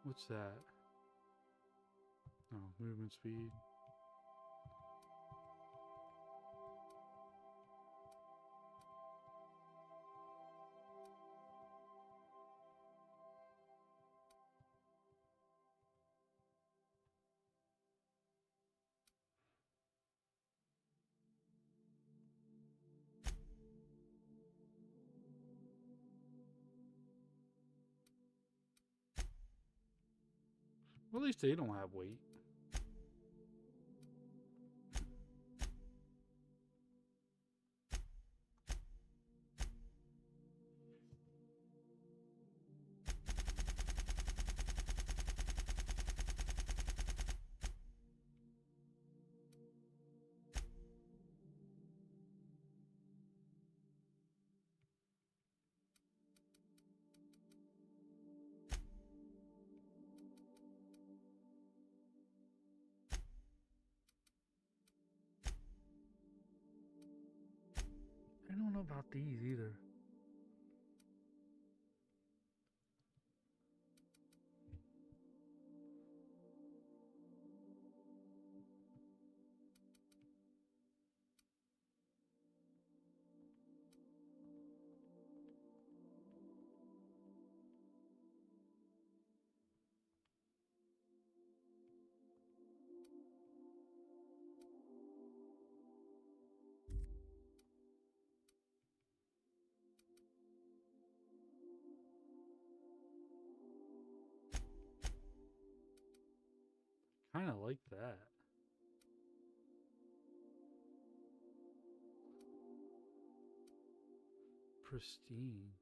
What's that? Oh, movement speed. Well, at least they don't have weight. I don't know about these either. Kind of like that. Pristine.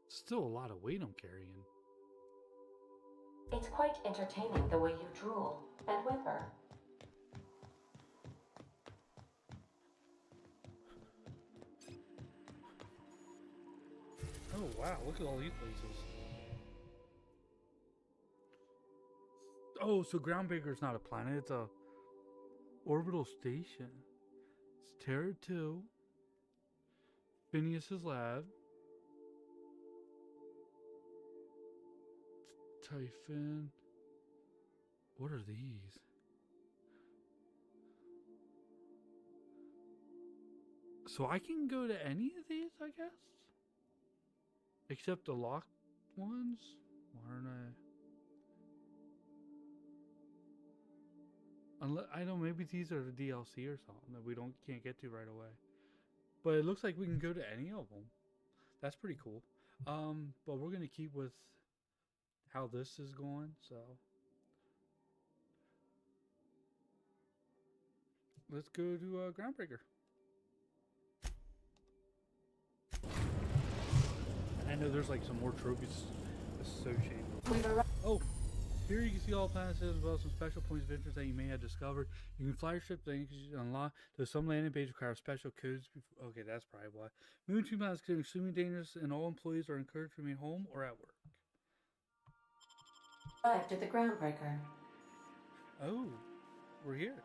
Still a lot of weight I'm carrying. It's quite entertaining the way you drool and whimper. Oh wow, look at all these places. Oh, so Groundbreaker is not a planet, it's a orbital station. It's Terra 2. Phineas's lab. Typhon. What are these? So I can go to any of these, I guess? Except the locked ones? Why aren't I? Unless, I know maybe these are the DLC or something that we can't get to right away. But it looks like we can go to any of them. That's pretty cool. But we're gonna keep with how this is going, so let's go to Groundbreaker. I know there's like some more trophies associated with it. Oh, here you can see all planets as well as some special points of interest that you may have discovered. You can fly your ship things unlock. Though some landing pages require special codes. Okay, that's probably why. Moving between planets is extremely dangerous, and all employees are encouraged to remain home or at work. Arrived at the groundbreaker. Oh, we're here.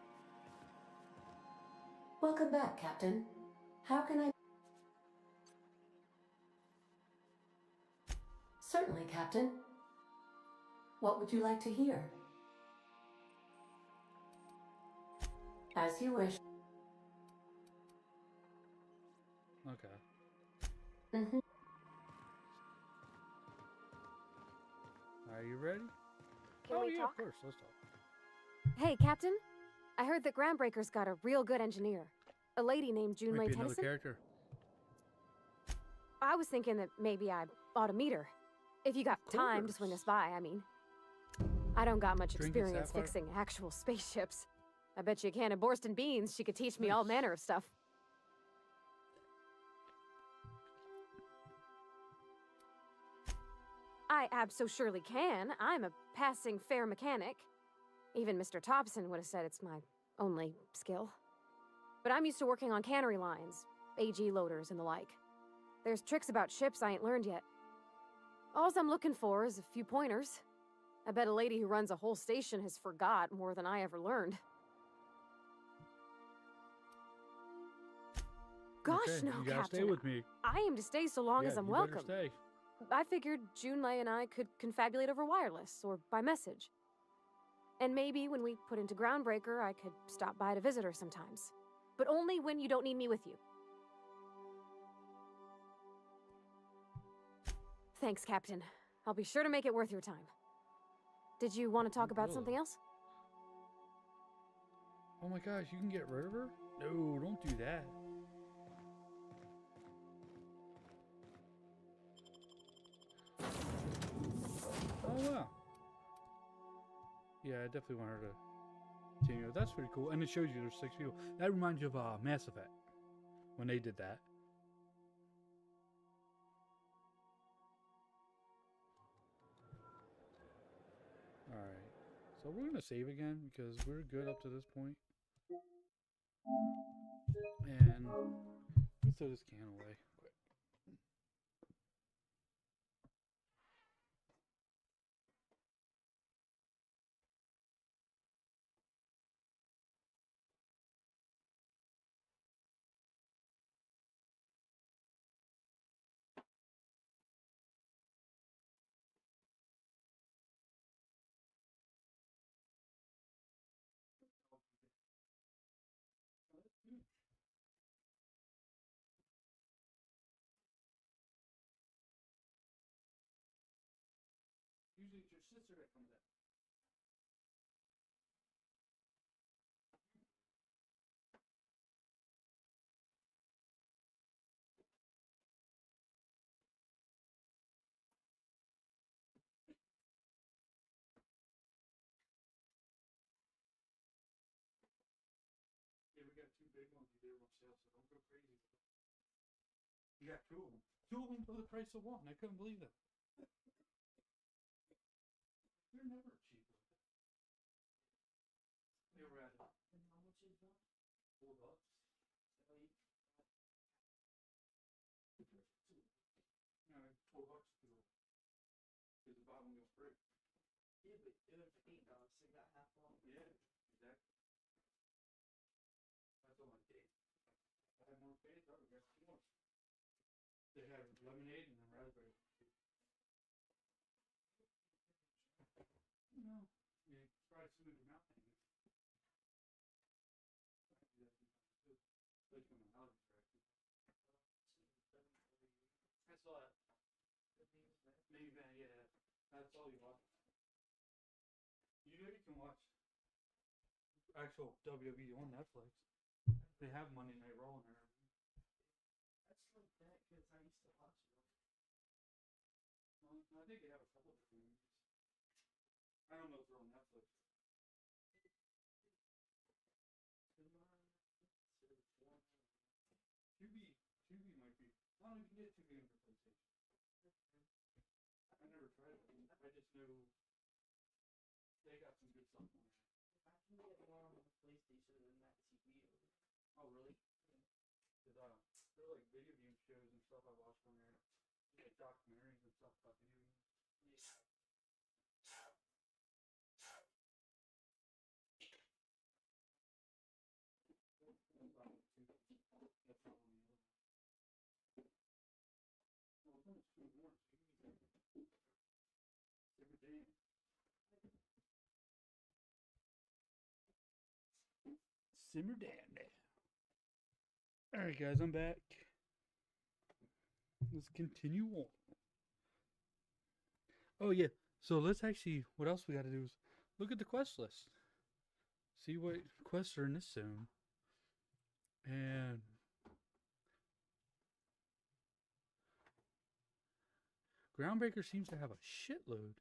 Welcome back, Captain. How can I... Certainly, Captain. What would you like to hear? As you wish. Okay. Mm-hmm. Are you ready? Can we yeah, talk? of course. Let's talk. Hey, Captain. I heard that Groundbreaker's got a real good engineer. A lady named Junlei Might be another Tennyson. character. I was thinking that maybe I ought to meet her. If you got time to swing us by, I mean. I don't got much experience fixing actual spaceships. I bet you a can of Borston beans she could teach me all manner of stuff. I abso-surely can. I'm a passing fair mechanic. Even Mr. Thompson would have said it's my only skill. But I'm used to working on cannery lines, AG loaders and the like. There's tricks about ships I ain't learned yet. All I'm looking for is a few pointers. I bet a lady who runs a whole station has forgot more than I ever learned. Gosh, okay, no, you gotta Captain. Stay with me. I aim to stay so long as I'm welcome. Stay. I figured Junlei and I could confabulate over wireless or by message. And maybe when we put into Groundbreaker, I could stop by to visit her sometimes. But only when you don't need me with you. Thanks, Captain. I'll be sure to make it worth your time. Did you want to talk about something else? Oh my gosh, you can get rid of her? No, don't do that. Oh wow. Yeah, I definitely want her to continue. That's pretty cool. And it shows you there's 6 people. That reminds you of Mass Effect. When they did that. Alright. So we're going to save again because we're good up to this point. And let's throw this can away quick. Usually it's your sister that comes in. Yeah, we got 2 big ones you did on sale, so don't go crazy. You got 2 of them. 2 of them for the price of 1. I couldn't believe that. They're never cheap. They were at and how much is one? $4. No, $4 too. Because the bottom goes free. Yeah, but it was $8, so you got half off. Yeah, exactly. That's all I did. I had more faith, I would have got 2 more. They have lemonade and then raspberry. No, you try to smooth your mouth hanging. I saw that. Minivan, yeah. That's all you watch. You know you can watch actual WWE on Netflix. They have Monday Night Raw on there. That's like that because I used to watch it. Well, I think they have a couple different movies. I don't know if they're on Netflix. Tubi might be. I don't know if you can get Tubi on your PlayStation. I never tried it. I just know they got some good stuff on there. I can get more on the PlayStation than that TV. Oh, really? Because they're like video game shows and stuff I watch on there. Like documentaries and stuff about video games. Yeah. simmer down now. Alright guys, I'm back. Let's continue on. Oh yeah, so let's actually, what else we gotta do is look at the quest list. See what quests are in this zone. And Groundbreaker seems to have a shitload.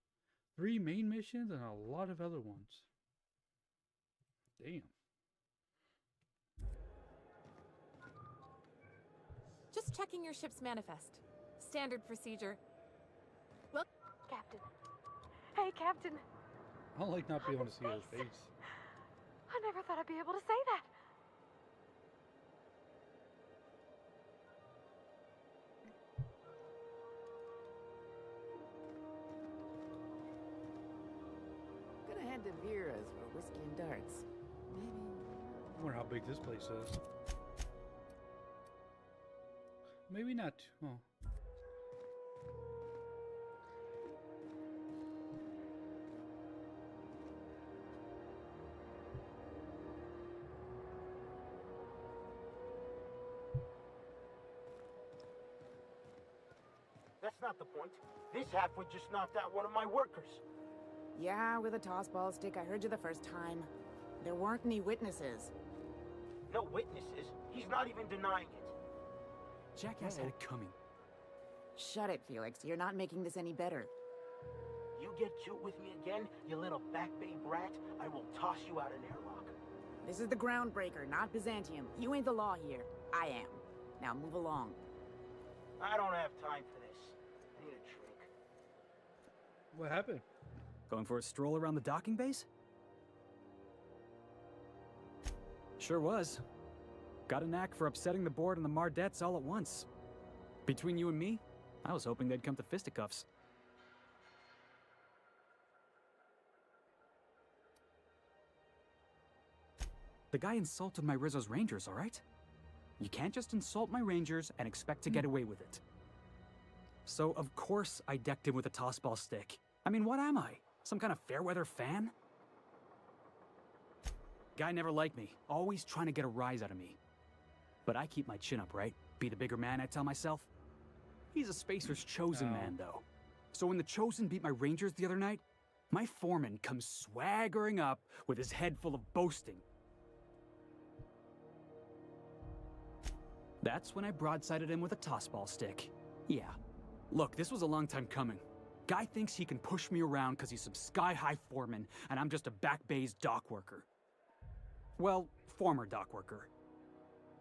3 main missions and a lot of other ones. Damn. Just checking your ship's manifest. Standard procedure. Well, Captain. Hey, Captain. I don't like not being able to see her face. I never thought I'd be able to say that. Gonna head to Vera's for whiskey and darts. Maybe. I wonder how big this place is. Maybe not. Oh. That's not the point. This halfwit just knocked out one of my workers. Yeah, with a toss-ball stick. I heard you the first time. There weren't any witnesses. No witnesses. He's not even denying it. Jackass had it coming. Shut it, Felix. You're not making this any better. You get cute with me again, you little back bay brat, I will toss you out an airlock. This is the Groundbreaker, not Byzantium. You ain't the law here. I am. Now move along. I don't have time for this. I need a drink. What happened? Going for a stroll around the docking base? Sure was. Got a knack for upsetting the board and the Mardettes all at once. Between you and me, I was hoping they'd come to fisticuffs. The guy insulted my Rizzo's Rangers, all right? You can't just insult my Rangers and expect to get away with it. So, of course, I decked him with a tossball stick. I mean, what am I? Some kind of fair-weather fan? Guy never liked me, always trying to get a rise out of me. But I keep my chin up, right? Be the bigger man, I tell myself. He's a Spacer's chosen man, though. So when the Chosen beat my Rangers the other night, my foreman comes swaggering up with his head full of boasting. That's when I broadsided him with a tossball stick. Yeah. Look, this was a long time coming. Guy thinks he can push me around because he's some sky-high foreman, and I'm just a back bay's dock worker. Well, former dock worker.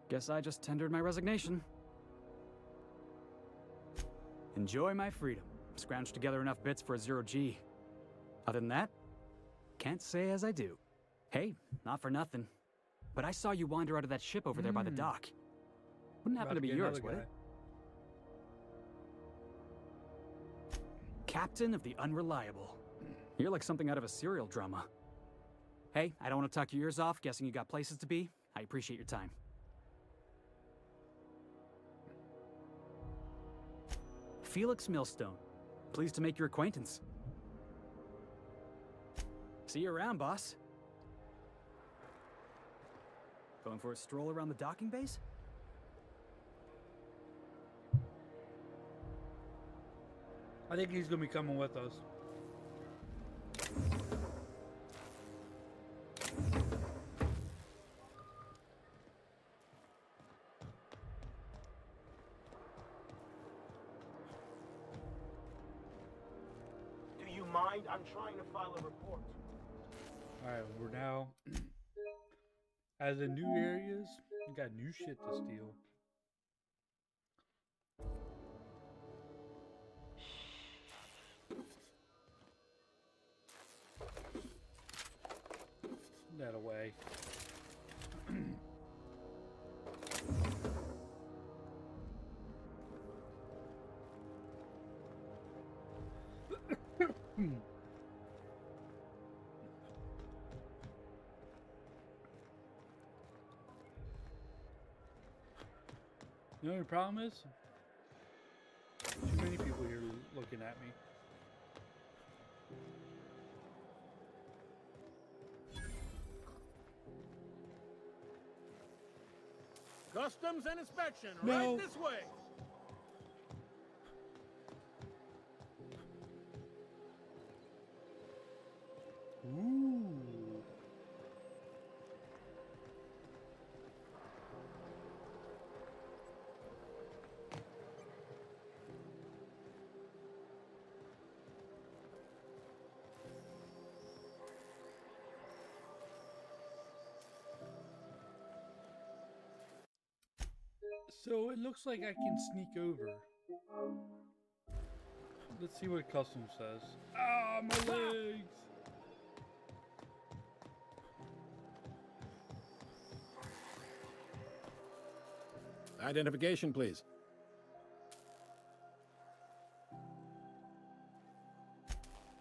Guess I just tendered my resignation. Enjoy my freedom. Scrounged together enough bits for a 0G. Other than that, can't say as I do. Hey, not for nothing, but I saw you wander out of that ship over there by the dock. Wouldn't happen to be yours, would it? Captain of the Unreliable. You're like something out of a serial drama. Hey, I don't want to talk your ears off, guessing you got places to be. I appreciate your time. Felix Millstone. Pleased to make your acquaintance. See you around, boss. Going for a stroll around the docking base? I think he's gonna be coming with us. Do you mind? I'm trying to file a report. Alright, we're now as in new areas, we got new shit to steal. That away. The only problem is, too many people here looking at me. Customs and inspection, No. right this way. Ooh. So it looks like I can sneak over. Let's see what custom says. Ah, my legs! Identification, please.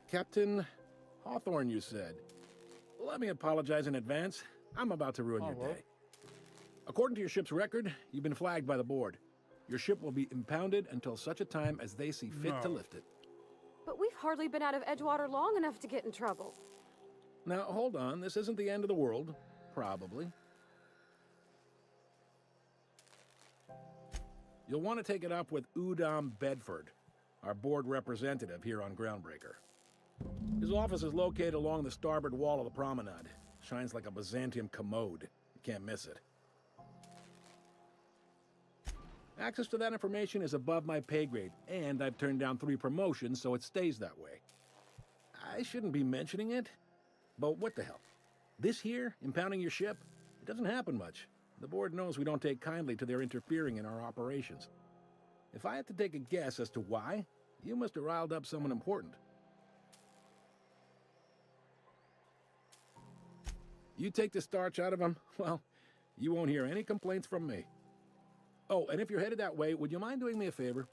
Captain Hawthorne, you said. Let me apologize in advance. I'm about to ruin your day. According to your ship's record, you've been flagged by the board. Your ship will be impounded until such a time as they see fit to lift it. But we've hardly been out of Edgewater long enough to get in trouble. Now, hold on. This isn't the end of the world. Probably. You'll want to take it up with Udom Bedford, our board representative here on Groundbreaker. His office is located along the starboard wall of the promenade. Shines like a Byzantium commode. You can't miss it. Access to that information is above my pay grade, and I've turned down 3 promotions, so it stays that way. I shouldn't be mentioning it, but what the hell? This here, impounding your ship, it doesn't happen much. The board knows we don't take kindly to their interfering in our operations. If I had to take a guess as to why, you must have riled up someone important. You take the starch out of them, well, you won't hear any complaints from me. Oh, and if you're headed that way, would you mind doing me a favor?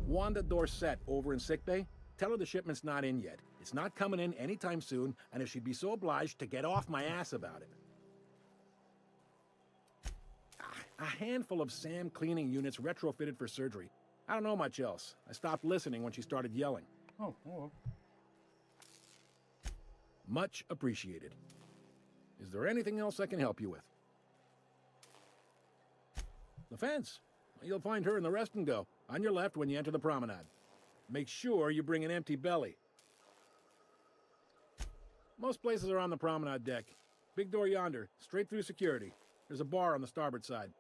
Wanda Dorset over in sickbay, tell her the shipment's not in yet. It's not coming in anytime soon, and if she'd be so obliged to get off my ass about it. A handful of SAM cleaning units retrofitted for surgery. I don't know much else. I stopped listening when she started yelling. Oh, oh. Much appreciated. Is there anything else I can help you with? The fence. You'll find her in the rest and go, on your left when you enter the promenade. Make sure you bring an empty belly. Most places are on the promenade deck. Big door yonder, straight through security. There's a bar on the starboard side.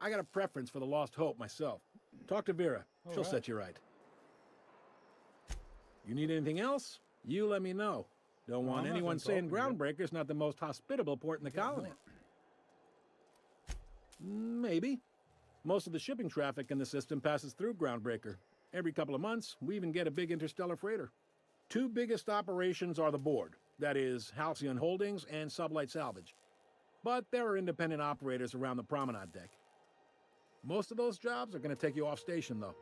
I got a preference for the Lost Hope myself. Talk to Vera. She'll set you right. You need anything else? You let me know. Don't want anyone saying Groundbreaker's not the most hospitable port in the colony. Maybe. Most of the shipping traffic in the system passes through Groundbreaker. Every couple of months, we even get a big interstellar freighter. 2 biggest operations are the board. That is, Halcyon Holdings and Sublight Salvage. But there are independent operators around the promenade deck. Most of those jobs are going to take you off station, though.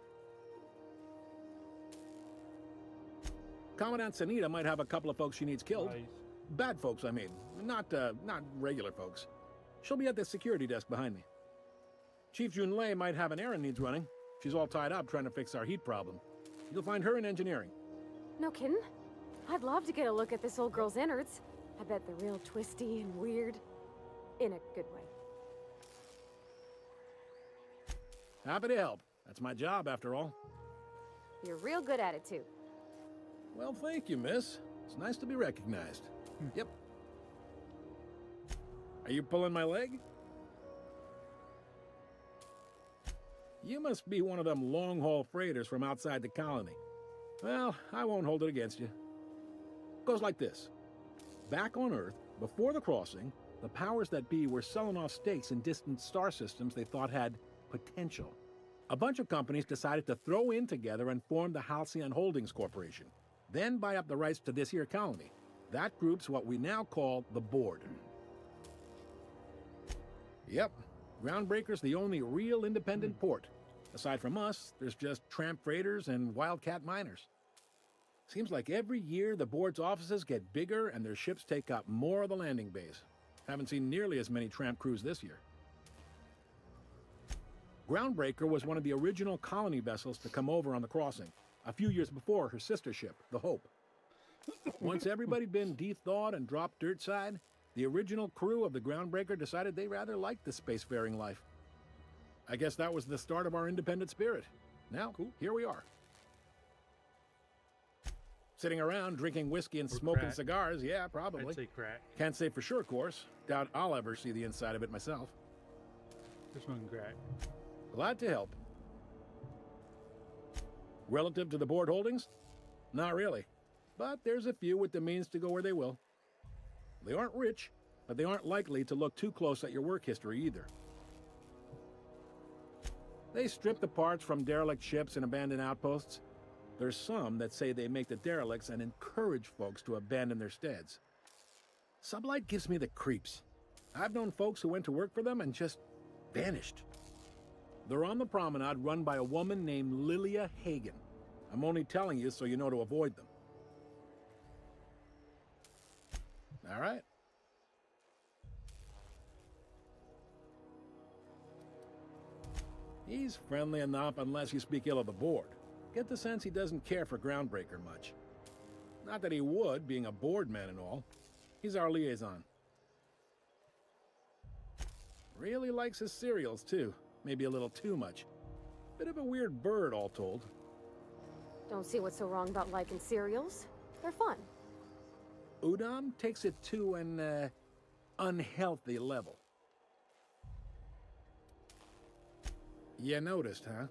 Commandant Sanita might have a couple of folks she needs killed. Nice. Bad folks, I mean. Not regular folks. She'll be at the security desk behind me. Chief Junlei might have an errand needs running. She's all tied up trying to fix our heat problem. You'll find her in engineering. No kidding? I'd love to get a look at this old girl's innards. I bet they're real twisty and weird. In a good way. Happy to help. That's my job, after all. You're real good at it, too. Well, thank you, miss. It's nice to be recognized. Yep. Are you pulling my leg? You must be one of them long-haul freighters from outside the colony. Well, I won't hold it against you. Goes like this. Back on Earth, before the crossing, the powers that be were selling off stakes in distant star systems they thought had potential. A bunch of companies decided to throw in together and form the Halcyon Holdings Corporation, then buy up the rights to this here colony. That group's what we now call the Board. Yep, Groundbreaker's the only real independent port. Aside from us, there's just tramp freighters and wildcat miners. Seems like every year the Board's offices get bigger and their ships take up more of the landing bays. Haven't seen nearly as many tramp crews this year. Groundbreaker was one of the original colony vessels to come over on the crossing, a few years before her sister ship, the Hope. Once everybody'd been de-thawed and dropped dirt side, The original crew of the Groundbreaker decided they rather liked the spacefaring life. I guess that was the start of our independent spirit. Now, here we are. Sitting around, drinking whiskey and smoking crack. cigars, yeah, probably. I'd say crack. Can't say for sure, of course. Doubt I'll ever see the inside of it myself. Just smoking crack. Glad to help. Relative to the board holdings? Not really. But there's a few with the means to go where they will. They aren't rich, but they aren't likely to look too close at your work history either. They strip the parts from derelict ships and abandoned outposts. There's some that say they make the derelicts and encourage folks to abandon their steads. Sublight gives me the creeps. I've known folks who went to work for them and just vanished. They're on the promenade run by a woman named Lilia Hagen. I'm only telling you so you know to avoid them. All right. He's friendly enough unless you speak ill of the board. Get the sense he doesn't care for Groundbreaker much. Not that he would, being a board man and all. He's our liaison. Really likes his cereals, too. Maybe a little too much. Bit of a weird bird, all told. Don't see what's so wrong about liking cereals. They're fun. Udon takes it to an, unhealthy level. You noticed, huh?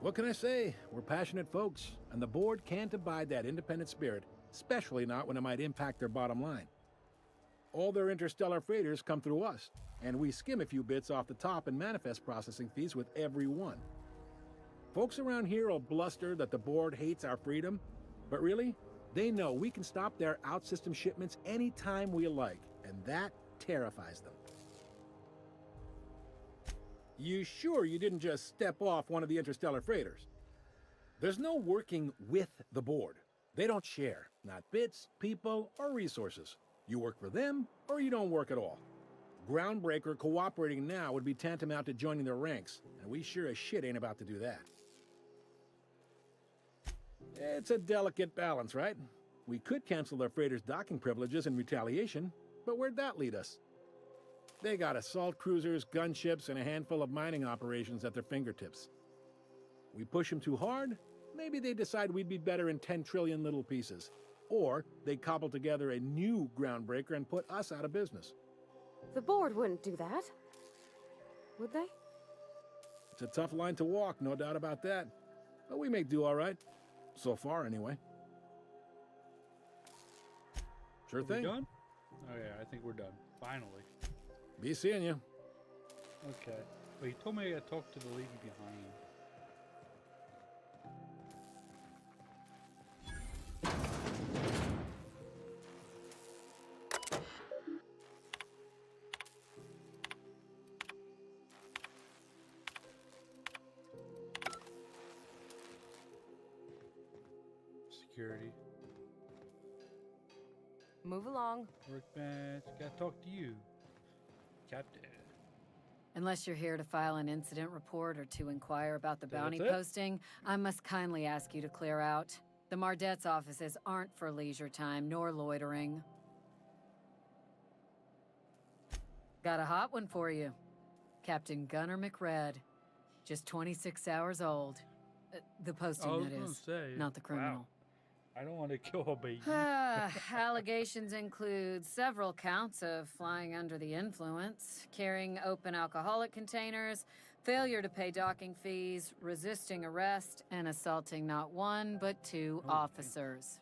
What can I say? We're passionate folks, and the board can't abide that independent spirit, especially not when it might impact their bottom line. All their interstellar freighters come through us, and we skim a few bits off the top in manifest processing fees with every one. Folks around here will bluster that the board hates our freedom, but really, they know we can stop their out-system shipments anytime we like, and that terrifies them. You sure you didn't just step off one of the interstellar freighters? There's no working with the board. They don't share, not bits, people, or resources. You work for them, or you don't work at all. Groundbreaker cooperating now would be tantamount to joining their ranks, and we sure as shit ain't about to do that. It's a delicate balance, right? We could cancel their freighters' docking privileges in retaliation, but where'd that lead us? They got assault cruisers, gunships, and a handful of mining operations at their fingertips. We push them too hard, maybe they decide we'd be better in 10 trillion little pieces. Or they cobble together a new Groundbreaker and put us out of business. The board wouldn't do that. Would they? It's a tough line to walk, no doubt about that. But we make do all right. So far, anyway. Sure thing. We done? Oh yeah, I think we're done. Finally. Be seeing you. Okay. But he told me I gotta talk to the lady behind. Security. Move along. Workbench. Gotta talk to you, Captain. Unless you're here to file an incident report or to inquire about the bounty That's it? posting, I must kindly ask you to clear out. The Mardet's offices aren't for leisure time nor loitering. Got a hot one for you. Captain Gunnar McRed. Just 26 hours old. The posting, I was that gonna is. say, Not the criminal. wow. I don't want to kill a baby. Allegations include several counts of flying under the influence, carrying open alcoholic containers, failure to pay docking fees, resisting arrest, and assaulting not one but two officers.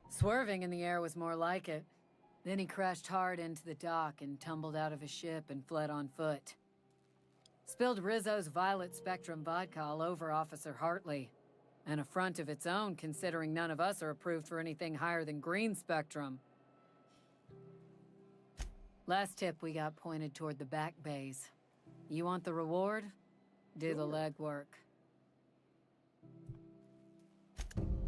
Swerving in the air was more like it. Then he crashed hard into the dock and tumbled out of his ship and fled on foot. Spilled Rizzo's Violet Spectrum vodka all over Officer Hartley. An affront of its own, considering none of us are approved for anything higher than green spectrum. Last tip we got pointed toward the back bays. You want the reward? Do the legwork.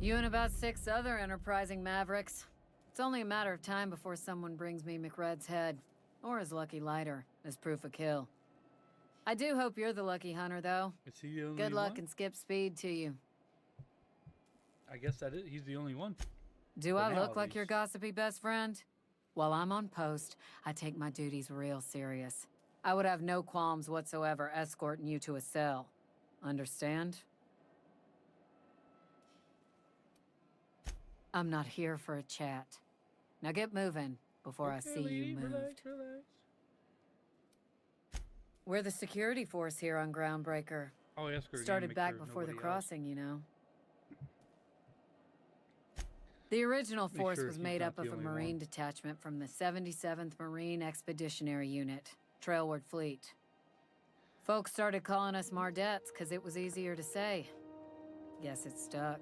You and about 6 other enterprising mavericks. It's only a matter of time before someone brings me McRed's head, or his lucky lighter, as proof of kill. I do hope you're the lucky hunter, though. Is he the only Good luck one? and skip speed to you. I guess that is. He's the only one. Do For I now, look at like your least. gossipy best friend? While I'm on post, I take my duties real serious. I would have no qualms whatsoever escorting you to a cell. Understand? I'm not here for a chat. Now get moving before I see you moved. Relax. We're the security force here on Groundbreaker. Oh, yes, Gertie, Started make back sure before the nobody else- crossing, you know. The original Make force sure was he's made not up the of a only Marine one. detachment from the 77th Marine Expeditionary Unit, Trailward Fleet. Folks started calling us Mardettes because it was easier to say. Guess it stuck.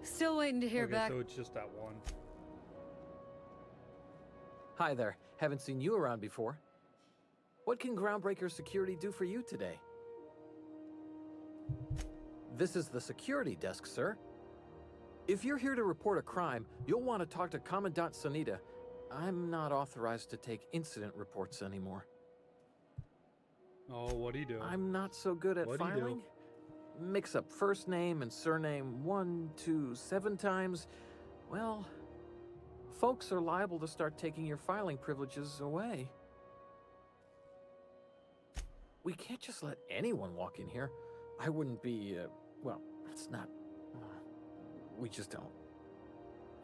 Still waiting to hear Okay, back. so it's just that one. Hi there. Haven't seen you around before. What can Groundbreaker Security do for you today? This is the security desk, sir. If you're here to report a crime, you'll want to talk to Commandant Sanita. I'm not authorized to take incident reports anymore. Oh, what'd he do? I'm not so good at What'd he do? filing. Mix up first name and surname 1, 2, 7 times. Well, folks are liable to start taking your filing privileges away. We can't just let anyone walk in here. I wouldn't be, well, it's not... we just don't.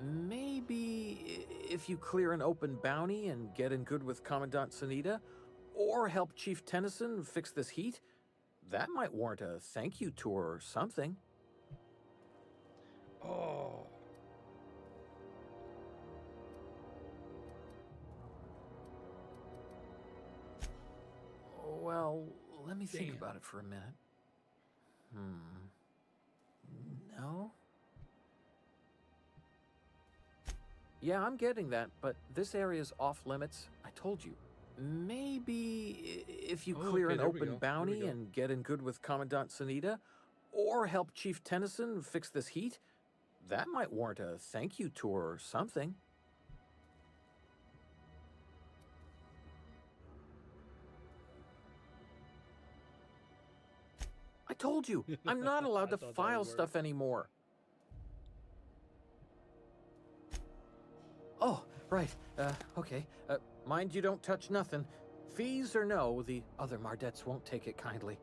Maybe if you clear an open bounty and get in good with Commandant Sanita, or help Chief Tennyson fix this heat, that might warrant a thank you tour or something. Oh. Well, let me think Damn. about it for a minute. No? Yeah, I'm getting that, but this area's off limits. I told you. Maybe if you clear okay, an there we open go. There we bounty go. and get in good with Commandant Sanita, or help Chief Tennyson fix this heat, that might warrant a thank you tour or something. I told you, I'm not allowed to I thought that file would work. stuff anymore. Oh, right. Okay. Mind you don't touch nothing. Fees or no, the other Mardettes won't take it kindly.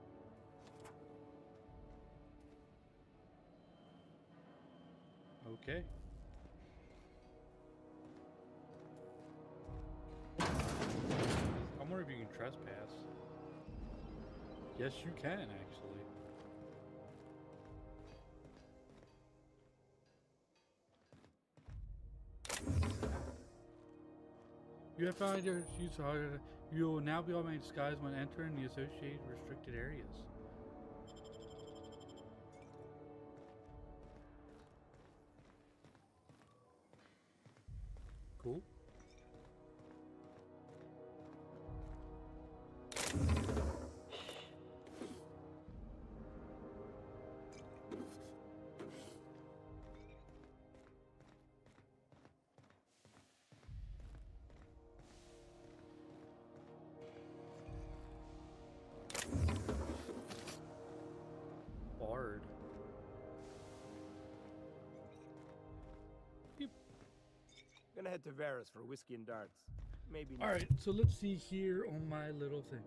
Okay. I wonder if you can trespass. Yes, you can, actually. You have found your use harder. You will now be able to make disguise when entering the associated restricted areas. Cool. Bard. Gonna head to Vera's for whiskey and darts. Maybe. All right, so let's see here on my little thing.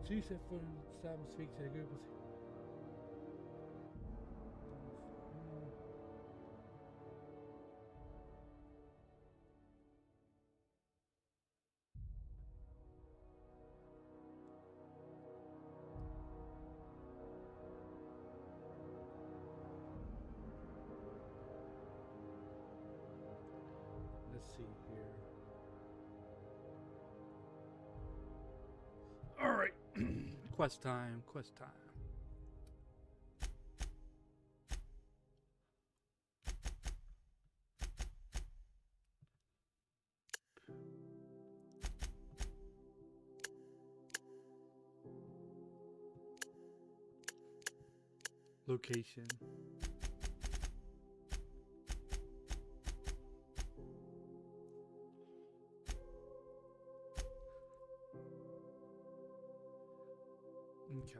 She said for stop and speak to the group. Let's see here. All right, quest time, quest time. Location. Okay.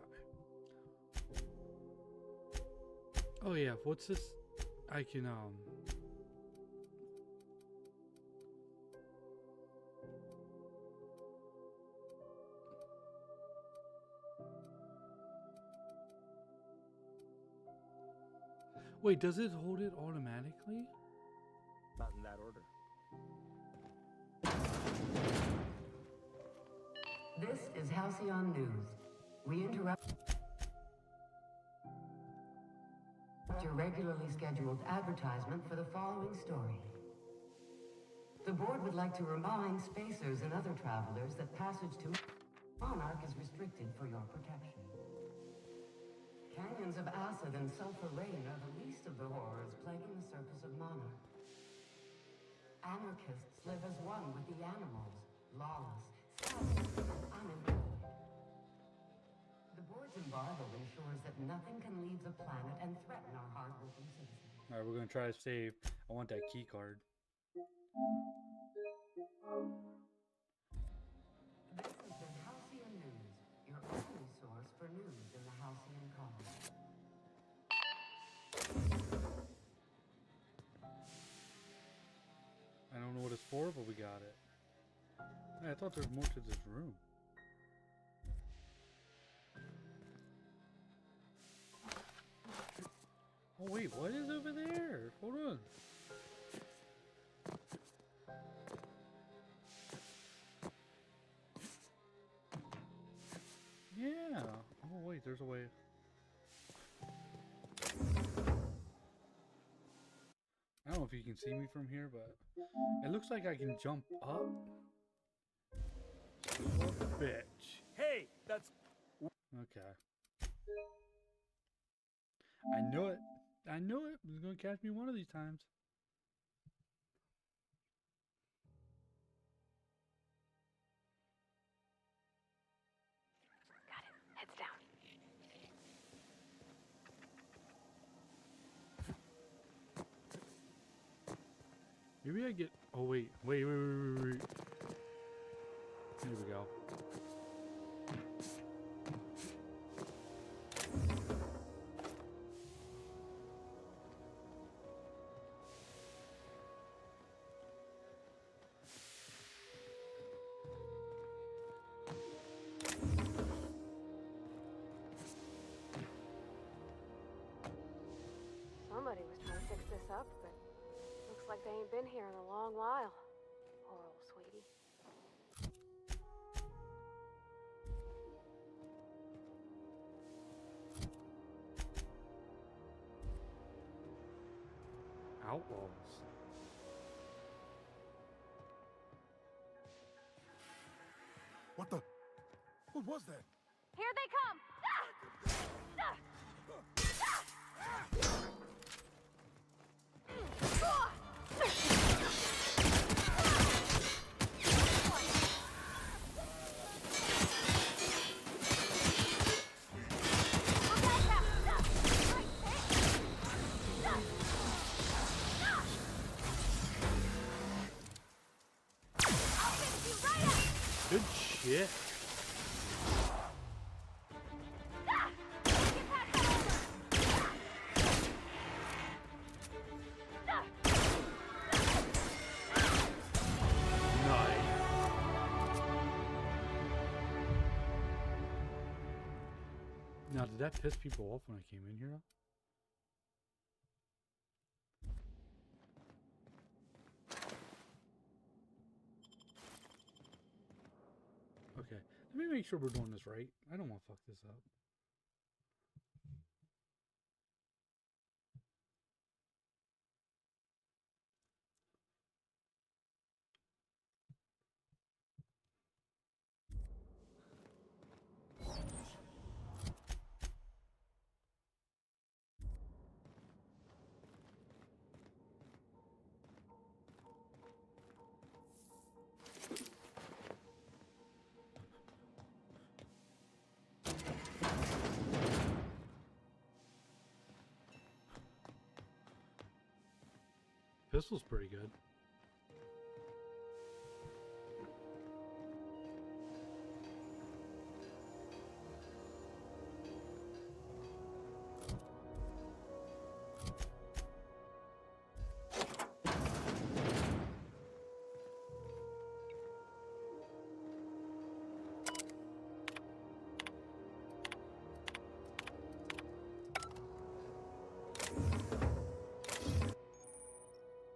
Oh yeah, what's this? I can wait, does it hold it automatically? Not in that order. This is Halcyon News. We interrupt your regularly scheduled advertisement for the following story. The board would like to remind spacers and other travelers that passage to Monarch is restricted for your protection. Canyons of acid and sulfur rain are the least of the horrors plaguing the surface of Monarch. Anarchists live as one with the animals, lawless, savage, and unemployed. The board's embargo ensures that nothing can leave the planet and threaten our hardworking citizens. Alright, we're gonna try to save. I want that key card. This has been Halcyon News, your only source for news in the Halcyon Colony. I don't know what it's for, but we got it. I thought there was more to this room. Oh wait, what is over there? Hold on. Yeah. Oh wait, there's a way. I don't know if you can see me from here, but it looks like I can jump up. Bitch. Hey, that's... Okay. I knew it. I knew it. It was going to catch me one of these times. Got it. Heads down. Maybe I get... Oh, wait. Wait. Here we go. Somebody was trying to fix this up, but looks like they ain't been here in a long while. Poor old sweetie. Outlaws. What the? What was that? Here they come! Good shit. Now, did that piss people off when I came in here? Okay, let me make sure we're doing this right. I don't want to fuck this up. Pistol's pretty good.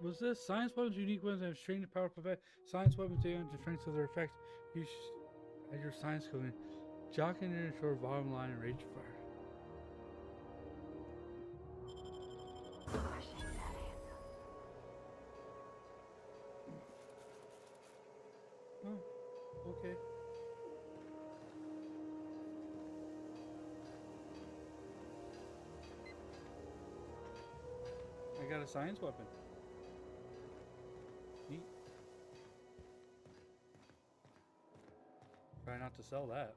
was this? Science weapons, unique weapons, have strange powerful effect. Science weapons, they the strength of their effect. You at your science coding. Jock in your short bottom line and rage fire. Oh, okay. I got a science weapon. Neat. Try not to sell that.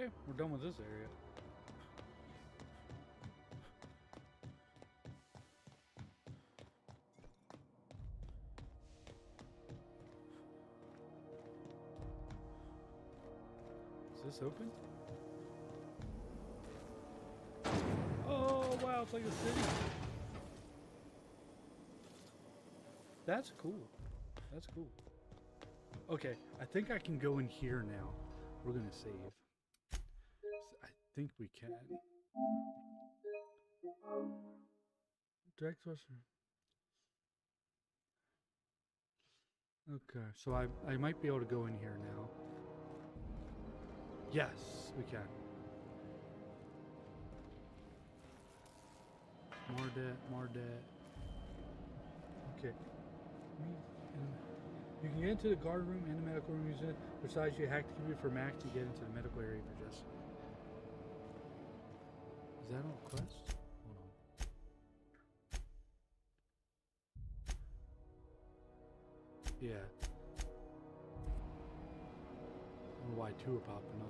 Okay, we're done with this area. Is this open? Oh wow, it's like a city. That's cool. That's cool. Okay, I think I can go in here now. We're gonna save. I think we can. Direct source. Okay, so I might be able to go in here now. Yes, we can. More debt, more debt. Okay. You can get into the guard room and the medical room using it. Besides, you hack the computer for Mac to get into the medical area for Jesse. Is that all quest? Hold on. Yeah. I don't know why two are popping up.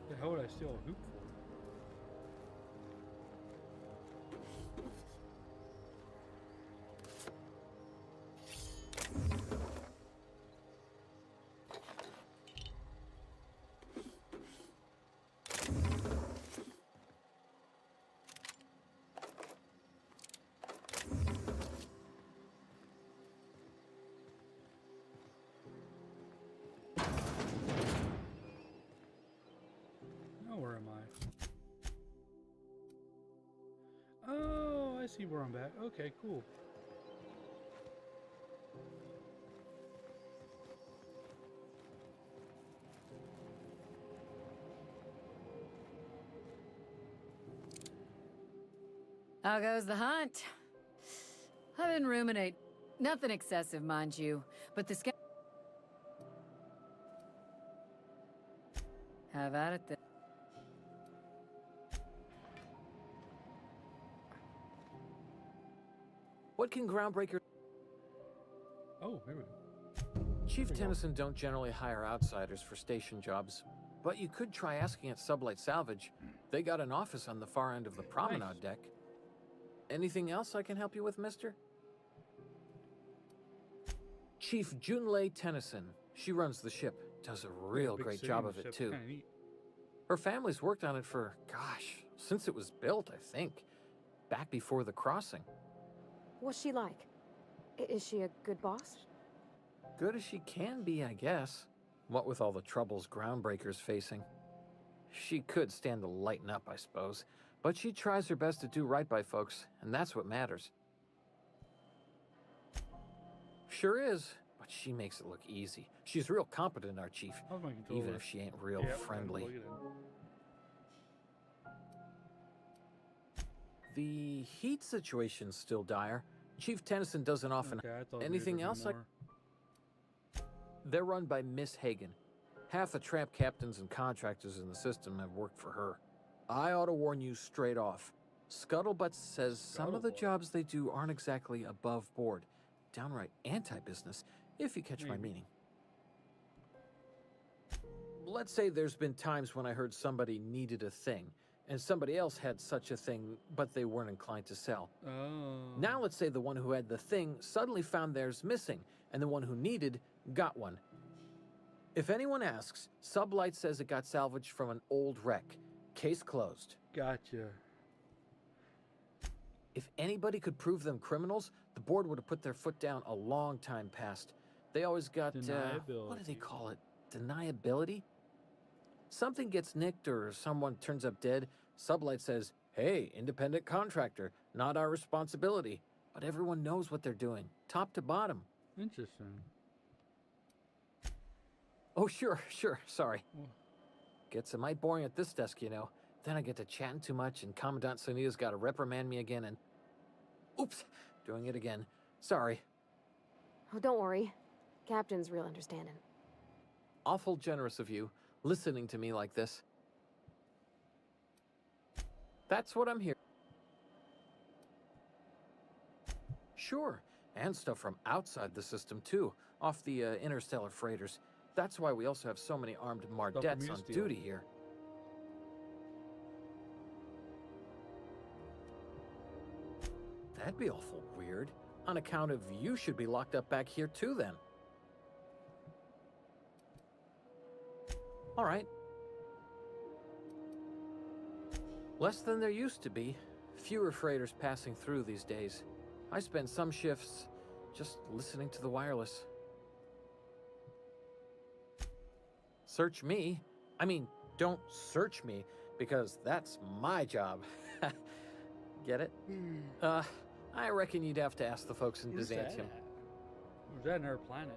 The hell would I steal a hoop for? Where am I? Oh, I see where I'm at. Okay, cool. How goes the hunt? I've been ruminating. Nothing excessive, mind you, but the have at it then. What can Groundbreaker... Oh, here we go. Chief Tennyson don't generally hire outsiders for station jobs, but you could try asking at Sublight Salvage. They got an office on the far end of the promenade deck. Anything else I can help you with, mister? Chief Junlei Tennyson. She runs the ship. Does a real great job of it, too. Her family's worked on it for, gosh, since it was built, I think. Back before the crossing. What's she like? Is she a good boss? Good as she can be, I guess. What with all the troubles Groundbreaker's facing. She could stand to lighten up, I suppose, but she tries her best to do right by folks, and that's what matters. Sure is, but she makes it look easy. She's real competent, our chief, even if she ain't real friendly. The heat situation's still dire. Chief Tennyson doesn't often... Anything else? They're run by Miss Hagen. Half the tramp captains and contractors in the system have worked for her. I ought to warn you straight off. Scuttlebutt says some of the jobs they do aren't exactly above board. Downright anti-business, if you catch my meaning. Let's say there's been times when I heard somebody needed a thing, and somebody else had such a thing, but they weren't inclined to sell. Now let's say the one who had the thing suddenly found theirs missing, and the one who needed got one. If anyone asks, Sublight says it got salvaged from an old wreck. Case closed. Gotcha. If anybody could prove them criminals, the board would have put their foot down a long time past. They always got, what do they call it? Deniability? Something gets nicked or someone turns up dead, Sublight says, hey, independent contractor, not our responsibility. But everyone knows what they're doing, top to bottom. Interesting. Oh, sure, sorry. Gets a mite boring at this desk, you know. Then I get to chatting too much and Commandant Sonia's got to reprimand me again and... Oops, doing it again. Sorry. Oh, don't worry. Captain's real understanding. Awful generous of you, listening to me like this. That's what I'm here. Sure, and stuff from outside the system too, off the interstellar freighters. That's why we also have so many armed Mardettes on duty here. That'd be awful weird. On account of you should be locked up back here too then. All right. Less than there used to be. Fewer freighters passing through these days. I spend some shifts just listening to the wireless. Search me? I mean, don't search me, because that's my job. Get it? I reckon you'd have to ask the folks in Byzantium. Where's that in our planet?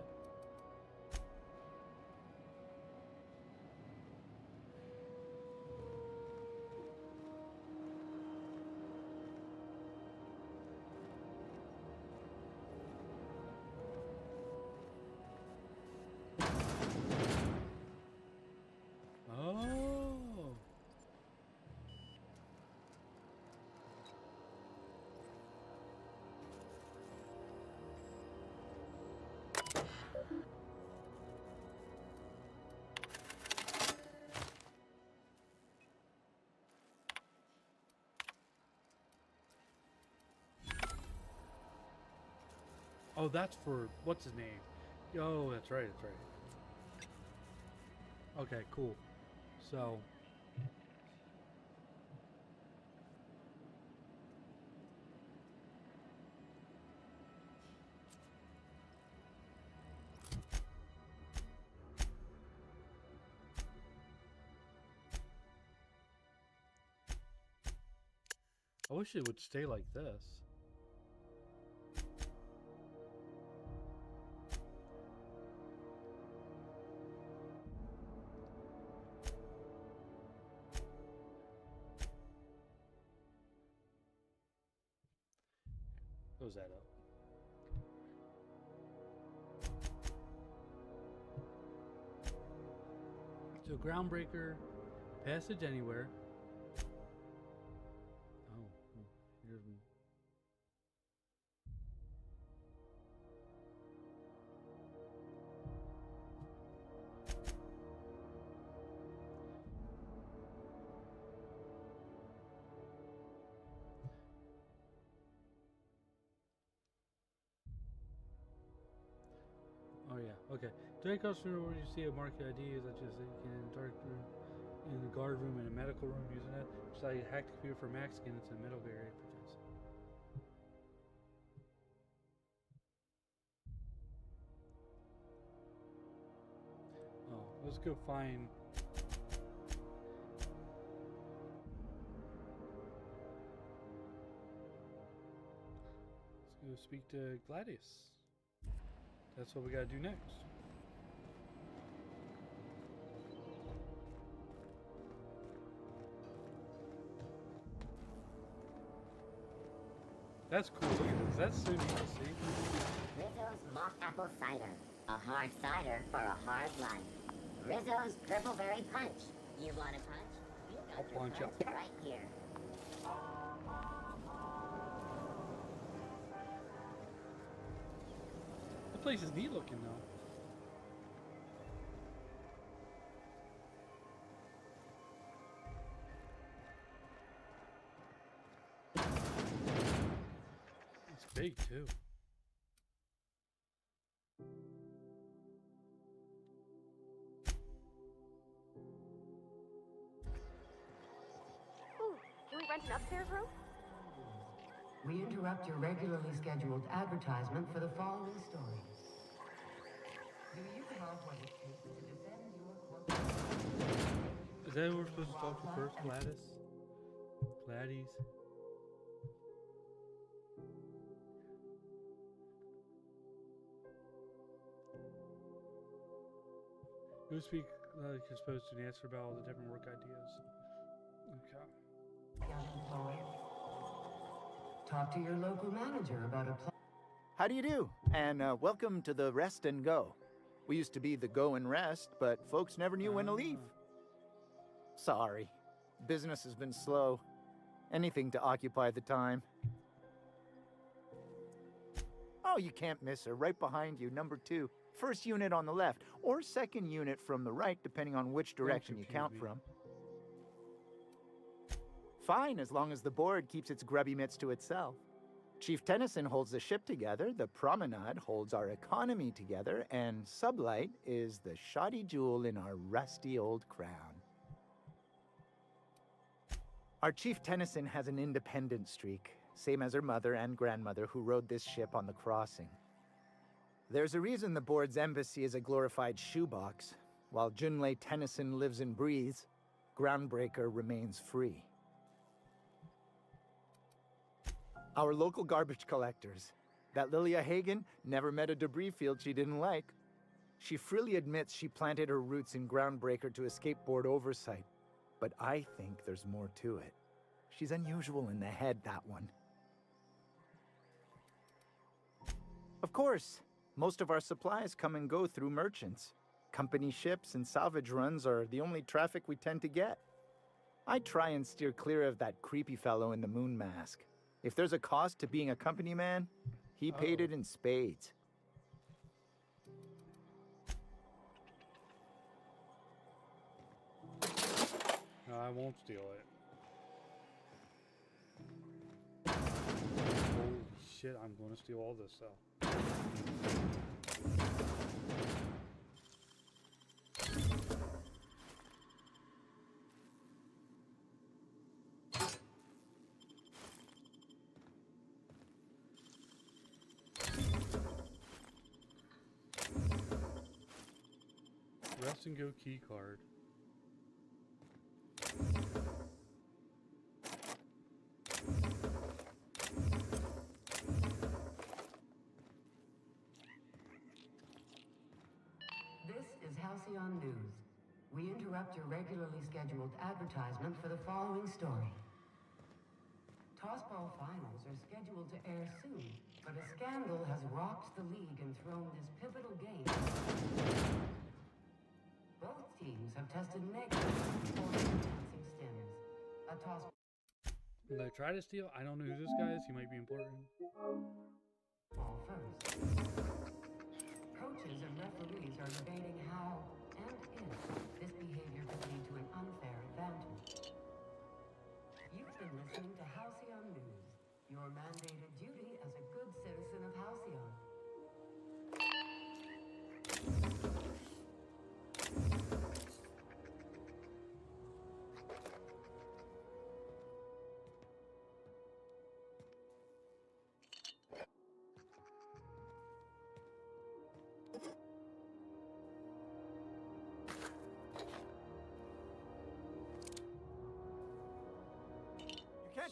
Oh, that's for, what's his name? Oh, that's right, that's right. Okay, cool. So... I wish it would stay like this. Close that up. So Groundbreaker, passage anywhere. Oh, here's one. Oh yeah, okay. During customer where you see a market ID is that just you can dark room in the guard room and a medical room using it. Just like hack the computer for max skin, it's a middle area purchase. Oh, Let's go find. Let's go speak to Gladius. That's what we gotta do next. That's cool. Look at this. That's so neat to see. Rizzo's mock apple cider. A hard cider for a hard life. Rizzo's purpleberry punch. You want a punch? You got your punch up. right here. The place is neat looking though. It's big too. Ooh, can we rent an upstairs room? We interrupt your regularly scheduled advertisement for the following story. Do you have what it takes to defend your corporate... Is that who we're supposed to talk to first, Gladys? Gladys? Who speak like you're supposed to answer about all the different work ideas? Okay. Young employee. Talk to your local manager about a plan. How do you do? And welcome to the Rest and Go. We used to be the Go and Rest, but folks never knew when to leave. Sorry. Business has been slow. Anything to occupy the time. Oh, you can't miss her. Right behind you, number 2. First unit on the left, or second unit from the right, depending on which direction you count from. Fine, as long as the board keeps its grubby mitts to itself. Chief Tennyson holds the ship together, the Promenade holds our economy together, and Sublight is the shoddy jewel in our rusty old crown. Our Chief Tennyson has an independent streak, same as her mother and grandmother who rode this ship on the crossing. There's a reason the board's embassy is a glorified shoebox. While Junlei Tennyson lives and breathes, Groundbreaker remains free. Our local garbage collectors. That Lilia Hagen never met a debris field she didn't like. She freely admits she planted her roots in Groundbreaker to escape board oversight. But I think there's more to it. She's unusual in the head, that one. Of course, most of our supplies come and go through merchants. Company ships and salvage runs are the only traffic we tend to get. I try and steer clear of that creepy fellow in the moon mask. If there's a cost to being a company man, he paid it in spades. No, I won't steal it. Holy shit, I'm going to steal all this stuff. Rest and Go key card. This is Halcyon News. We interrupt your regularly scheduled advertisement for the following story. Tossball finals are scheduled to air soon, but a scandal has rocked the league and thrown this pivotal game. Both teams have tested negative for enhancing stims. A toss. When I try to steal, I don't know who this guy is. He might be important. Ball first. Coaches and referees are debating how and if this behavior could lead to an unfair advantage. You've been listening to Halcyon News, your mandated duty as a good citizen of Halcyon.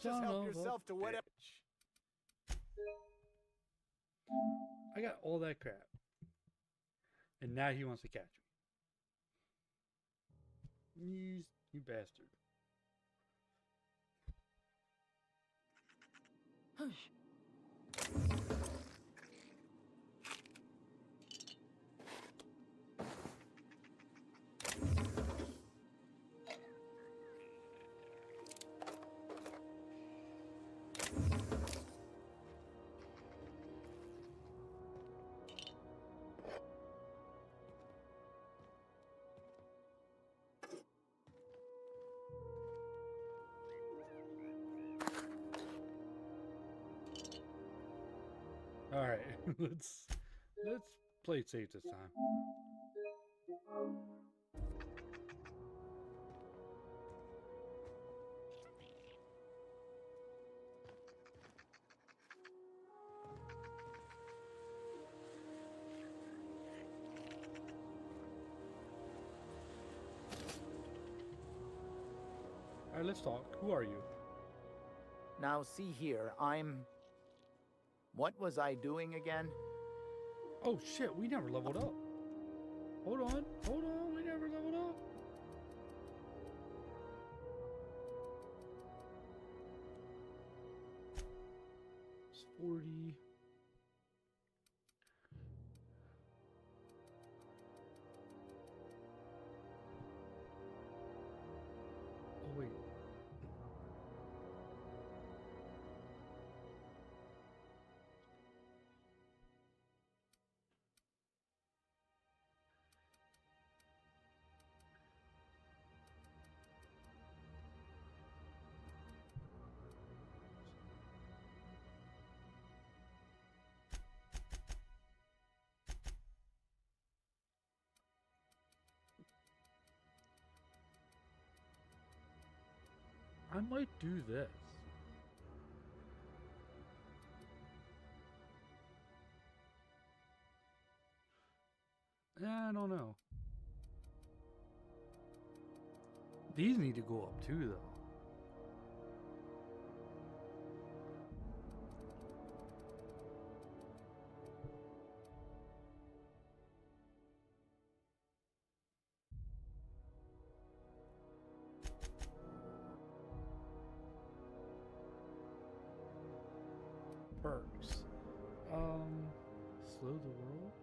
can't just help yourself to whatever. I got all that crap. And now he wants to catch me. You bastard. Hush. All right, let's play it safe this time. All right, let's talk. Who are you? Now, see here, What was I doing again? Oh shit, we never leveled up. Hold on, we never leveled up. It's 40. Oh wait. I might do this. I don't know. These need to go up too, though. Perks. Slow the world.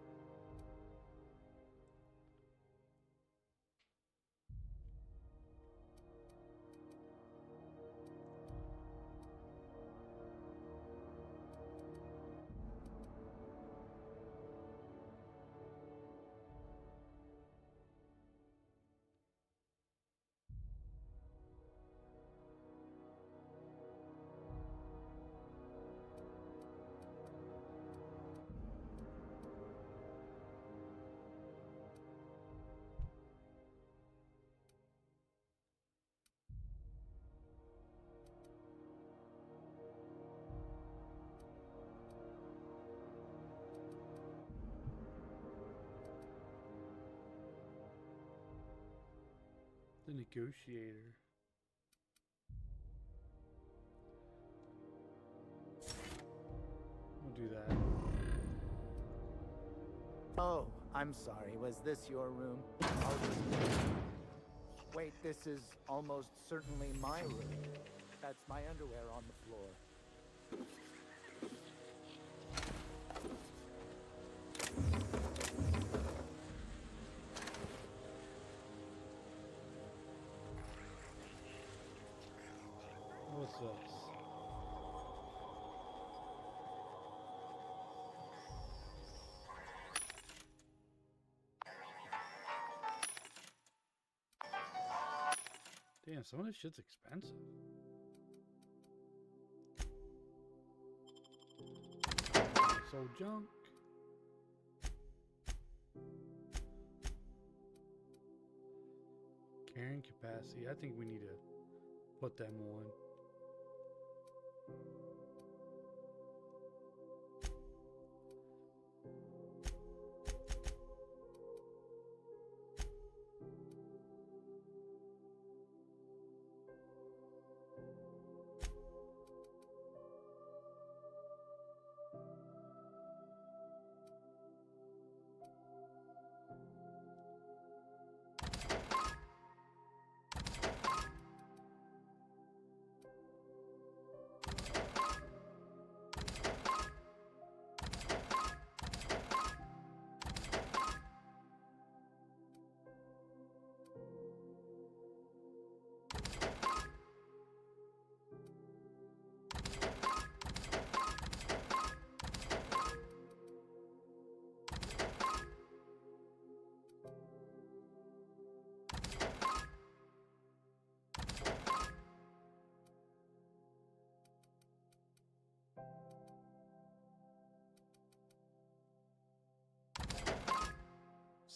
The negotiator. We'll do that. Oh, I'm sorry. Was this your room? Wait, this is almost certainly my room. That's my underwear on the floor. What's this? Damn, some of this shit's expensive. So junk. Carrying capacity. I think we need to put them on.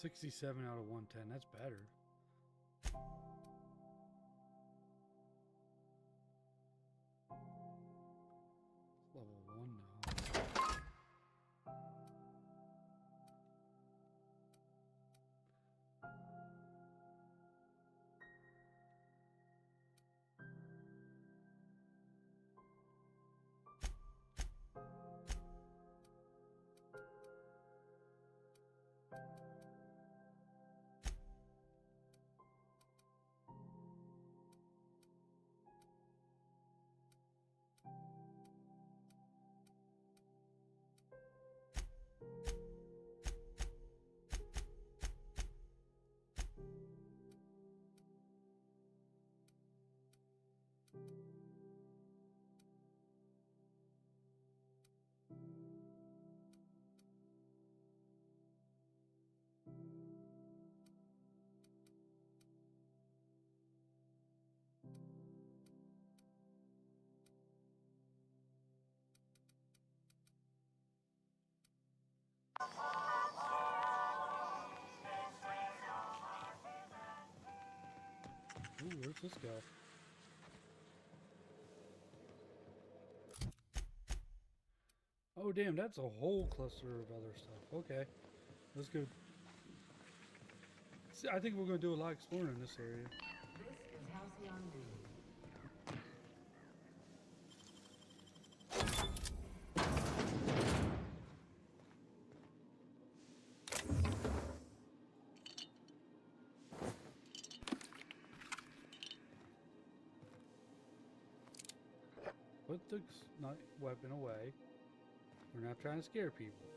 67 out of 110. That's better. Level 1 now. Ooh, where's this go? Oh, damn, that's a whole cluster of other stuff. Okay, let's go. See, I think we're going to do a lot of exploring in this area. This is Halcyon Moon. Put the weapon away. We're not trying to scare people.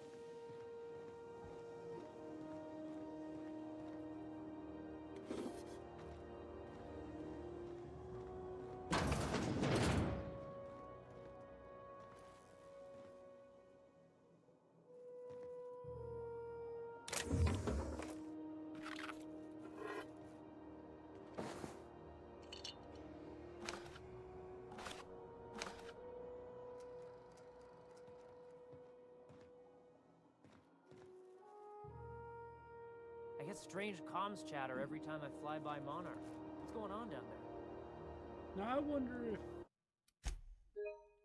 I get strange comms chatter every time I fly by Monarch. What's going on down there? Now I wonder if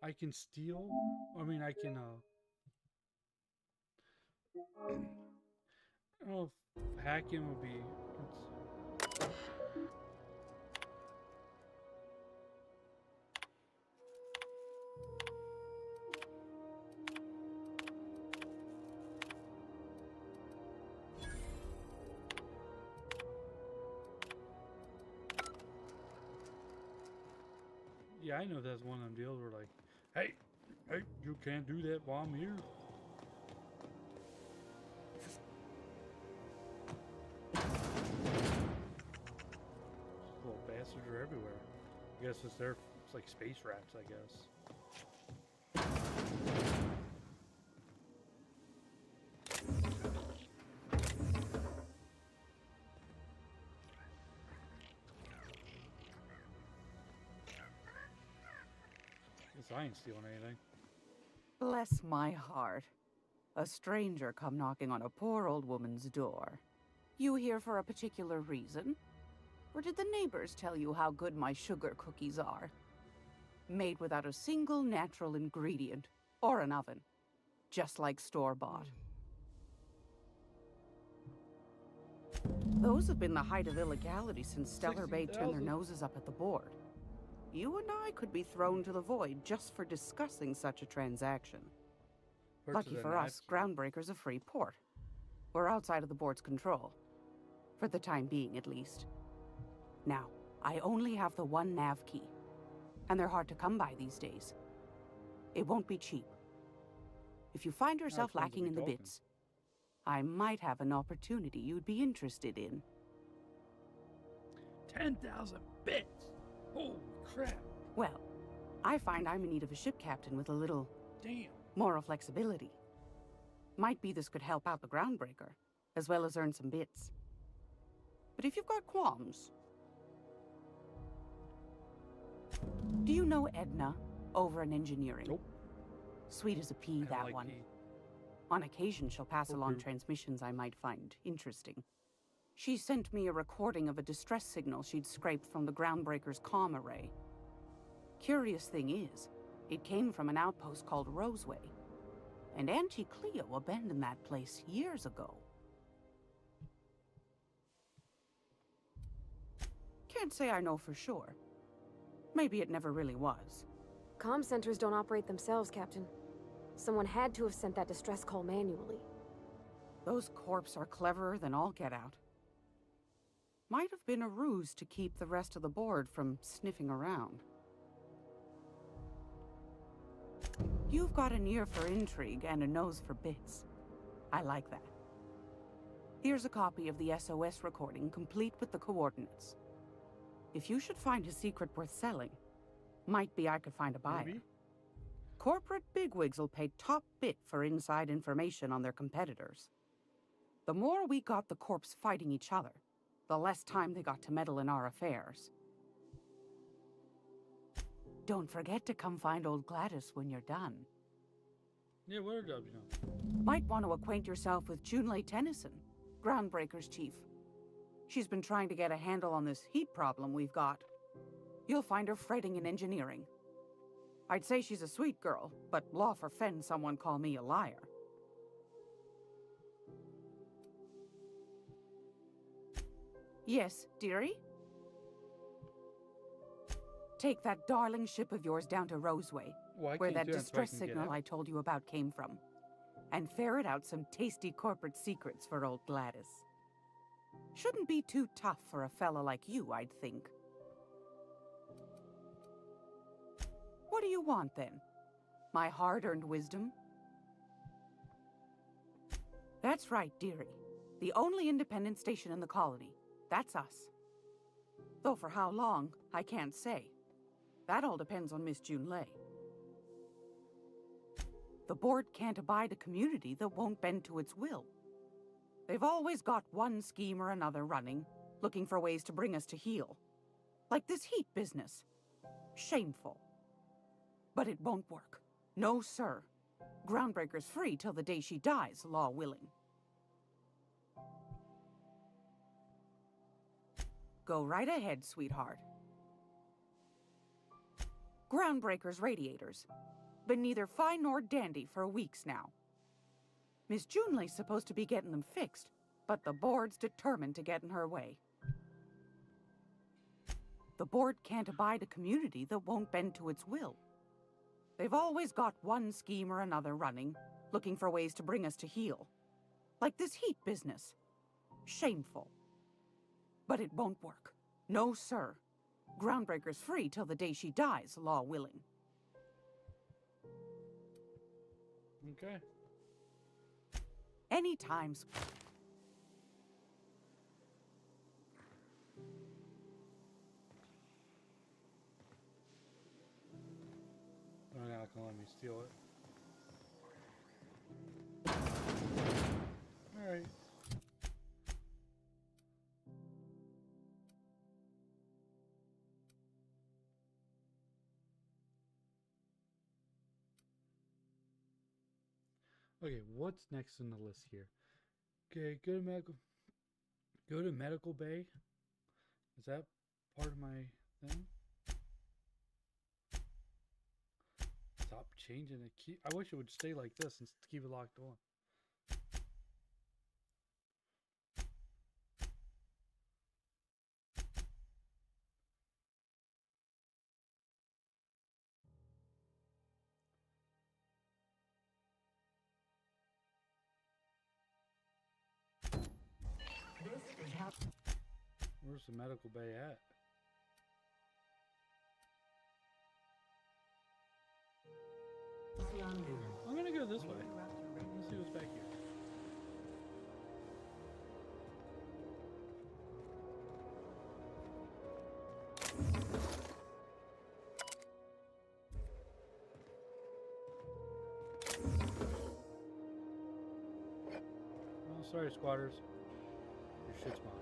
I can steal. I mean, I can. I don't know if hacking would be. Yeah, I know that's one of them deals where like, hey, you can't do that while I'm here. Little bastards are everywhere. I guess it's like space rats, I guess. I ain't stealing anything. Bless my heart. A stranger come knocking on a poor old woman's door. You here for a particular reason? Or did the neighbors tell you how good my sugar cookies are? Made without a single natural ingredient, or an oven. Just like store-bought. Those have been the height of illegality since Stellar Bay turned their noses up at the board. You and I could be thrown to the void just for discussing such a transaction. Lucky for us, Groundbreaker's a free port. We're outside of the board's control. For the time being, at least. Now, I only have the one nav key. And they're hard to come by these days. It won't be cheap. If you find yourself lacking in the bits, I might have an opportunity you'd be interested in. 10,000 bits! Holy crap! Well, I find I'm in need of a ship captain with a little... moral flexibility. Might be this could help out the Groundbreaker, as well as earn some bits. But if you've got qualms... Do you know Edna, over in engineering? Nope. Sweet as a pea, that like one. pea. On occasion, she'll pass along transmissions I might find interesting. She sent me a recording of a distress signal she'd scraped from the Groundbreaker's comm array. Curious thing is, it came from an outpost called Roseway. And Auntie Cleo abandoned that place years ago. Can't say I know for sure. Maybe it never really was. Comm centers don't operate themselves, Captain. Someone had to have sent that distress call manually. Those corps are cleverer than all get out. Might have been a ruse to keep the rest of the board from sniffing around. You've got an ear for intrigue and a nose for bits. I like that. Here's a copy of the SOS recording, complete with the coordinates. If you should find a secret worth selling, might be I could find a buyer. Maybe. Corporate bigwigs will pay top bit for inside information on their competitors. The more we got the corps fighting each other, the less time they got to meddle in our affairs. Don't forget to come find old Gladys when you're done. Yeah, what are jobs, you know? Might want to acquaint yourself with Junlei Tennyson, Groundbreaker's chief. She's been trying to get a handle on this heat problem we've got. You'll find her fretting in engineering. I'd say she's a sweet girl, but law forfend someone call me a liar. Yes, dearie? Take that darling ship of yours down to Roseway, where that distress signal I told you about came from, and ferret out some tasty corporate secrets for old Gladys. Shouldn't be too tough for a fella like you, I'd think. What do you want, then? My hard-earned wisdom? That's right, dearie. The only independent station in the colony. That's us. Though for how long, I can't say. That all depends on Miss Junlei. The board can't abide a community that won't bend to its will. They've always got one scheme or another running, looking for ways to bring us to heel. Like this heat business. Shameful. But it won't work. No, sir. Groundbreaker's free till the day she dies, law willing. Go right ahead, sweetheart. Groundbreaker's radiators. Been neither fine nor dandy for weeks now. Miss Junlei's supposed to be getting them fixed, but the board's determined to get in her way. The board can't abide a community that won't bend to its will. They've always got one scheme or another running, looking for ways to bring us to heel. Like this heat business. Shameful. But it won't work. No, sir. Groundbreaker's free till the day she dies, law willing. Okay. Anytime. Oh, now it's gonna let me steal it. Alright. Okay, what's next on the list here? Okay, go to medical bay. Is that part of my thing? Stop changing it. I wish it would stay like this and keep it locked on. Where's the medical bay at? I'm gonna go this way. Let's see what's back here. Oh, sorry, squatters. Your shit's mine.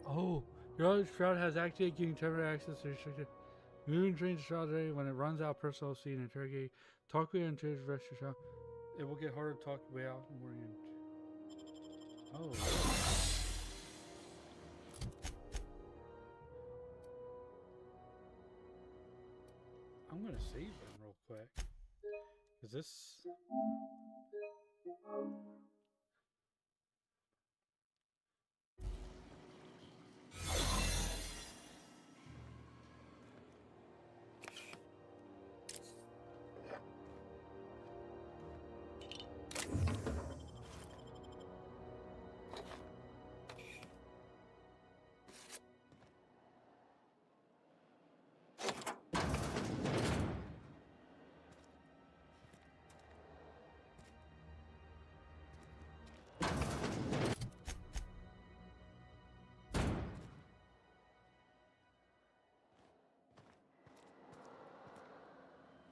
Oh, your shroud has activated, giving temporary access to restricted. Moving trains shroud area when it runs out. Personal C and interrogate. Talk way into the rest of your shroud. It will get harder to talk way out and orient. Oh. I'm gonna save them real quick. Is this?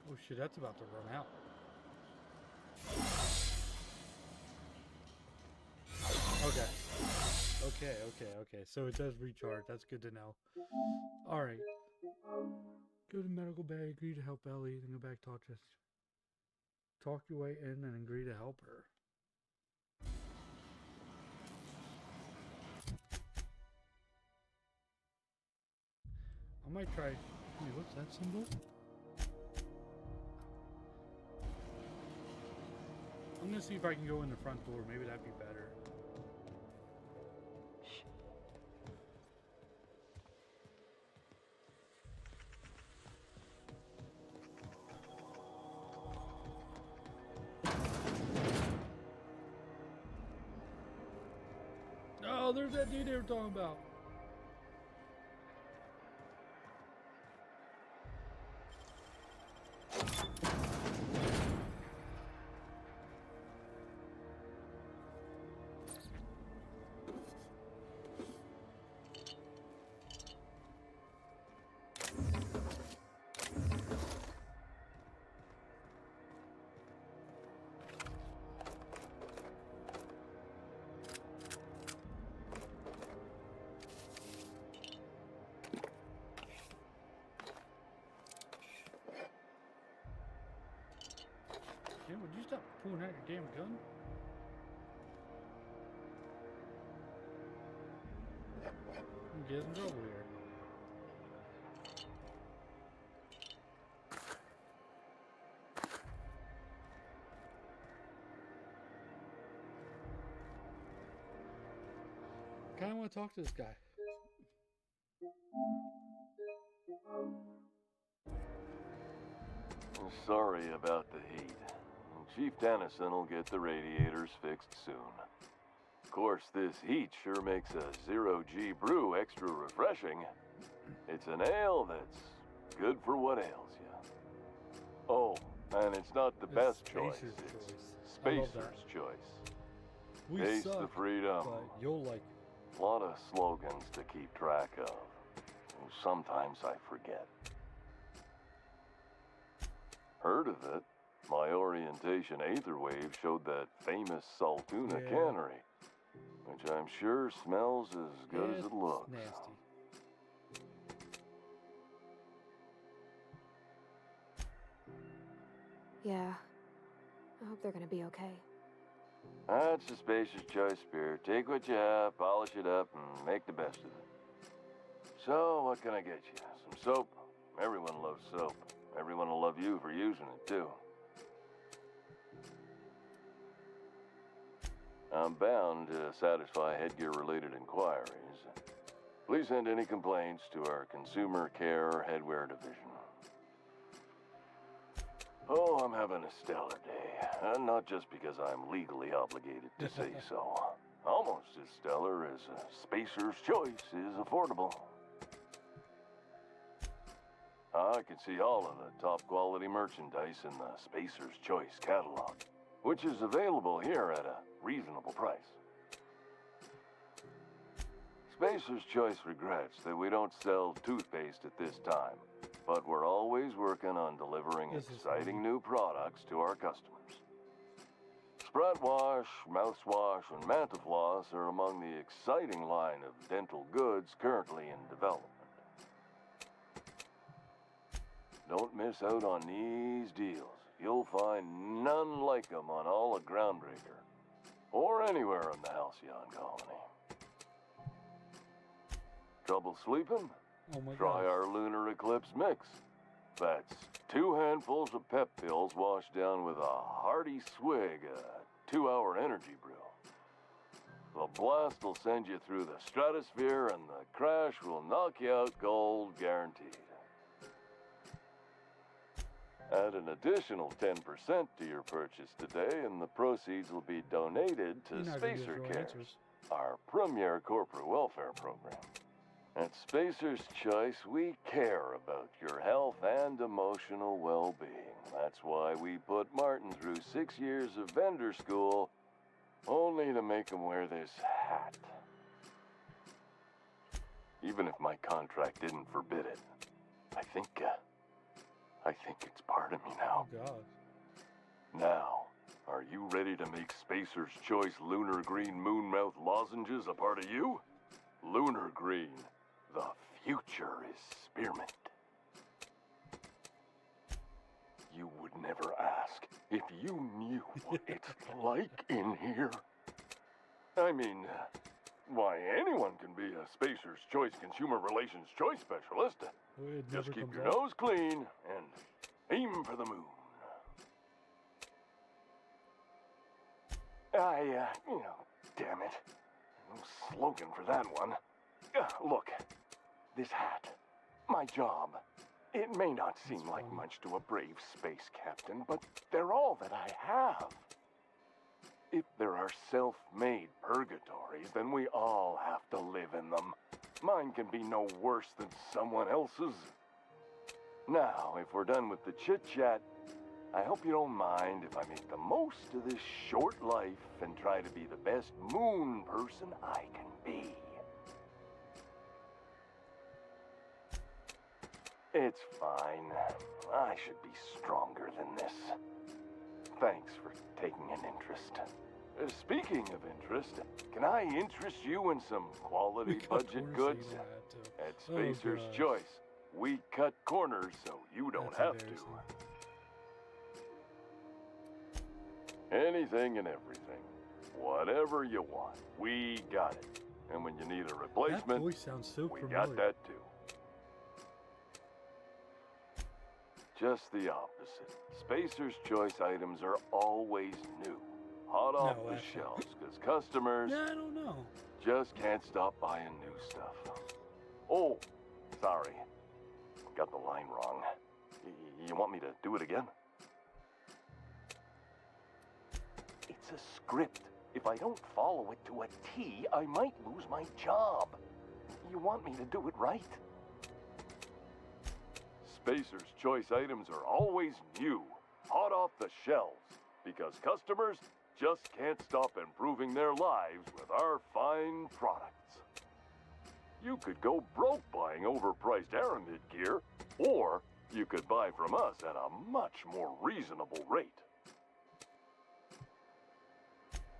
Oh shit, that's about to run out. Okay. So it does recharge. That's good to know. Alright. Go to medical bay, agree to help Ellie, then go back to Rochester. Talk your way in and agree to help her. I might try. Wait, what's that symbol? I'm gonna see if I can go in the front door. Maybe that'd be better. Oh, there's that dude they were talking about. Jim, would you stop pulling out your damn gun? I'm getting in trouble here. I kinda wanna talk to this guy. I'm sorry about the heat. Chief Dennison will get the radiators fixed soon. Of course, this heat sure makes a zero-G brew extra refreshing. It's an ale that's good for what ails you. Oh, and it's not the best choice. It's Spacer's choice. We Taste suck, the freedom. but you'll like A lot of slogans to keep track of. Sometimes I forget. Heard of it? My orientation aether wave showed that famous Saltuna cannery, which I'm sure smells as good as it looks. Nasty. Yeah. I hope they're gonna be okay. That's a Spacer's choice beer. Take what you have, polish it up, and make the best of it. So, what can I get you? Some soap? Everyone loves soap. Everyone will love you for using it, too. I'm bound to satisfy headgear-related inquiries. Please send any complaints to our Consumer Care Headwear Division. Oh, I'm having a stellar day. And not just because I'm legally obligated to say so. Almost as stellar as Spacer's Choice is affordable. I can see all of the top-quality merchandise in the Spacer's Choice catalog, which is available here at a reasonable price. Spacer's Choice regrets that we don't sell toothpaste at this time, but we're always working on delivering exciting new products to our customers. Breath wash, mouthwash, and Mantafloss are among the exciting line of dental goods currently in development. Don't miss out on these deals. You'll find none like them on all of Groundbreaker, or anywhere in the Halcyon colony. Trouble sleeping? Oh my Try gosh. our Lunar Eclipse mix. That's 2 handfuls of pep pills washed down with a hearty swig of 2-hour energy brew. The blast will send you through the stratosphere, and the crash will knock you out cold, guaranteed. Add an additional 10% to your purchase today, and the proceeds will be donated to You're not gonna get Spacer real Cares, answers. our premier corporate welfare program. At Spacer's Choice, we care about your health and emotional well-being. That's why we put Martin through 6 years of vendor school, only to make him wear this hat. Even if my contract didn't forbid it, I think it's part of me now. Oh God. Now, are you ready to make Spacer's Choice Lunar Green Moonmouth lozenges a part of you? Lunar Green. The future is spearmint. You would never ask if you knew what it's like in here. I mean, why, anyone can be a Spacer's Choice Consumer Relations Choice Specialist. It Just never keep comes your up. nose clean and aim for the moon. Damn it. No slogan for that one. Look, this hat, my job. It may not seem like much to a brave space captain, but they're all that I have. If there are self-made purgatories, then we all have to live in them. Mine can be no worse than someone else's. Now, if we're done with the chit-chat, I hope you don't mind if I make the most of this short life and try to be the best moon person I can be. It's fine. I should be stronger than this. Thanks for taking an interest. Speaking of interest, can I interest you in some quality budget goods? At Spacer's Choice, we cut corners so you don't have to. Anything and everything. Whatever you want, we got it. And when you need a replacement, That voice sounds so we familiar. got that too. Just the opposite. Spacer's Choice items are always new. Hot off the shelves, because customers Yeah, I don't know. just can't stop buying new stuff. Oh, sorry. Got the line wrong. You want me to do it again? It's a script. If I don't follow it to a T, I might lose my job. You want me to do it right? Spacer's Choice items are always new, hot off the shelves, because customers just can't stop improving their lives with our fine products. You could go broke buying overpriced Aramid gear, or you could buy from us at a much more reasonable rate.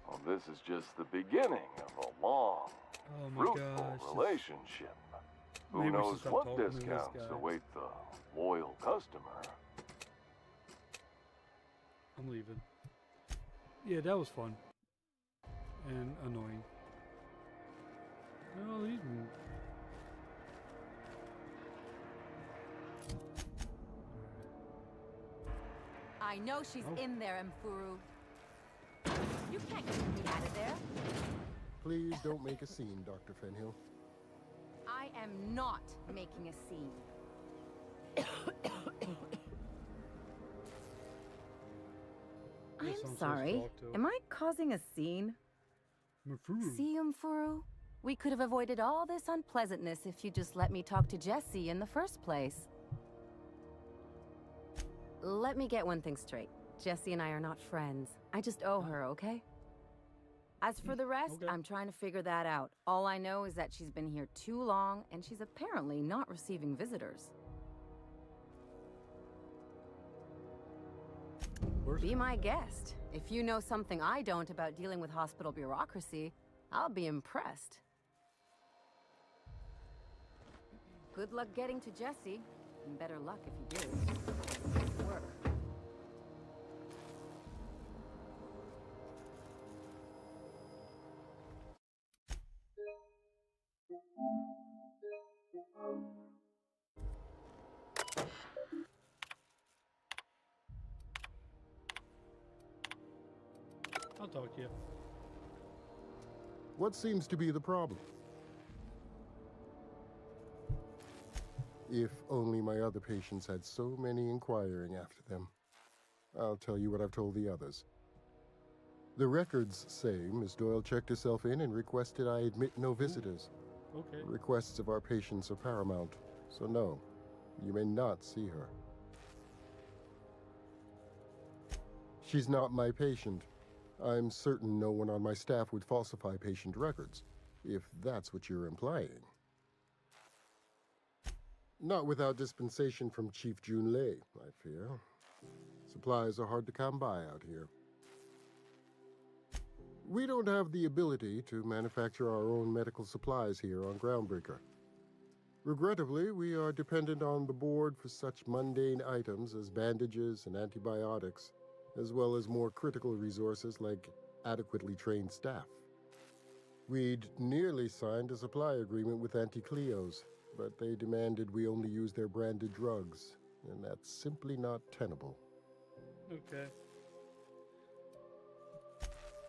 Well, this is just the beginning of a long, Oh my fruitful gosh. relationship. Who Maybe we should knows stop what talking to this discounts guy. await the loyal customer? I'm leaving. Yeah, that was fun. And annoying. Well, these I know she's in there, Mfuru. You can't get me out of there. Please don't make a scene, Dr. Fenhill. I am not making a scene. I'm sorry. Am I causing a scene? See, Mfuru? We could have avoided all this unpleasantness if you just let me talk to Jessie in the first place. Let me get one thing straight. Jessie and I are not friends. I just owe her, okay? As for the rest, I'm trying to figure that out. All I know is that she's been here too long, and she's apparently not receiving visitors. Be my guest. If you know something I don't about dealing with hospital bureaucracy, I'll be impressed. Good luck getting to Jesse, and better luck if you do. Work. I'll talk to you. What seems to be the problem? If only my other patients had so many inquiring after them. I'll tell you what I've told the others. The records say Miss Doyle checked herself in and requested I admit no visitors. Okay. Requests of our patients are paramount, so no, you may not see her. She's not my patient. I'm certain no one on my staff would falsify patient records, if that's what you're implying. Not without dispensation from Chief Junlei, I fear. Supplies are hard to come by out here. We don't have the ability to manufacture our own medical supplies here on Groundbreaker. Regrettably, we are dependent on the board for such mundane items as bandages and antibiotics, as well as more critical resources like adequately trained staff. We'd nearly signed a supply agreement with Anti-Cleos, but they demanded we only use their branded drugs, and that's simply not tenable. Okay.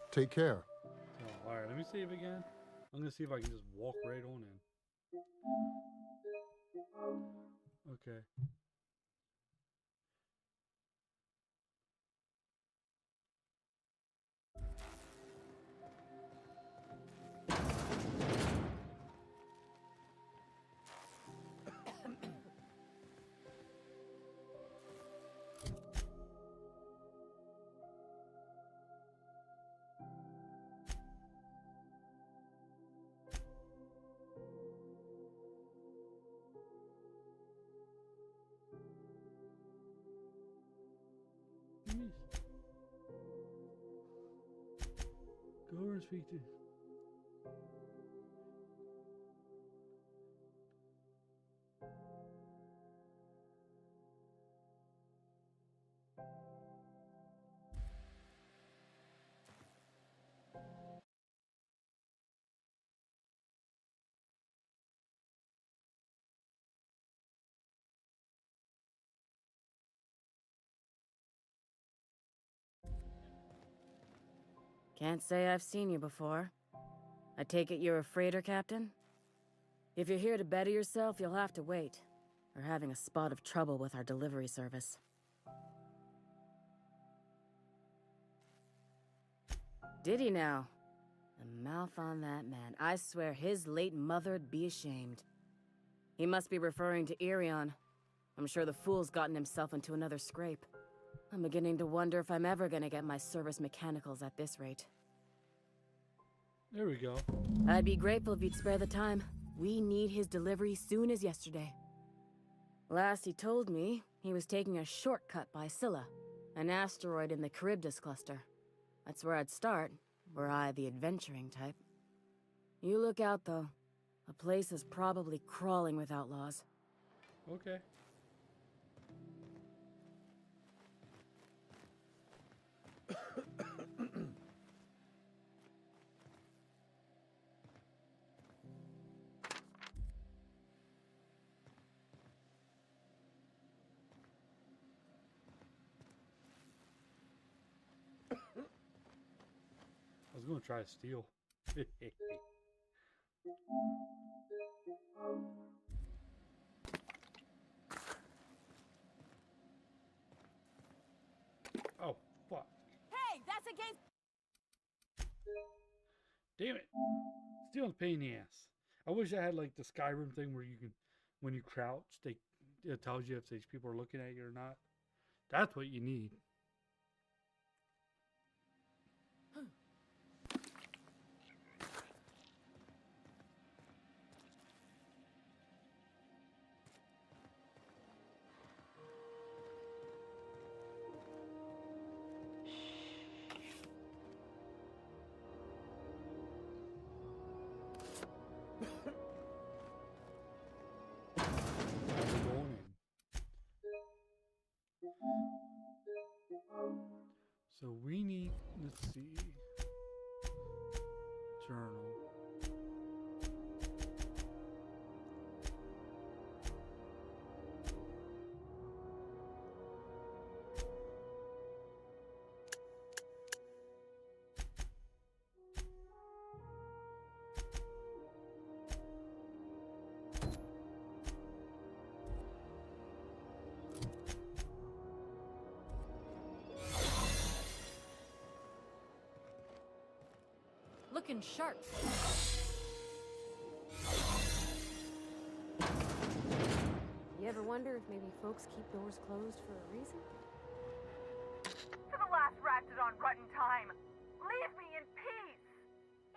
Take care. Oh, alright, let me save again. I'm gonna see if I can just walk right on in. Okay. Go over and speak to. Can't say I've seen you before. I take it you're a freighter captain? If you're here to better yourself, you'll have to wait. We're having a spot of trouble with our delivery service. Did he now? The mouth on that man. I swear his late mother'd be ashamed. He must be referring to Irion. I'm sure the fool's gotten himself into another scrape. I'm beginning to wonder if I'm ever gonna get my service mechanicals at this rate. There we go. I'd be grateful if you'd spare the time. We need his delivery soon as yesterday. Last he told me, he was taking a shortcut by Scylla, an asteroid in the Charybdis cluster. That's where I'd start, were I the adventuring type. You look out, though. The place is probably crawling with outlaws. Okay. I was gonna try to steal. Oh, fuck. Hey, that's against. Damn it. Stealing's a pain in the ass. I wish I had like the Skyrim thing where you can, when you crouch, it tells you if these people are looking at you or not. That's what you need. So we need, let's see, journal. Looking sharp. You ever wonder if maybe folks keep doors closed for a reason? To the last ratchet on rotten time, leave me in peace!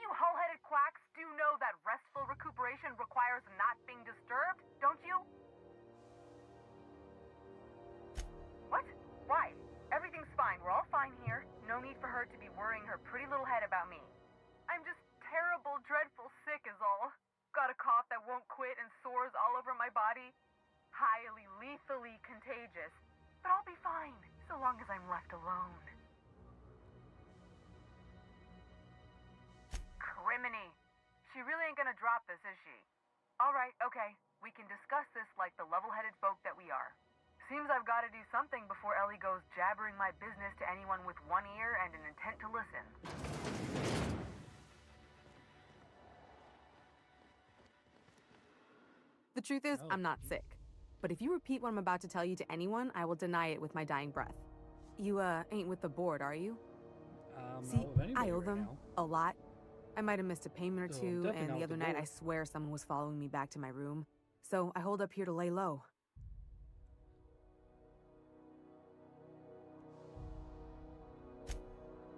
You hull-headed quacks do know that restful recuperation requires not being disturbed, don't you? What? Why? Everything's fine. We're all fine here. No need for her to be worrying her pretty little head about me. I'm just terrible, dreadful sick is all. Got a cough that won't quit and sores all over my body. Highly, lethally contagious. But I'll be fine, so long as I'm left alone. Criminy. She really ain't gonna drop this, is she? Alright, okay. We can discuss this like the level-headed folk that we are. Seems I've gotta do something before Ellie goes jabbering my business to anyone with one ear and an intent to listen. The truth is, I'm not sick. But if you repeat what I'm about to tell you to anyone, I will deny it with my dying breath. You, ain't with the board, are you? See, I owe them a lot. I might have missed a payment or two, and the other night I swear someone was following me back to my room. So I hold up here to lay low.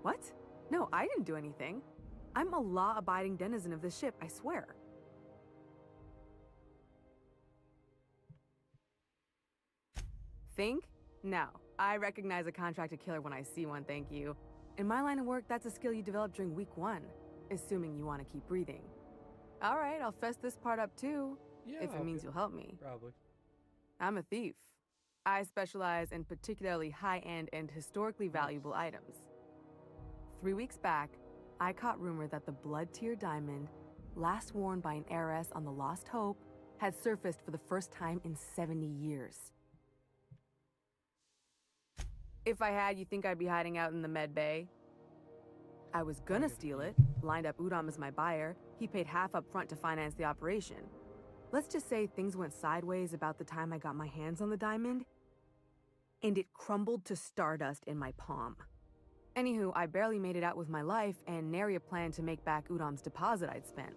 What? No, I didn't do anything. I'm a law-abiding denizen of this ship, I swear. Think? No. I recognize a contracted killer when I see one, thank you. In my line of work, that's a skill you develop during week 1, assuming you want to keep breathing. All right, I'll fess this part up too, if it means you'll help me. Probably. I'm a thief. I specialize in particularly high-end and historically valuable items. 3 weeks back, I caught rumor that the blood-tier diamond, last worn by an heiress on the Lost Hope, had surfaced for the first time in 70 years. If I had, you think I'd be hiding out in the med bay? I was gonna steal it, lined up Udom as my buyer. He paid half up front to finance the operation. Let's just say things went sideways about the time I got my hands on the diamond, and it crumbled to stardust in my palm. Anywho, I barely made it out with my life, and nary a plan to make back Udom's deposit I'd spent.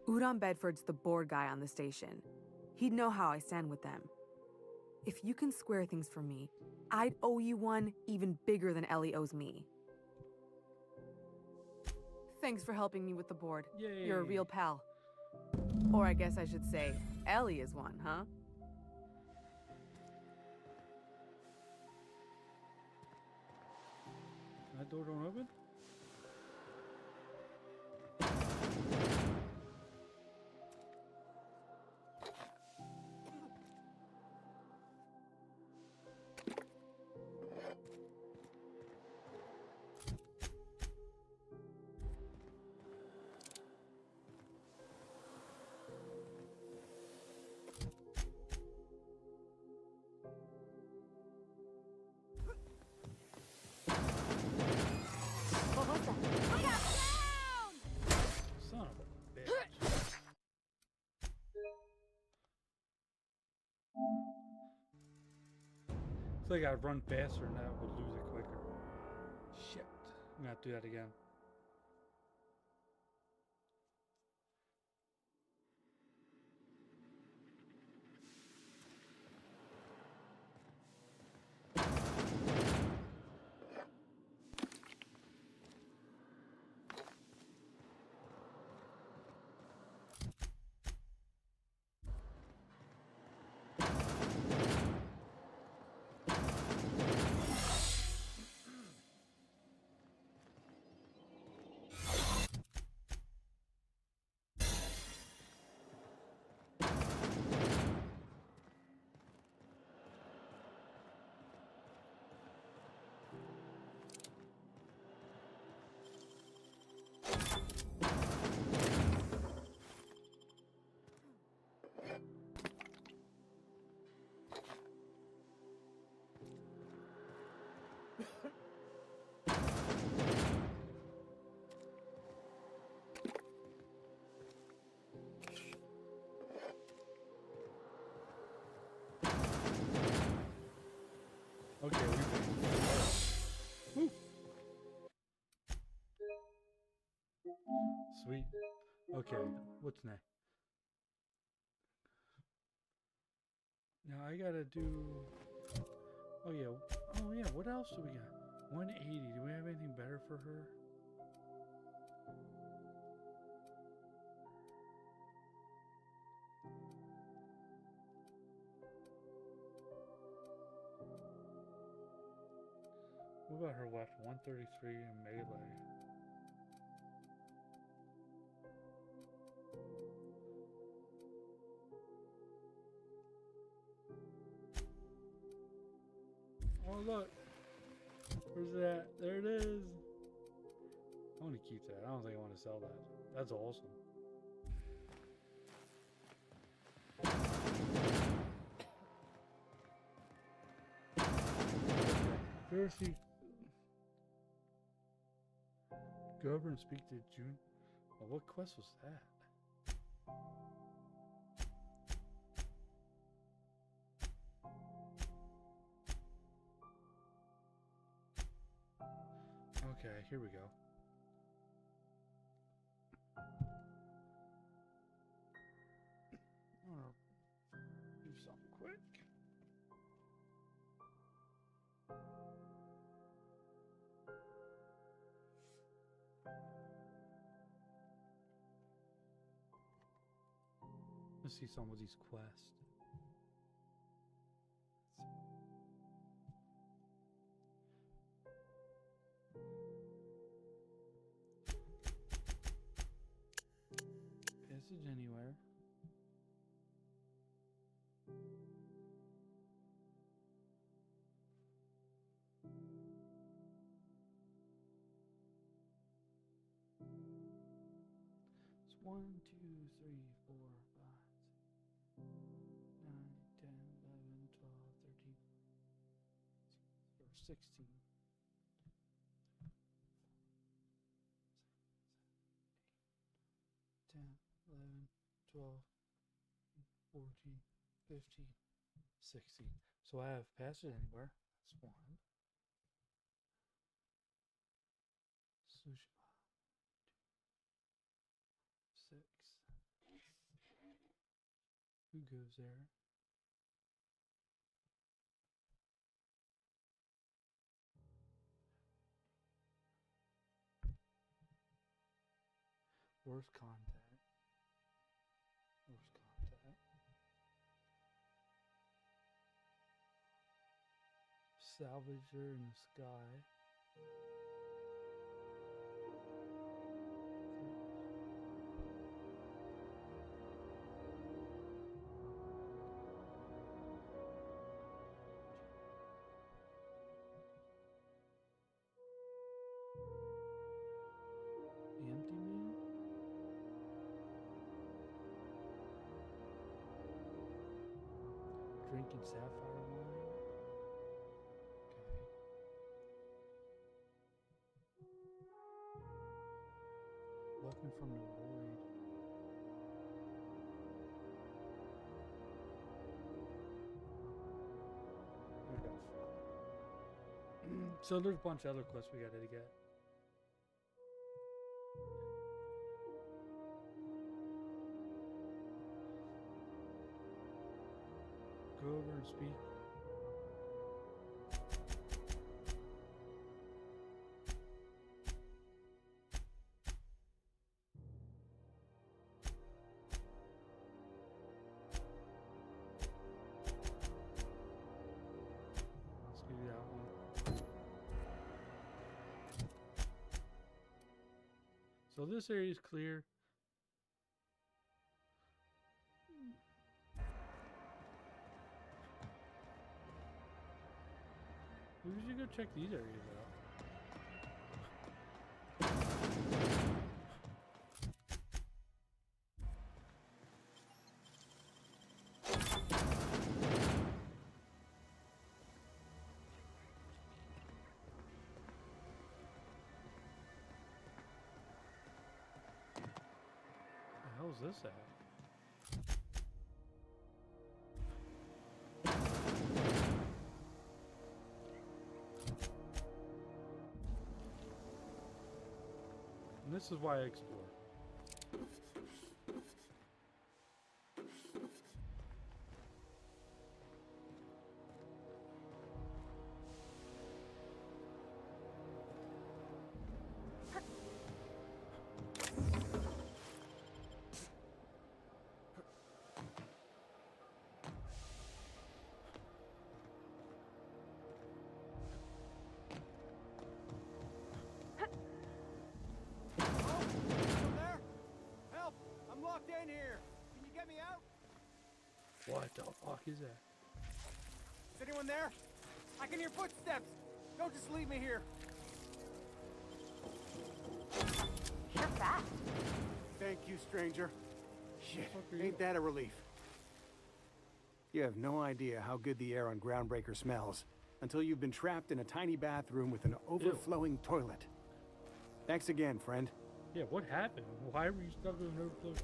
Udom Bedford's the board guy on the station. He'd know how I stand with them. If you can square things for me, I'd owe you one even bigger than Ellie owes me. Thanks for helping me with the board. Yay. You're a real pal. Or I guess I should say, Ellie is one, huh? That door don't open? feel like I'd run faster and that would lose it quicker. Shit. I'm gonna have to do that again. Okay, we made it. Sweet. Okay, what's next? Now I gotta do. Oh yeah. Oh yeah. What else do we got? 180. Do we have anything better for her? What about her weapon? 133 in melee. Oh look, where's that? There it is. I want to keep that. I don't think I want to sell that. That's awesome. Okay. Seriously. Go over and speak to June. Oh, what quest was that? Okay, here we go. I'm gonna do something quick. Let's see some of these quests. Passage anywhere. It's 1, 2, 3, 4, 5, 9, 10, 11, 12, 13, or 16. 10, 11, 12, 14, 15, 16. So I have passage anywhere. That's one. Sushi. 6. Who goes there? Worst contact. Worst contact. Salvager in the sky. The empty man? Drinking sapphire wine? Okay. Weapon from the void. Okay. So there's a bunch of other quests we gotta get. Go over and speak. Let's do that one. So this area is clear. We should go check these areas out. The hell's this at? And this is why I explore. Locked in here. Can you get me out? What the fuck is that? Is anyone there? I can hear footsteps. Don't just leave me here. You're fast. Thank you, stranger. Shit, ain't that a relief? You have no idea how good the air on Groundbreaker smells until you've been trapped in a tiny bathroom with an overflowing toilet. Thanks again, friend. Yeah, what happened? Why were you stuck in an overflow?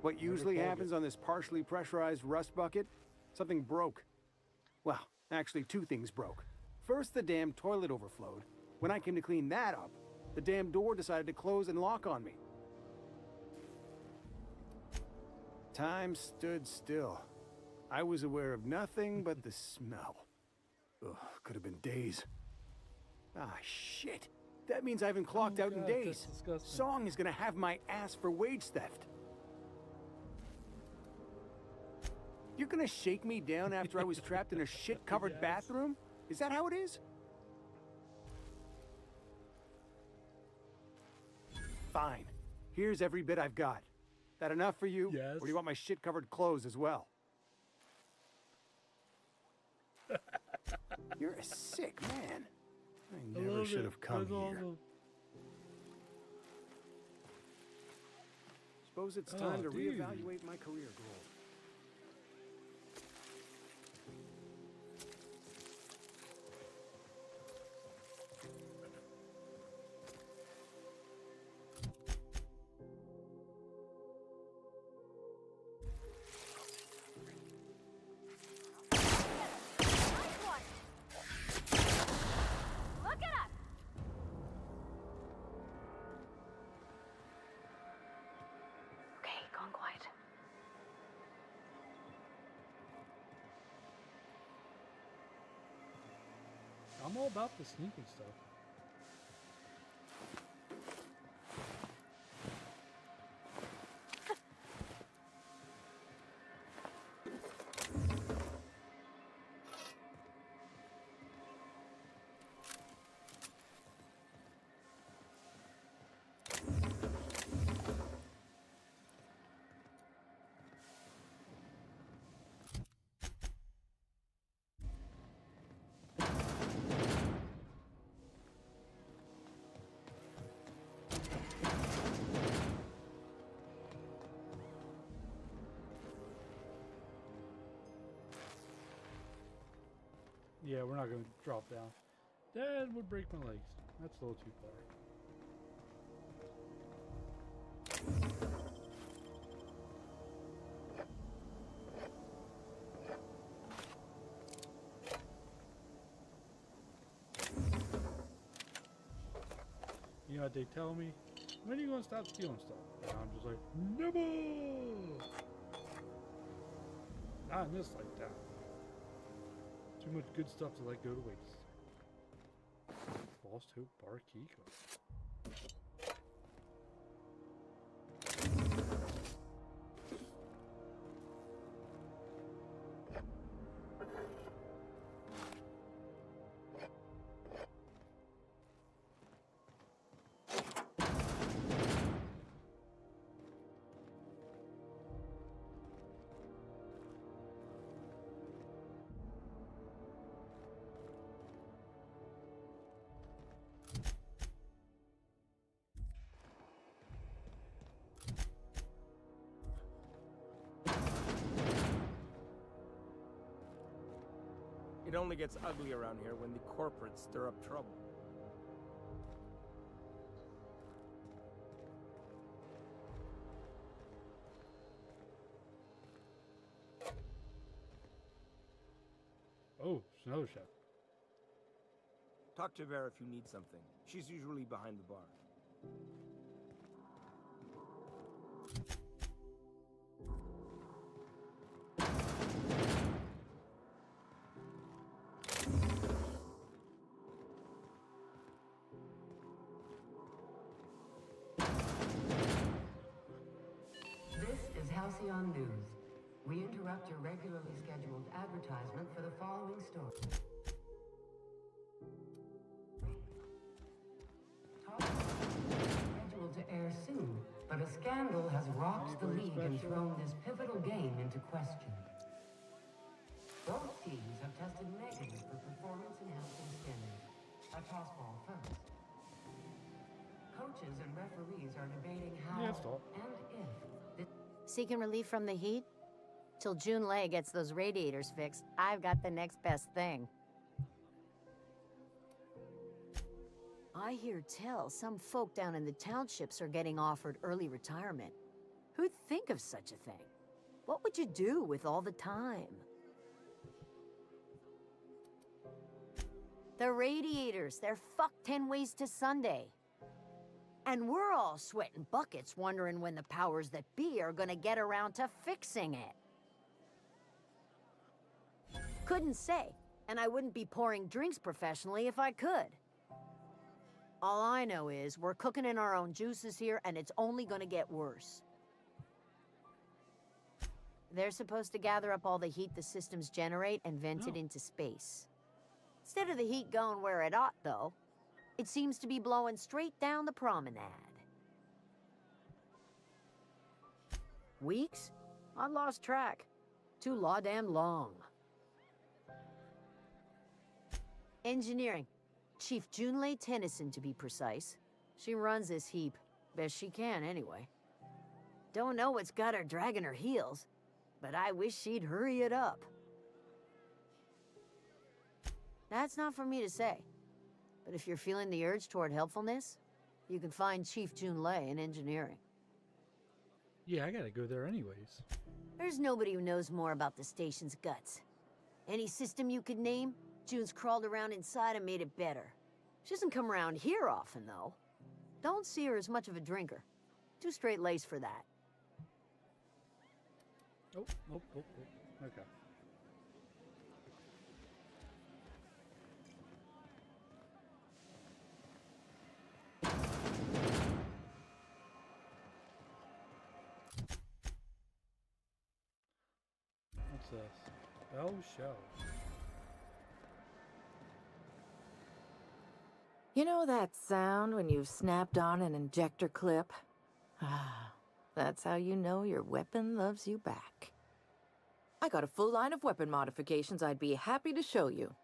What usually happens on this partially pressurized rust bucket? Something broke. Well, actually, two things broke. First, the damn toilet overflowed. When I came to clean that up, the damn door decided to close and lock on me. Time stood still. I was aware of nothing but the smell. Ugh, could have been days. Ah, shit. That means I haven't clocked out in days. Song is gonna have my ass for wage theft. You're gonna shake me down after I was trapped in a shit-covered bathroom? Is that how it is? Fine. Here's every bit I've got. That enough for you? Yes. Or do you want my shit-covered clothes as well? You're a sick man. I never should have come here. Suppose it's time to reevaluate my career goals. I'm all about the sneaking stuff. Yeah, we're not going to drop down. That would break my legs. That's a little too far. that they tell me, when are you gonna stop stealing stuff? And I'm just like, never! Not in this lifetime. Too much good stuff to let go to waste. Lost Hope Bar key card. It only gets ugly around here when the corporates stir up trouble. Oh, it's another chef. Talk to Vera if you need something. She's usually behind the bar. This is Halcyon News. We interrupt your regularly scheduled advertisement for the following story. Scheduled to air soon, but a scandal has rocked the league and thrown this pivotal game into question. Both teams have tested negative for performance-enhancing stimulant. A toss ball first. Coaches and referees are debating how and if. Seeking relief from the heat? Till June Lay gets those radiators fixed, I've got the next best thing. I hear tell some folk down in the townships are getting offered early retirement. Who'd think of such a thing? What would you do with all the time? The radiators, they're fucked 10 ways to Sunday. And we're all sweating buckets wondering when the powers that be are gonna get around to fixing it. Couldn't say, and I wouldn't be pouring drinks professionally if I could. All I know is we're cooking in our own juices here, and it's only gonna get worse. They're supposed to gather up all the heat the systems generate and vent it into space. Instead of the heat going where it ought, though, it seems to be blowing straight down the promenade. Weeks? I lost track. Too law-damn long. Engineering. Chief Junlei Tennyson, to be precise. She runs this heap. Best she can, anyway. Don't know what's got her dragging her heels, but I wish she'd hurry it up. That's not for me to say. But if you're feeling the urge toward helpfulness, you can find Chief Junlei in engineering. Yeah, I gotta go there anyways. There's nobody who knows more about the station's guts. Any system you could name, June's crawled around inside and made it better. She doesn't come around here often, though. Don't see her as much of a drinker. Too straight-laced for that. Oh. Okay. What's this? Bell Show. You know that sound when you've snapped on an injector clip? Ah, that's how you know your weapon loves you back. I got a full line of weapon modifications I'd be happy to show you.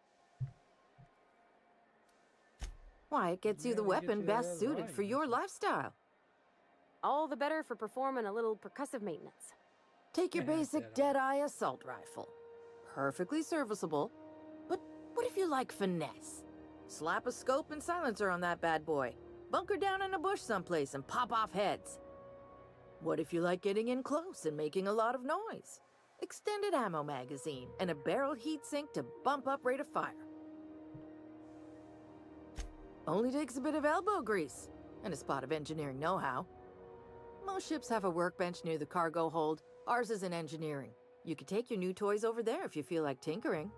Why, it gets you the weapon best suited for your lifestyle. All the better for performing a little percussive maintenance. Take your basic Deadeye assault rifle. Perfectly serviceable. But what if you like finesse? Slap a scope and silencer on that bad boy. Bunker down in a bush someplace and pop off heads. What if you like getting in close and making a lot of noise? Extended ammo magazine and a barrel heatsink to bump up rate of fire. Only takes a bit of elbow grease. and a spot of engineering know-how. Most ships have a workbench near the cargo hold. Ours is in engineering. You could take your new toys over there if you feel like tinkering.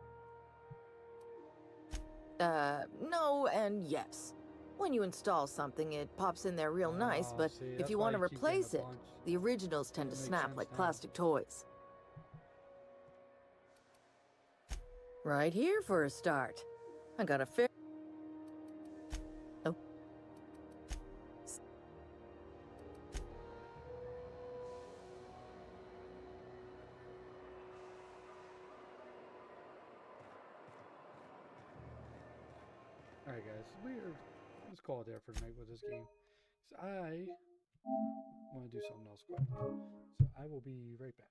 No and yes. When you install something, it pops in there real nice, but see, if that's you why want to you keep getting replace a it, bunch. the originals tend That to makes snap sense like now. plastic toys. Right here for a start. I got a fair... Oh. Alright guys, let's call it there for tonight with this game. So I want to do something else quick. So I will be right back.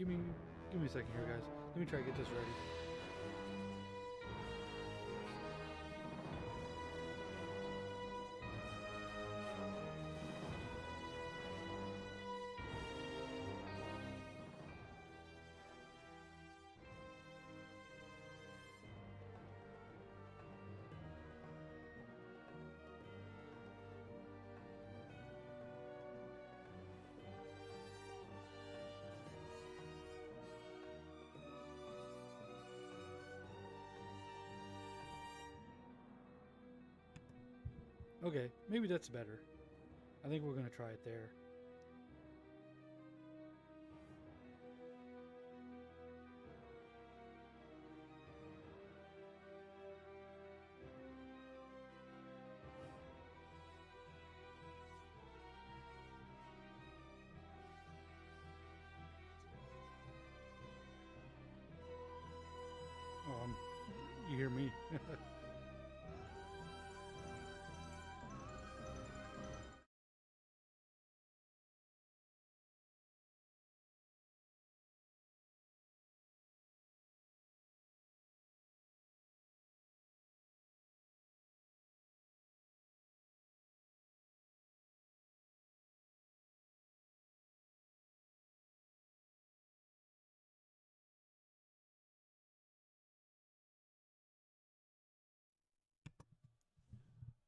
Give me a second here, guys. Let me try to get this ready. Okay, maybe that's better. I think we're gonna try it there. You hear me?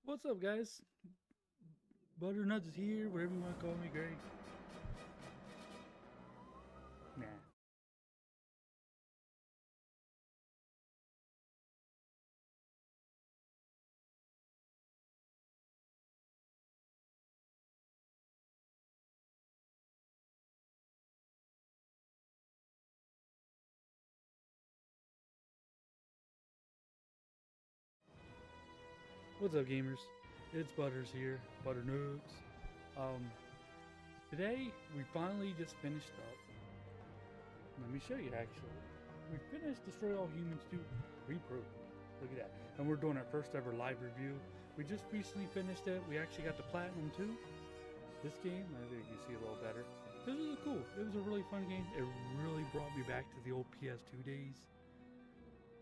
What's up, guys? Butternuts is here, whatever you want to call me, Greg. Nah. What's up, gamers? It's Butters here, Butternuts. Today we finally just finished up. Let me show you. Actually, we finished Destroy All Humans 2 Reproof. Look at that, and we're doing our first ever live review. We just recently finished it. We actually got the platinum too. This game, I think you can see a little better. This was cool. It was a really fun game. It really brought me back to the old PS2 days.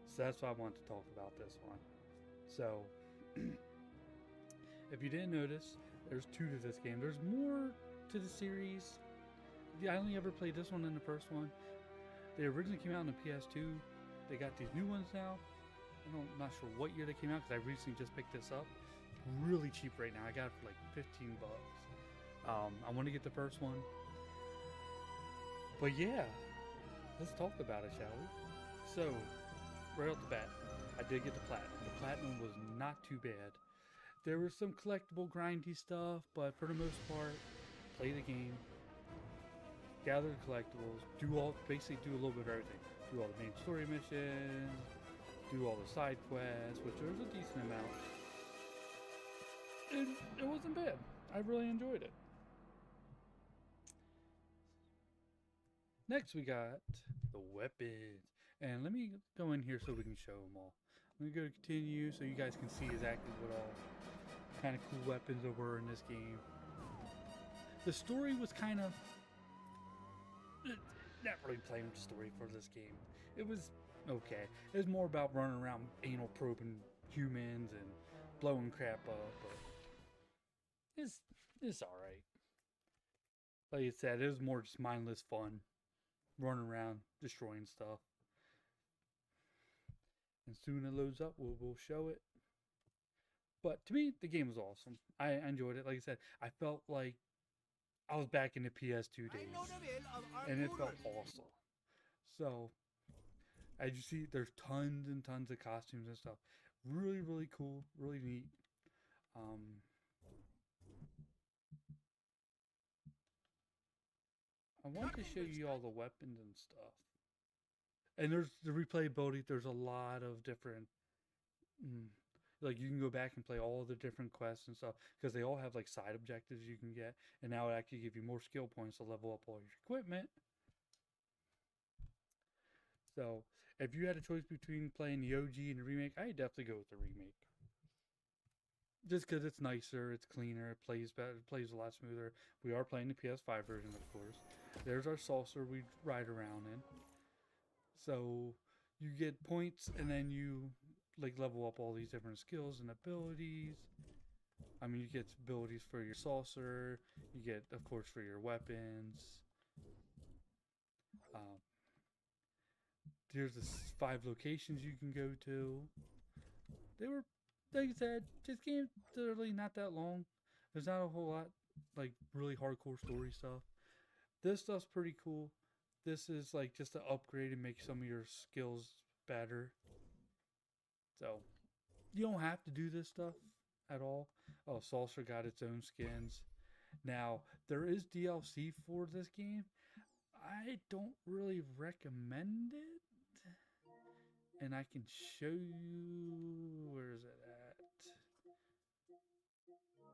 So that's why I wanted to talk about this one. So. If you didn't notice, there's 2 to this game. There's more to the series. I only ever played this one and the first one. They originally came out on the PS2. They got these new ones now. I'm not sure what year they came out because I recently just picked this up. Really cheap right now. I got it for like 15 bucks. I want to get the first one. But yeah, let's talk about it, shall we? So, right off the bat, I did get the platinum. The platinum was not too bad. There was some collectible grindy stuff, but for the most part, play the game, gather the collectibles, basically do a little bit of everything. Do all the main story missions, do all the side quests, which there's a decent amount. It wasn't bad. I really enjoyed it. Next we got the weapons. And let me go in here so we can show them all. I'm going to go to continue so you guys can see exactly what all kind of cool weapons there were in this game. The story was kind of not really playing with the story for this game. It was okay. It was more about running around anal probing humans and blowing crap up, but it's alright. Like I said, it was more just mindless fun. Running around, destroying stuff. And soon it loads up, we'll show it. But to me, the game was awesome. I enjoyed it. Like I said, I felt like I was back in the PS2 days. And it felt awesome. So, as you see, there's tons and tons of costumes and stuff. Really, really cool. Really neat. I want to show you all the weapons and stuff. And there's the replayability. There's a lot of different... like you can go back and play all the different quests and stuff because they all have like side objectives you can get, and now it actually give you more skill points to level up all your equipment. So if you had a choice between playing the OG and the remake, I'd definitely go with the remake. Just because it's nicer, it's cleaner, it plays better, it plays a lot smoother. We are playing the PS5 version, of course. There's our saucer we ride around in. So you get points, and then you like level up all these different skills and abilities. I mean, you get abilities for your saucer. You get, of course, for your weapons. There's the 5 locations you can go to. They were, like I said, this game's literally not that long. There's not a whole lot, like, really hardcore story stuff. This stuff's pretty cool. This is, like, just to upgrade and make some of your skills better. So, you don't have to do this stuff at all. Oh, Saucer got its own skins. Now, there is DLC for this game. I don't really recommend it. And I can show you, where is it at?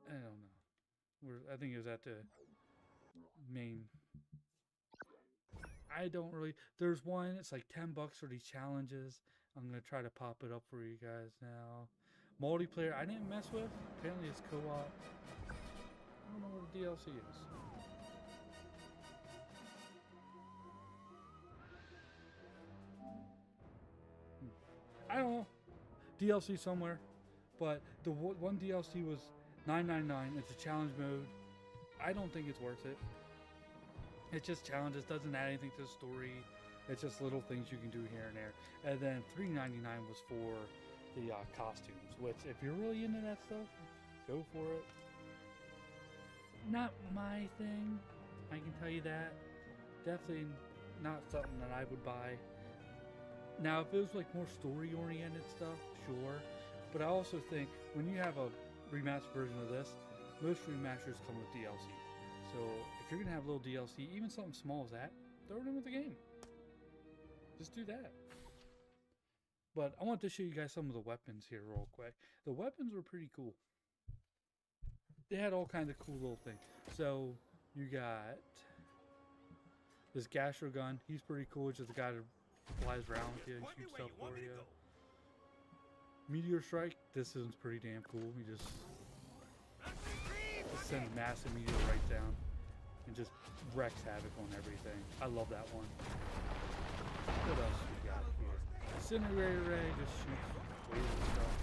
I don't know. I think it was at the main. I don't really. There's one. It's like $10 for these challenges. I'm gonna try to pop it up for you guys now. Multiplayer. I didn't mess with. Apparently it's co-op. I don't know what the DLC is. I don't know. DLC somewhere. But the one DLC was $9.99. It's a challenge mode. I don't think it's worth it. It's just challenges. Doesn't add anything to the story. It's just little things you can do here and there. And then $3.99 was for the costumes. Which, if you're really into that stuff, go for it. Not my thing. I can tell you that. Definitely not something that I would buy. Now, if it was like more story-oriented stuff, sure. But I also think when you have a remastered version of this, most remasters come with DLC. So if you're gonna have a little DLC, even something small as that, throw it in with the game. Just do that. But I want to show you guys some of the weapons here real quick. The weapons were pretty cool. They had all kinds of cool little things. So you got this Gastro gun. He's pretty cool. It's just a guy that flies around with you and shoots stuff for you. Meteor Strike. This is pretty damn cool. He just sends massive meteorites down and just wrecks havoc on everything. I love that one. What else we got here? Incinerator Ray just shoots waves and stuff.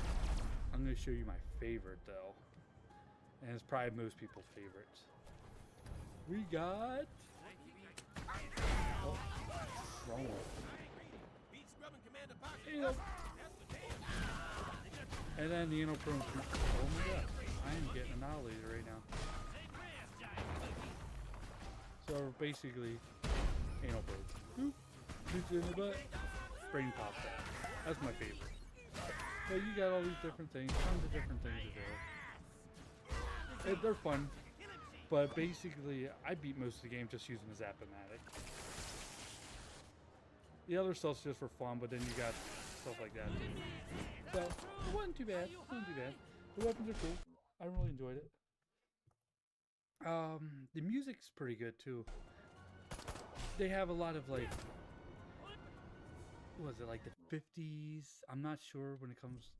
I'm going to show you my favorite though. And it's probably most people's favorites. We got... Oh, wrong one. And then the Anal Prone. Oh my god, I am getting annihilated right now. So basically, Anal Probe. Shoots in the butt, brain pops out. That's my favorite. But you got all these different things, tons of different things to do. They're fun, but basically, I beat most of the game just using the Zap-O-Matic. The other stuff's just for fun, but then you got stuff like that too. So, it wasn't too bad. It wasn't too bad. The weapons are cool. I really enjoyed it. The music's pretty good too. They have a lot of like, what was it, like the 50s? I'm not sure when it comes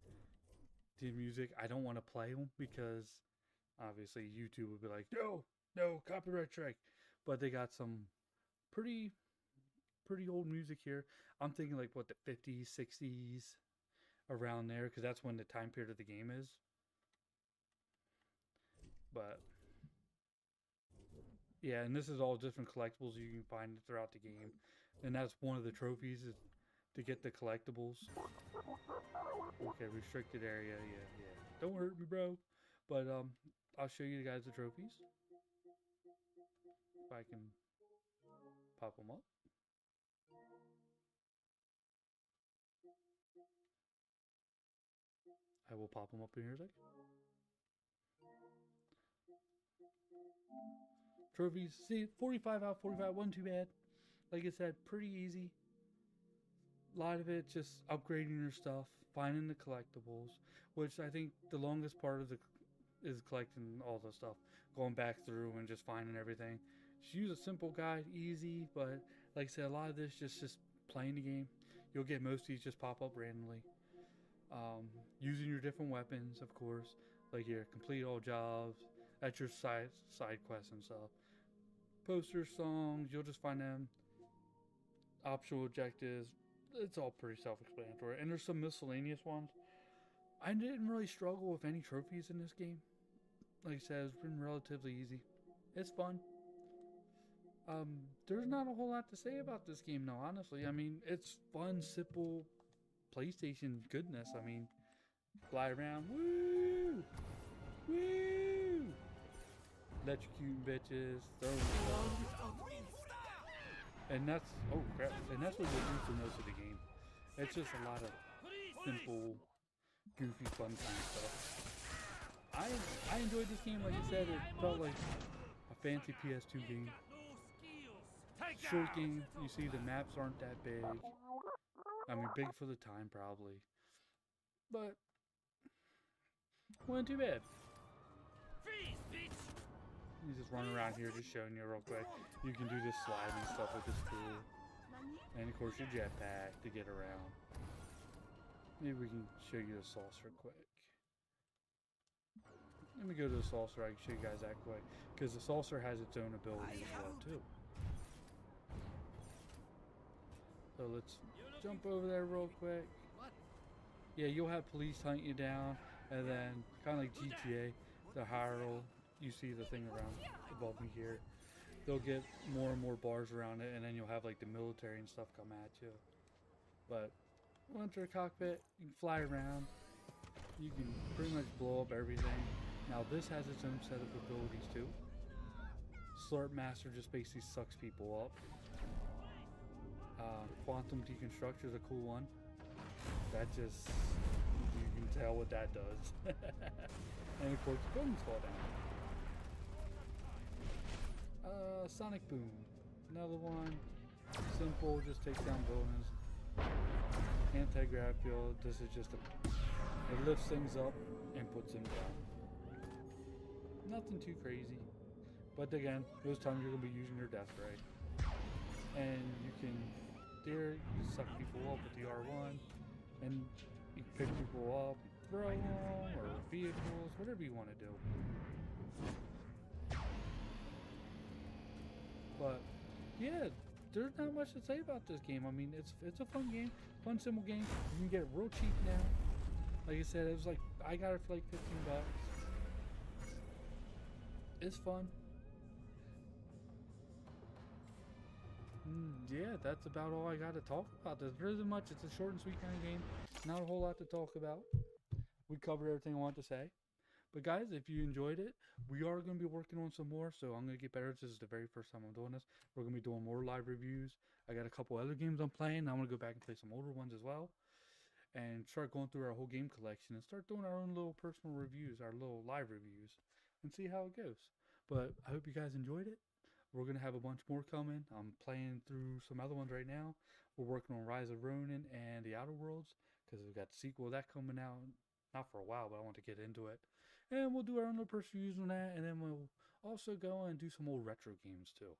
to music. I don't want to play them because obviously YouTube would be like, no, copyright strike. But they got some pretty old music here. I'm thinking like what, the 50s, 60s, around there, because that's when the time period of the game is. But yeah, and this is all different collectibles you can find throughout the game, and that's one of the trophies is to get the collectibles. Okay, restricted area, yeah. Don't hurt me, bro. But I'll show you guys the trophies if I can pop them up. I will pop them up in here a sec. Trophies. See, 45 out of 45. Wasn't too bad. Like I said, pretty easy. A lot of it just upgrading your stuff, finding the collectibles, which I think the longest part of is collecting all the stuff, going back through and just finding everything. Just use a simple guide, easy, but like I said, a lot of this just playing the game. You'll get most of these just pop up randomly. Using your different weapons, of course, like your complete all jobs, that's your side quests and stuff. posters, songs, you'll just find them. Optional objectives, it's all pretty self-explanatory. And there's some miscellaneous ones. I didn't really struggle with any trophies in this game. Like I said, it's been relatively easy. It's fun. There's not a whole lot to say about this game, though, honestly. I mean, it's fun, simple PlayStation goodness. I mean, fly around, woo! Woo! Electrocuting bitches, throwing stuff. And that's, oh crap, and that's what you're used to most of the game. It's just a lot of simple, goofy, fun kind of stuff. I enjoyed this game, like I said, it felt like a fancy PS2 game. Short game, you see the maps aren't that big. I mean, big for the time probably. But, wasn't too bad. You just run around here just showing you real quick. You can do this sliding stuff, which is cool. And of course your jetpack to get around. Maybe we can show you the saucer quick. Let me go to the saucer, I can show you guys that quick. Because the saucer has its own ability as well too. So let's jump over there real quick. Yeah, you'll have police hunt you down, and then kind of like GTA, the higher you see the thing around above me here, they'll get more and more bars around it, and then you'll have like the military and stuff come at you. But once you're in the cockpit, you can fly around. You can pretty much blow up everything. Now this has its own set of abilities too. Slurp Master just basically sucks people up. Quantum Deconstructor is a cool one. That just, you can tell what that does. And of course buildings fall down. Sonic Boom, another one. Simple, just takes down buildings. Anti-grav field, this is just it lifts things up and puts them down. Nothing too crazy. But again, those times you're going to be using your death ray. And you can, you suck people up with the R1. And you pick people up, throw them, or vehicles, whatever you want to do. But yeah, there's not much to say about this game. I mean, it's a fun game, fun simple game. You can get it real cheap now. Like I said, it was like I got it for like $15. It's fun. Yeah, that's about all I got to talk about. There's really much. It's a short and sweet kind of game. Not a whole lot to talk about. We covered everything I wanted to say. But guys, if you enjoyed it, we are going to be working on some more. So I'm going to get better. This is the very first time I'm doing this. We're going to be doing more live reviews. I got a couple other games I'm playing. I'm going to go back and play some older ones as well. And start going through our whole game collection. And start doing our own little personal reviews. Our little live reviews. And see how it goes. But I hope you guys enjoyed it. We're going to have a bunch more coming. I'm playing through some other ones right now. We're working on Rise of Ronin and The Outer Worlds. Because we've got the sequel of that coming out. Not for a while, but I want to get into it. And we'll do our own little personal reviews on that. And then we'll also go and do some old retro games too.